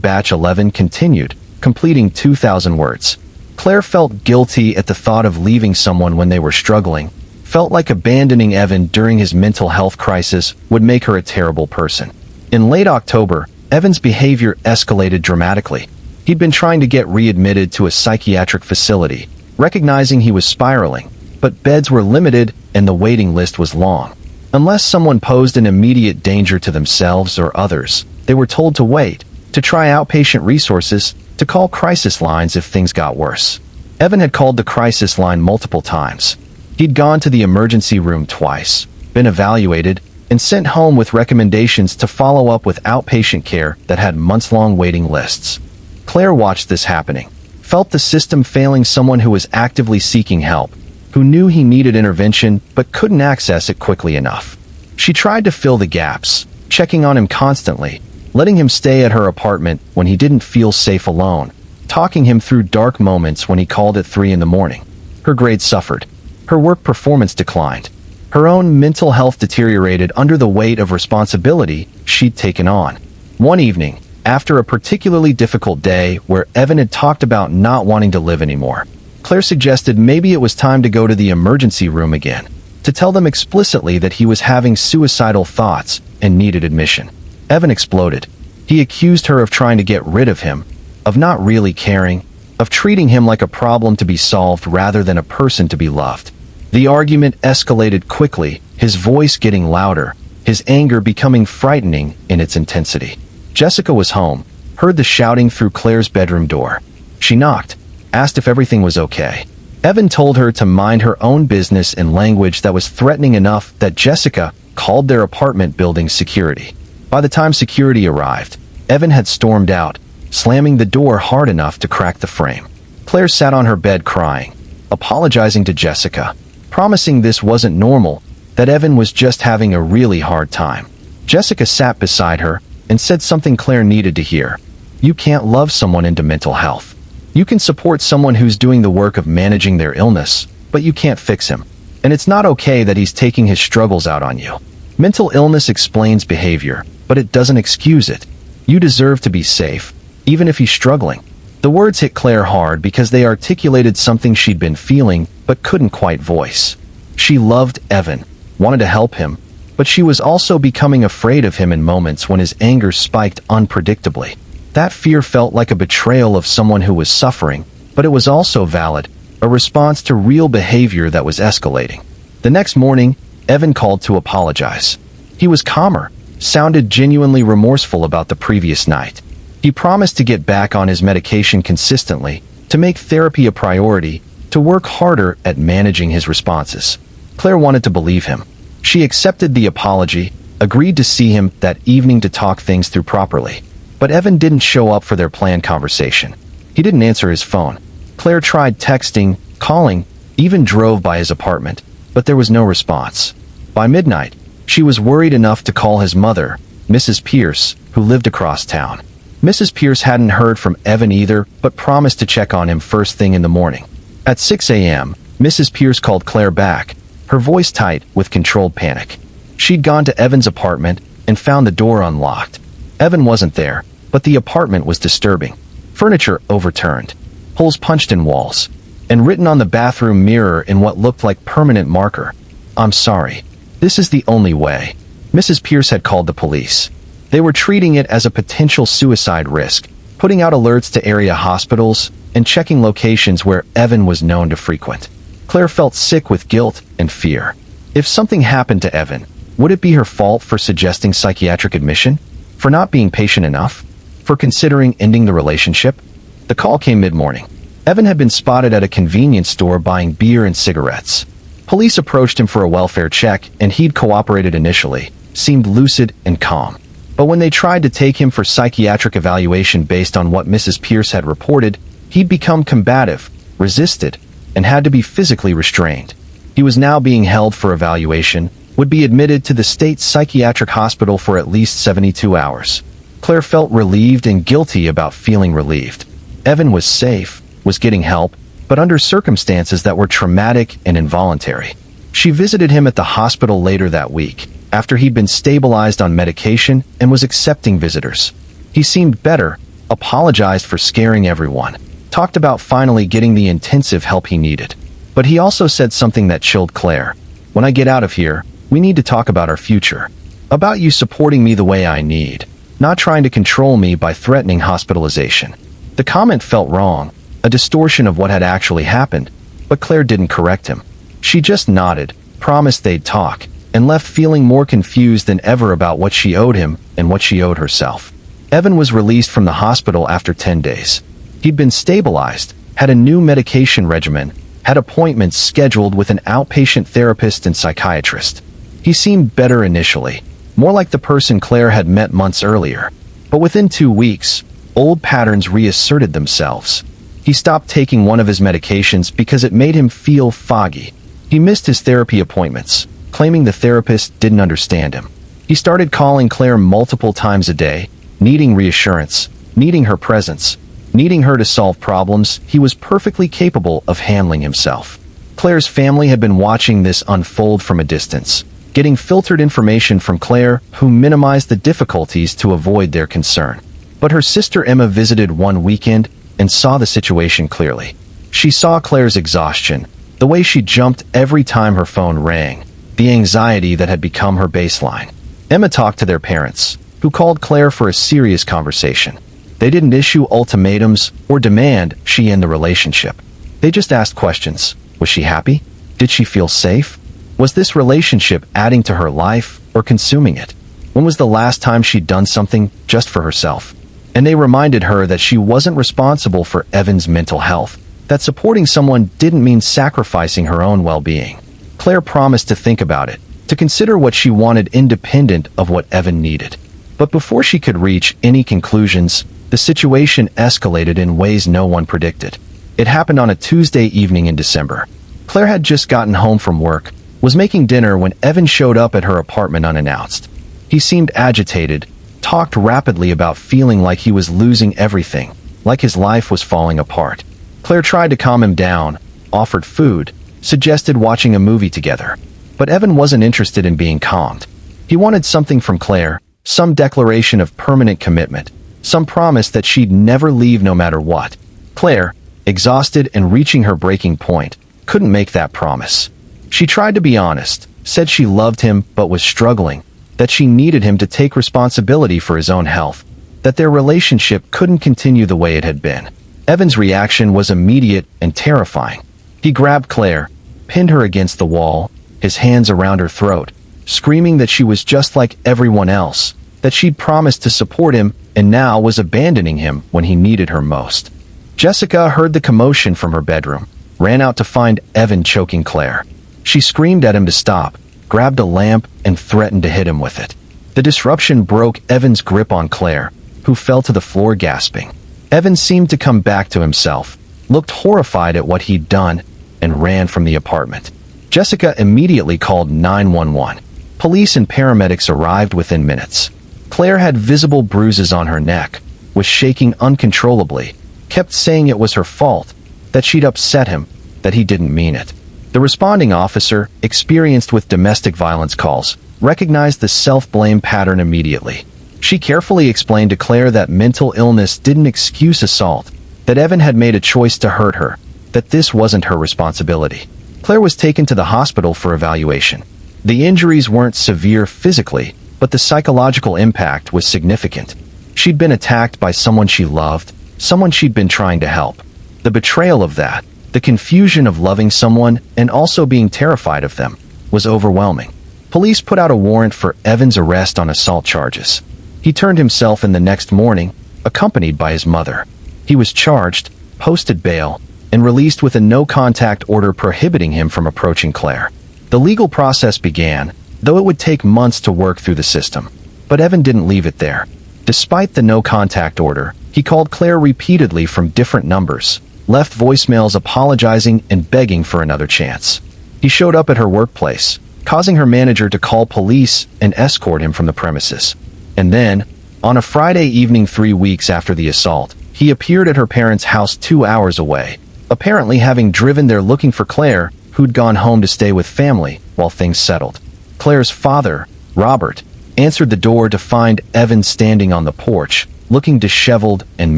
#Batch 11 continued, completing 2,000 words. Claire felt guilty at the thought of leaving someone when they were struggling, felt like abandoning Evan during his mental health crisis would make her a terrible person. In late October, Evan's behavior escalated dramatically. He'd been trying to get readmitted to a psychiatric facility, recognizing he was spiraling, but beds were limited and the waiting list was long. Unless someone posed an immediate danger to themselves or others, they were told to wait, to try outpatient resources, to call crisis lines if things got worse. Evan had called the crisis line multiple times. He'd gone to the emergency room twice, been evaluated, and sent home with recommendations to follow up with outpatient care that had months-long waiting lists. Claire watched this happening, felt the system failing someone who was actively seeking help, who knew he needed intervention but couldn't access it quickly enough. She tried to fill the gaps, checking on him constantly, letting him stay at her apartment when he didn't feel safe alone, talking him through dark moments when he called at 3 in the morning. Her grades suffered. Her work performance declined. Her own mental health deteriorated under the weight of responsibility she'd taken on. One evening, after a particularly difficult day where Evan had talked about not wanting to live anymore, Claire suggested maybe it was time to go to the emergency room again, to tell them explicitly that he was having suicidal thoughts and needed admission. Evan exploded. He accused her of trying to get rid of him, of not really caring, of treating him like a problem to be solved rather than a person to be loved. The argument escalated quickly, his voice getting louder, his anger becoming frightening in its intensity. Jessica was home, heard the shouting through Claire's bedroom door. She knocked, asked if everything was okay. Evan told her to mind her own business in language that was threatening enough that Jessica called their apartment building security. By the time security arrived, Evan had stormed out, slamming the door hard enough to crack the frame. Claire sat on her bed crying, apologizing to Jessica, promising this wasn't normal, that Evan was just having a really hard time. Jessica sat beside her and said something Claire needed to hear. You can't love someone into mental health. You can support someone who's doing the work of managing their illness, but you can't fix him. And it's not okay that he's taking his struggles out on you. Mental illness explains behavior, but it doesn't excuse it. You deserve to be safe, even if he's struggling. The words hit Claire hard because they articulated something she'd been feeling but couldn't quite voice. She loved Evan, wanted to help him, but she was also becoming afraid of him in moments when his anger spiked unpredictably. That fear felt like a betrayal of someone who was suffering, but it was also valid, a response to real behavior that was escalating. The next morning, Evan called to apologize. He was calmer, sounded genuinely remorseful about the previous night. He promised to get back on his medication consistently, to make therapy a priority, to work harder at managing his responses. Claire wanted to believe him. She accepted the apology, agreed to see him that evening to talk things through properly. But Evan didn't show up for their planned conversation. He didn't answer his phone. Claire tried texting, calling, even drove by his apartment, but there was no response. By midnight, she was worried enough to call his mother, Mrs. Pierce, who lived across town. Mrs. Pierce hadn't heard from Evan either, but promised to check on him first thing in the morning. At 6 a.m., Mrs. Pierce called Claire back, her voice tight with controlled panic. She'd gone to Evan's apartment and found the door unlocked. Evan wasn't there, but the apartment was disturbing. Furniture overturned, holes punched in walls, and written on the bathroom mirror in what looked like permanent marker. I'm sorry. This is the only way. Mrs. Pierce had called the police. They were treating it as a potential suicide risk, putting out alerts to area hospitals and checking locations where Evan was known to frequent. Claire felt sick with guilt and fear. If something happened to Evan, would it be her fault for suggesting psychiatric admission? For not being patient enough? For considering ending the relationship? The call came mid-morning. Evan had been spotted at a convenience store buying beer and cigarettes. Police approached him for a welfare check, and he'd cooperated initially, seemed lucid and calm. But when they tried to take him for psychiatric evaluation based on what Mrs. Pierce had reported, he'd become combative, resisted, and had to be physically restrained. He was now being held for evaluation, would be admitted to the state psychiatric hospital for at least 72 hours. Claire felt relieved and guilty about feeling relieved. Evan was safe, was getting help, but under circumstances that were traumatic and involuntary. She visited him at the hospital later that week, after he'd been stabilized on medication and was accepting visitors. He seemed better, apologized for scaring everyone, talked about finally getting the intensive help he needed. But he also said something that chilled Claire. When I get out of here, we need to talk about our future. About you supporting me the way I need, not trying to control me by threatening hospitalization. The comment felt wrong, a distortion of what had actually happened, but Claire didn't correct him. She just nodded, promised they'd talk, and left feeling more confused than ever about what she owed him and what she owed herself. Evan was released from the hospital after 10 days. He'd been stabilized, had a new medication regimen, had appointments scheduled with an outpatient therapist and psychiatrist. He seemed better initially, more like the person Claire had met months earlier. But within 2 weeks, old patterns reasserted themselves. He stopped taking one of his medications because it made him feel foggy. He missed his therapy appointments, claiming the therapist didn't understand him. He started calling Claire multiple times a day, needing reassurance, needing her presence, needing her to solve problems he was perfectly capable of handling himself. Claire's family had been watching this unfold from a distance, getting filtered information from Claire, who minimized the difficulties to avoid their concern. But her sister Emma visited one weekend and saw the situation clearly. She saw Claire's exhaustion, the way she jumped every time her phone rang, the anxiety that had become her baseline. Emma talked to their parents, who called Claire for a serious conversation. They didn't issue ultimatums or demand she end the relationship. They just asked questions. Was she happy? Did she feel safe? Was this relationship adding to her life or consuming it? When was the last time she'd done something just for herself? and they reminded her that she wasn't responsible for Evan's mental health, that supporting someone didn't mean sacrificing her own well-being. Claire promised to think about it, to consider what she wanted independent of what Evan needed. But before she could reach any conclusions, the situation escalated in ways no one predicted. It happened on a Tuesday evening in December. Claire had just gotten home from work, was making dinner when Evan showed up at her apartment unannounced. He seemed agitated, talked rapidly about feeling like he was losing everything, like his life was falling apart. Claire tried to calm him down, offered food, suggested watching a movie together. But Evan wasn't interested in being calmed. He wanted something from Claire, some declaration of permanent commitment, some promise that she'd never leave no matter what. Claire, exhausted and reaching her breaking point, couldn't make that promise. She tried to be honest, said she loved him but was struggling, that she needed him to take responsibility for his own health, that their relationship couldn't continue the way it had been. Evan's reaction was immediate and terrifying. He grabbed Claire, pinned her against the wall, his hands around her throat, screaming that she was just like everyone else, that she'd promised to support him and now was abandoning him when he needed her most. Jessica heard the commotion from her bedroom, ran out to find Evan choking Claire. She screamed at him to stop, grabbed a lamp, and threatened to hit him with it. The disruption broke Evan's grip on Claire, who fell to the floor gasping. Evan seemed to come back to himself, looked horrified at what he'd done, and ran from the apartment. Jessica immediately called 911. Police and paramedics arrived within minutes. Claire had visible bruises on her neck, was shaking uncontrollably, kept saying it was her fault, that she'd upset him, that he didn't mean it. The responding officer, experienced with domestic violence calls, recognized the self-blame pattern immediately. She carefully explained to Claire that mental illness didn't excuse assault, that Evan had made a choice to hurt her, that this wasn't her responsibility. Claire was taken to the hospital for evaluation. The injuries weren't severe physically, but the psychological impact was significant. She'd been attacked by someone she loved, someone she'd been trying to help. The betrayal of that, the confusion of loving someone and also being terrified of them, was overwhelming. Police put out a warrant for Evan's arrest on assault charges. He turned himself in the next morning, accompanied by his mother. He was charged, posted bail, and released with a no-contact order prohibiting him from approaching Claire. The legal process began, though it would take months to work through the system. But Evan didn't leave it there. Despite the no-contact order, he called Claire repeatedly from different numbers, left voicemails apologizing and begging for another chance. He showed up at her workplace, causing her manager to call police and escort him from the premises. And then, on a Friday evening 3 weeks after the assault, he appeared at her parents' house 2 hours away, apparently having driven there looking for Claire, who'd gone home to stay with family while things settled. Claire's father, Robert, answered the door to find Evan standing on the porch, looking disheveled and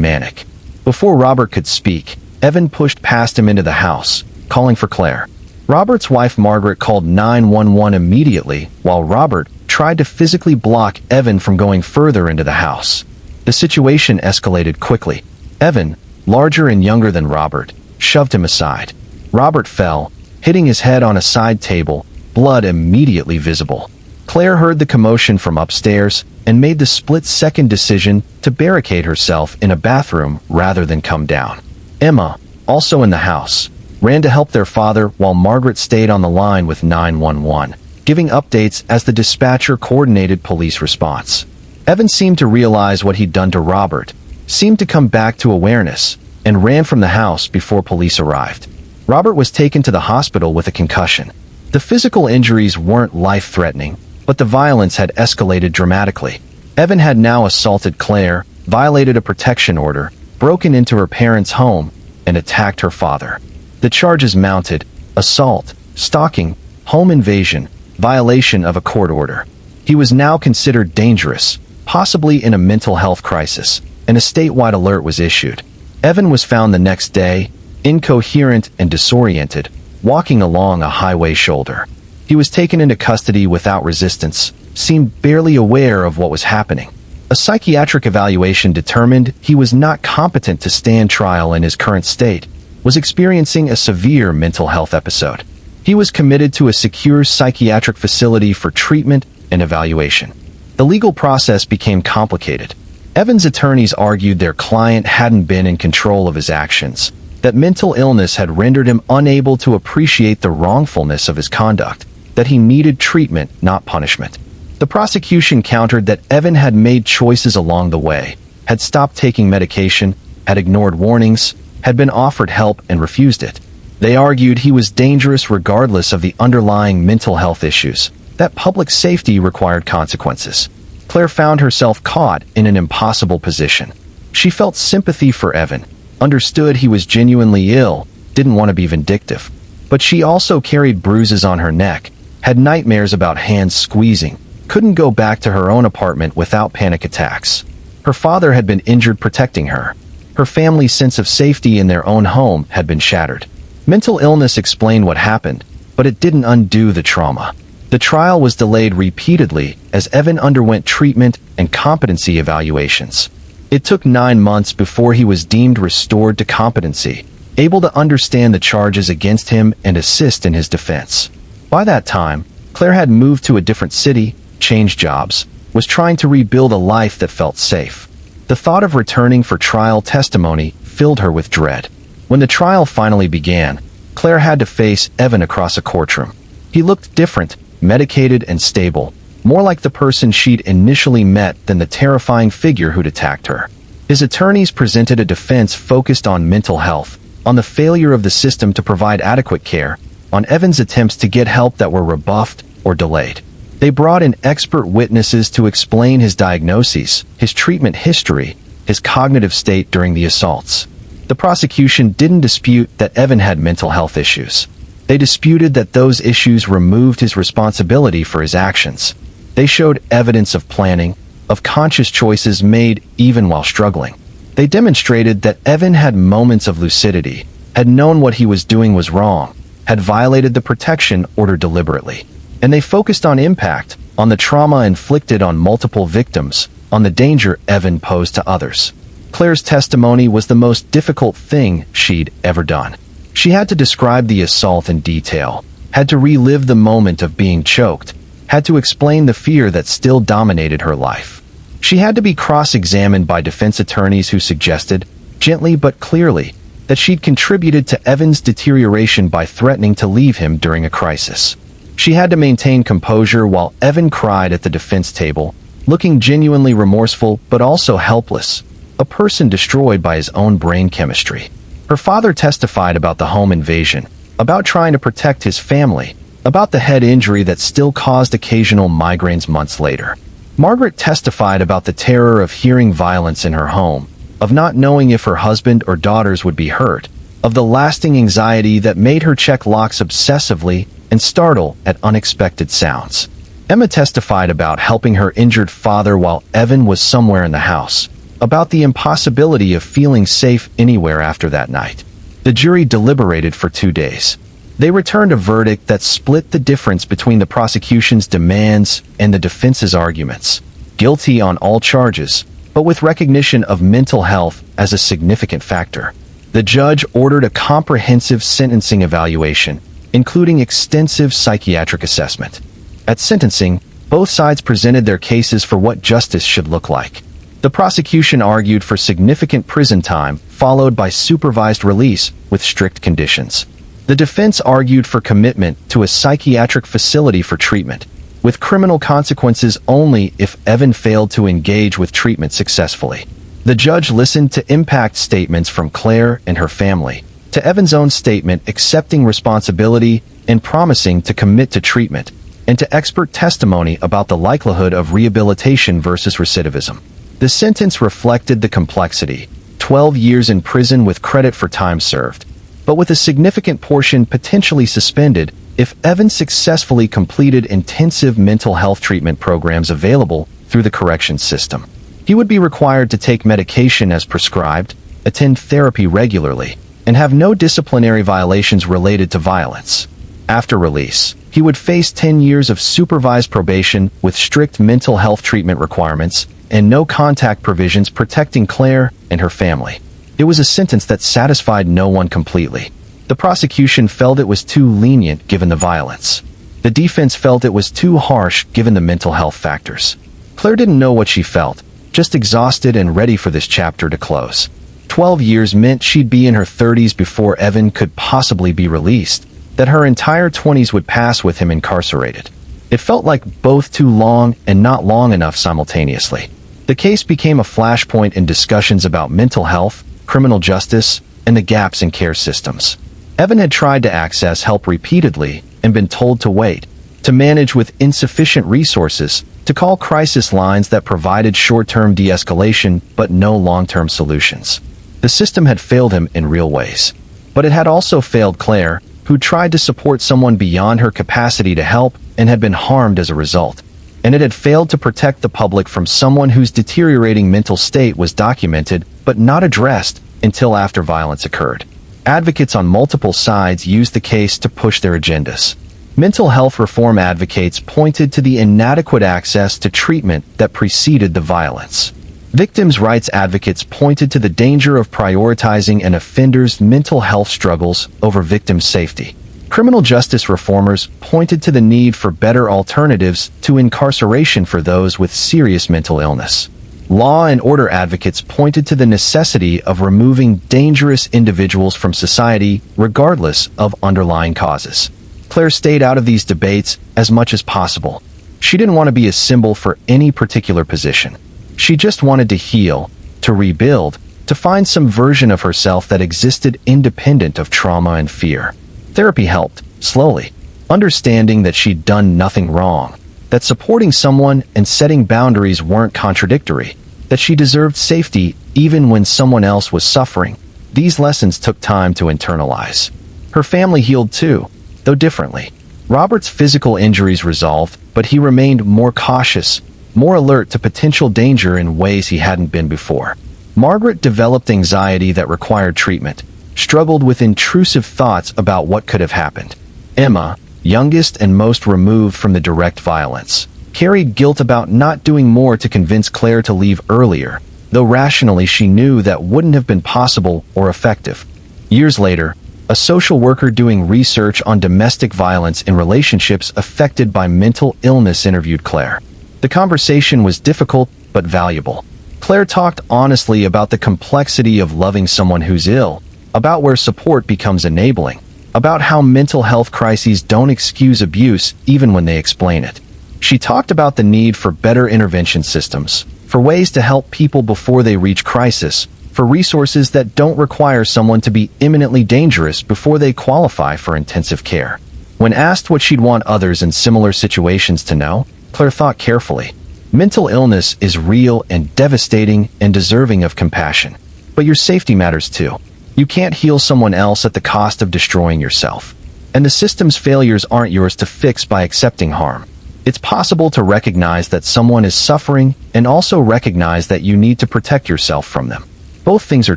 manic. Before Robert could speak, Evan pushed past him into the house, calling for Claire. Robert's wife Margaret called 911 immediately, while Robert tried to physically block Evan from going further into the house. The situation escalated quickly. Evan, larger and younger than Robert, shoved him aside. Robert fell, hitting his head on a side table, blood immediately visible. Claire heard the commotion from upstairs and made the split-second decision to barricade herself in a bathroom rather than come down. Emma, also in the house, ran to help their father while Margaret stayed on the line with 911, giving updates as the dispatcher coordinated police response. Evan seemed to realize what he'd done to Robert, seemed to come back to awareness, and ran from the house before police arrived. Robert was taken to the hospital with a concussion. The physical injuries weren't life-threatening, but the violence had escalated dramatically. Evan had now assaulted Claire, violated a protection order, broken into her parents' home, and attacked her father. The charges mounted: assault, stalking, home invasion, violation of a court order. He was now considered dangerous, possibly in a mental health crisis, and a statewide alert was issued. Evan was found the next day, incoherent and disoriented, walking along a highway shoulder. He was taken into custody without resistance, seemed barely aware of what was happening. A psychiatric evaluation determined he was not competent to stand trial in his current state, was experiencing a severe mental health episode. He was committed to a secure psychiatric facility for treatment and evaluation. The legal process became complicated. Evan's attorneys argued their client hadn't been in control of his actions, that mental illness had rendered him unable to appreciate the wrongfulness of his conduct, that he needed treatment, not punishment. The prosecution countered that Evan had made choices along the way, had stopped taking medication, had ignored warnings, had been offered help and refused it. They argued he was dangerous regardless of the underlying mental health issues, that public safety required consequences. Claire found herself caught in an impossible position. She felt sympathy for Evan, understood he was genuinely ill, didn't want to be vindictive. But she also carried bruises on her neck, had nightmares about hands squeezing, couldn't go back to her own apartment without panic attacks. Her father had been injured protecting her. Her family's sense of safety in their own home had been shattered. Mental illness explained what happened, but it didn't undo the trauma. The trial was delayed repeatedly as Evan underwent treatment and competency evaluations. It took 9 months before he was deemed restored to competency, able to understand the charges against him and assist in his defense. By that time, Claire had moved to a different city, changed jobs, was trying to rebuild a life that felt safe. The thought of returning for trial testimony filled her with dread. When the trial finally began, Claire had to face Evan across a courtroom. He looked different, medicated and stable, more like the person she'd initially met than the terrifying figure who'd attacked her. His attorneys presented a defense focused on mental health, on the failure of the system to provide adequate care, on Evan's attempts to get help that were rebuffed or delayed. They brought in expert witnesses to explain his diagnoses, his treatment history, his cognitive state during the assaults. The prosecution didn't dispute that Evan had mental health issues. They disputed that those issues removed his responsibility for his actions. They showed evidence of planning, of conscious choices made even while struggling. They demonstrated that Evan had moments of lucidity, had known what he was doing was wrong, had violated the protection order deliberately. And they focused on impact, on the trauma inflicted on multiple victims, on the danger Evan posed to others. Claire's testimony was the most difficult thing she'd ever done. She had to describe the assault in detail, had to relive the moment of being choked, had to explain the fear that still dominated her life. She had to be cross-examined by defense attorneys who suggested, gently but clearly, that she'd contributed to Evan's deterioration by threatening to leave him during a crisis. She had to maintain composure while Evan cried at the defense table, looking genuinely remorseful but also helpless, a person destroyed by his own brain chemistry. Her father testified about the home invasion, about trying to protect his family, about the head injury that still caused occasional migraines months later. Margaret testified about the terror of hearing violence in her home, of not knowing if her husband or daughters would be hurt, of the lasting anxiety that made her check locks obsessively and startle at unexpected sounds. Emma testified about helping her injured father while Evan was somewhere in the house, about the impossibility of feeling safe anywhere after that night. The jury deliberated for 2 days. They returned a verdict that split the difference between the prosecution's demands and the defense's arguments. Guilty on all charges, but with recognition of mental health as a significant factor. The judge ordered a comprehensive sentencing evaluation, including extensive psychiatric assessment. At sentencing, both sides presented their cases for what justice should look like. The prosecution argued for significant prison time, followed by supervised release with strict conditions. The defense argued for commitment to a psychiatric facility for treatment, with criminal consequences only if Evan failed to engage with treatment successfully. The judge listened to impact statements from Claire and her family, to Evan's own statement accepting responsibility and promising to commit to treatment, and to expert testimony about the likelihood of rehabilitation versus recidivism. The sentence reflected the complexity: 12 years in prison with credit for time served, but with a significant portion potentially suspended if Evan successfully completed intensive mental health treatment programs available through the corrections system. He would be required to take medication as prescribed, attend therapy regularly, and have no disciplinary violations related to violence. After release, he would face 10 years of supervised probation with strict mental health treatment requirements and no contact provisions protecting Claire and her family. It was a sentence that satisfied no one completely. The prosecution felt it was too lenient given the violence. The defense felt it was too harsh given the mental health factors. Claire didn't know what she felt, just exhausted and ready for this chapter to close. 12 years meant she'd be in her 30s before Evan could possibly be released, that her entire 20s would pass with him incarcerated. It felt like both too long and not long enough simultaneously. The case became a flashpoint in discussions about mental health, criminal justice, and the gaps in care systems. Evan had tried to access help repeatedly and been told to wait, to manage with insufficient resources, to call crisis lines that provided short-term de-escalation but no long-term solutions. The system had failed him in real ways. But it had also failed Claire, who tried to support someone beyond her capacity to help and had been harmed as a result. And it had failed to protect the public from someone whose deteriorating mental state was documented but not addressed until after violence occurred. Advocates on multiple sides used the case to push their agendas. Mental health reform advocates pointed to the inadequate access to treatment that preceded the violence. Victims' rights advocates pointed to the danger of prioritizing an offender's mental health struggles over victim safety. Criminal justice reformers pointed to the need for better alternatives to incarceration for those with serious mental illness. Law and order advocates pointed to the necessity of removing dangerous individuals from society regardless of underlying causes. Claire stayed out of these debates as much as possible. She didn't want to be a symbol for any particular position. She just wanted to heal, to rebuild, to find some version of herself that existed independent of trauma and fear. Therapy helped, slowly, understanding that she'd done nothing wrong, that supporting someone and setting boundaries weren't contradictory, that she deserved safety even when someone else was suffering. These lessons took time to internalize. Her family healed too, though differently. Robert's physical injuries resolved, but he remained more cautious, more alert to potential danger in ways he hadn't been before. Margaret developed anxiety that required treatment, struggled with intrusive thoughts about what could have happened. Emma, youngest and most removed from the direct violence, carried guilt about not doing more to convince Claire to leave earlier, though rationally she knew that wouldn't have been possible or effective. Years later, a social worker doing research on domestic violence in relationships affected by mental illness interviewed Claire. The conversation was difficult but valuable. Claire talked honestly about the complexity of loving someone who's ill, about where support becomes enabling, about how mental health crises don't excuse abuse even when they explain it. She talked about the need for better intervention systems, for ways to help people before they reach crisis, for resources that don't require someone to be imminently dangerous before they qualify for intensive care. When asked what she'd want others in similar situations to know, Claire thought carefully. Mental illness is real and devastating and deserving of compassion. But your safety matters too. You can't heal someone else at the cost of destroying yourself. And the system's failures aren't yours to fix by accepting harm. It's possible to recognize that someone is suffering and also recognize that you need to protect yourself from them. Both things are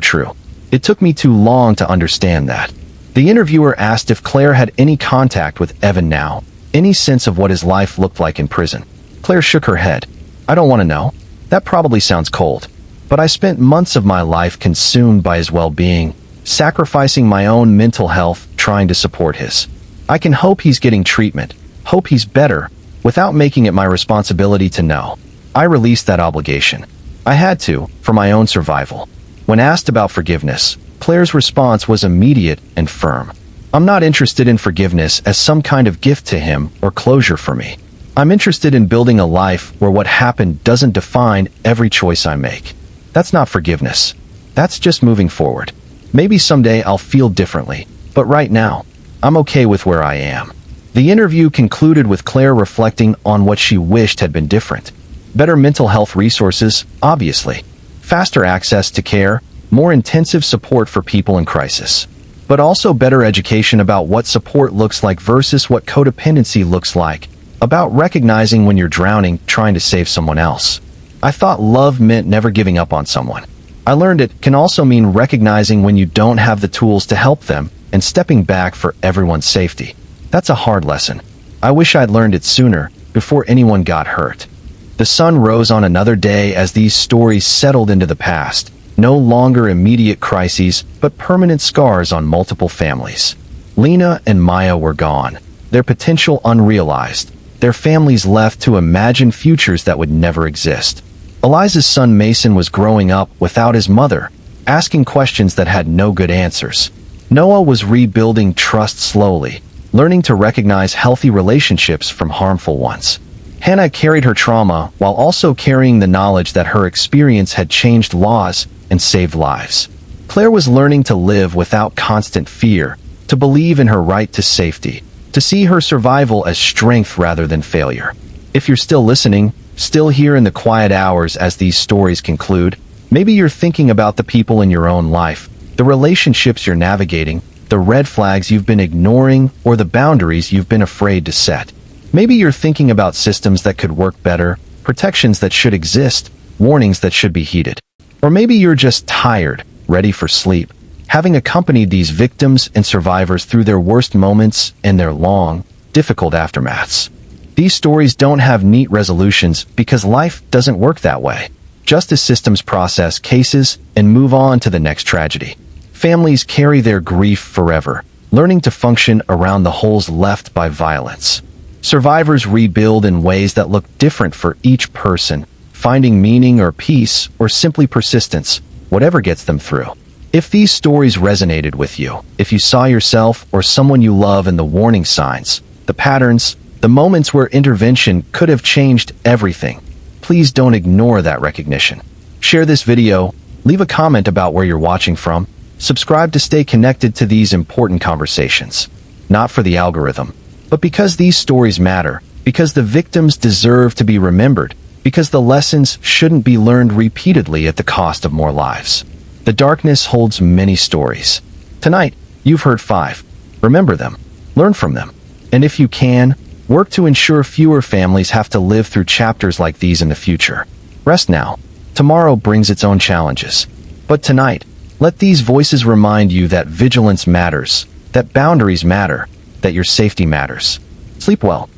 true. It took me too long to understand that. The interviewer asked if Claire had any contact with Evan now, any sense of what his life looked like in prison. Claire shook her head. I don't want to know. That probably sounds cold. But I spent months of my life consumed by his well-being, sacrificing my own mental health trying to support his. I can hope he's getting treatment, hope he's better, without making it my responsibility to know. I released that obligation. I had to, for my own survival. When asked about forgiveness, Claire's response was immediate and firm. I'm not interested in forgiveness as some kind of gift to him or closure for me. I'm interested in building a life where what happened doesn't define every choice I make. That's not forgiveness. That's just moving forward. Maybe someday I'll feel differently, but right now, I'm okay with where I am. The interview concluded with Claire reflecting on what she wished had been different. Better mental health resources, obviously. Faster access to care, more intensive support for people in crisis. But also better education about what support looks like versus what codependency looks like, about recognizing when you're drowning trying to save someone else. I thought love meant never giving up on someone. I learned it can also mean recognizing when you don't have the tools to help them and stepping back for everyone's safety. That's a hard lesson. I wish I'd learned it sooner, before anyone got hurt. The sun rose on another day as these stories settled into the past, no longer immediate crises, but permanent scars on multiple families. Lena and Maya were gone, their potential unrealized, their families left to imagine futures that would never exist. Eliza's son Mason was growing up without his mother, asking questions that had no good answers. Noah was rebuilding trust slowly, learning to recognize healthy relationships from harmful ones. Hannah carried her trauma while also carrying the knowledge that her experience had changed laws and saved lives. Claire was learning to live without constant fear, to believe in her right to safety, to see her survival as strength rather than failure. If you're still listening, still here in the quiet hours as these stories conclude, maybe you're thinking about the people in your own life, the relationships you're navigating, the red flags you've been ignoring, or the boundaries you've been afraid to set. Maybe you're thinking about systems that could work better, protections that should exist, warnings that should be heeded. Or maybe you're just tired, ready for sleep, having accompanied these victims and survivors through their worst moments and their long, difficult aftermaths. These stories don't have neat resolutions because life doesn't work that way. Justice systems process cases and move on to the next tragedy. Families carry their grief forever, learning to function around the holes left by violence. Survivors rebuild in ways that look different for each person, finding meaning or peace or simply persistence, whatever gets them through. If these stories resonated with you, if you saw yourself or someone you love in the warning signs, the patterns, the moments where intervention could have changed everything, please don't ignore that recognition. Share this video, leave a comment about where you're watching from, subscribe to stay connected to these important conversations. Not for the algorithm, but because these stories matter, because the victims deserve to be remembered, because the lessons shouldn't be learned repeatedly at the cost of more lives. The darkness holds many stories. Tonight, you've heard 5. Remember them, learn from them, and if you can, work to ensure fewer families have to live through chapters like these in the future. Rest now. Tomorrow brings its own challenges. But tonight, let these voices remind you that vigilance matters, that boundaries matter, that your safety matters. Sleep well.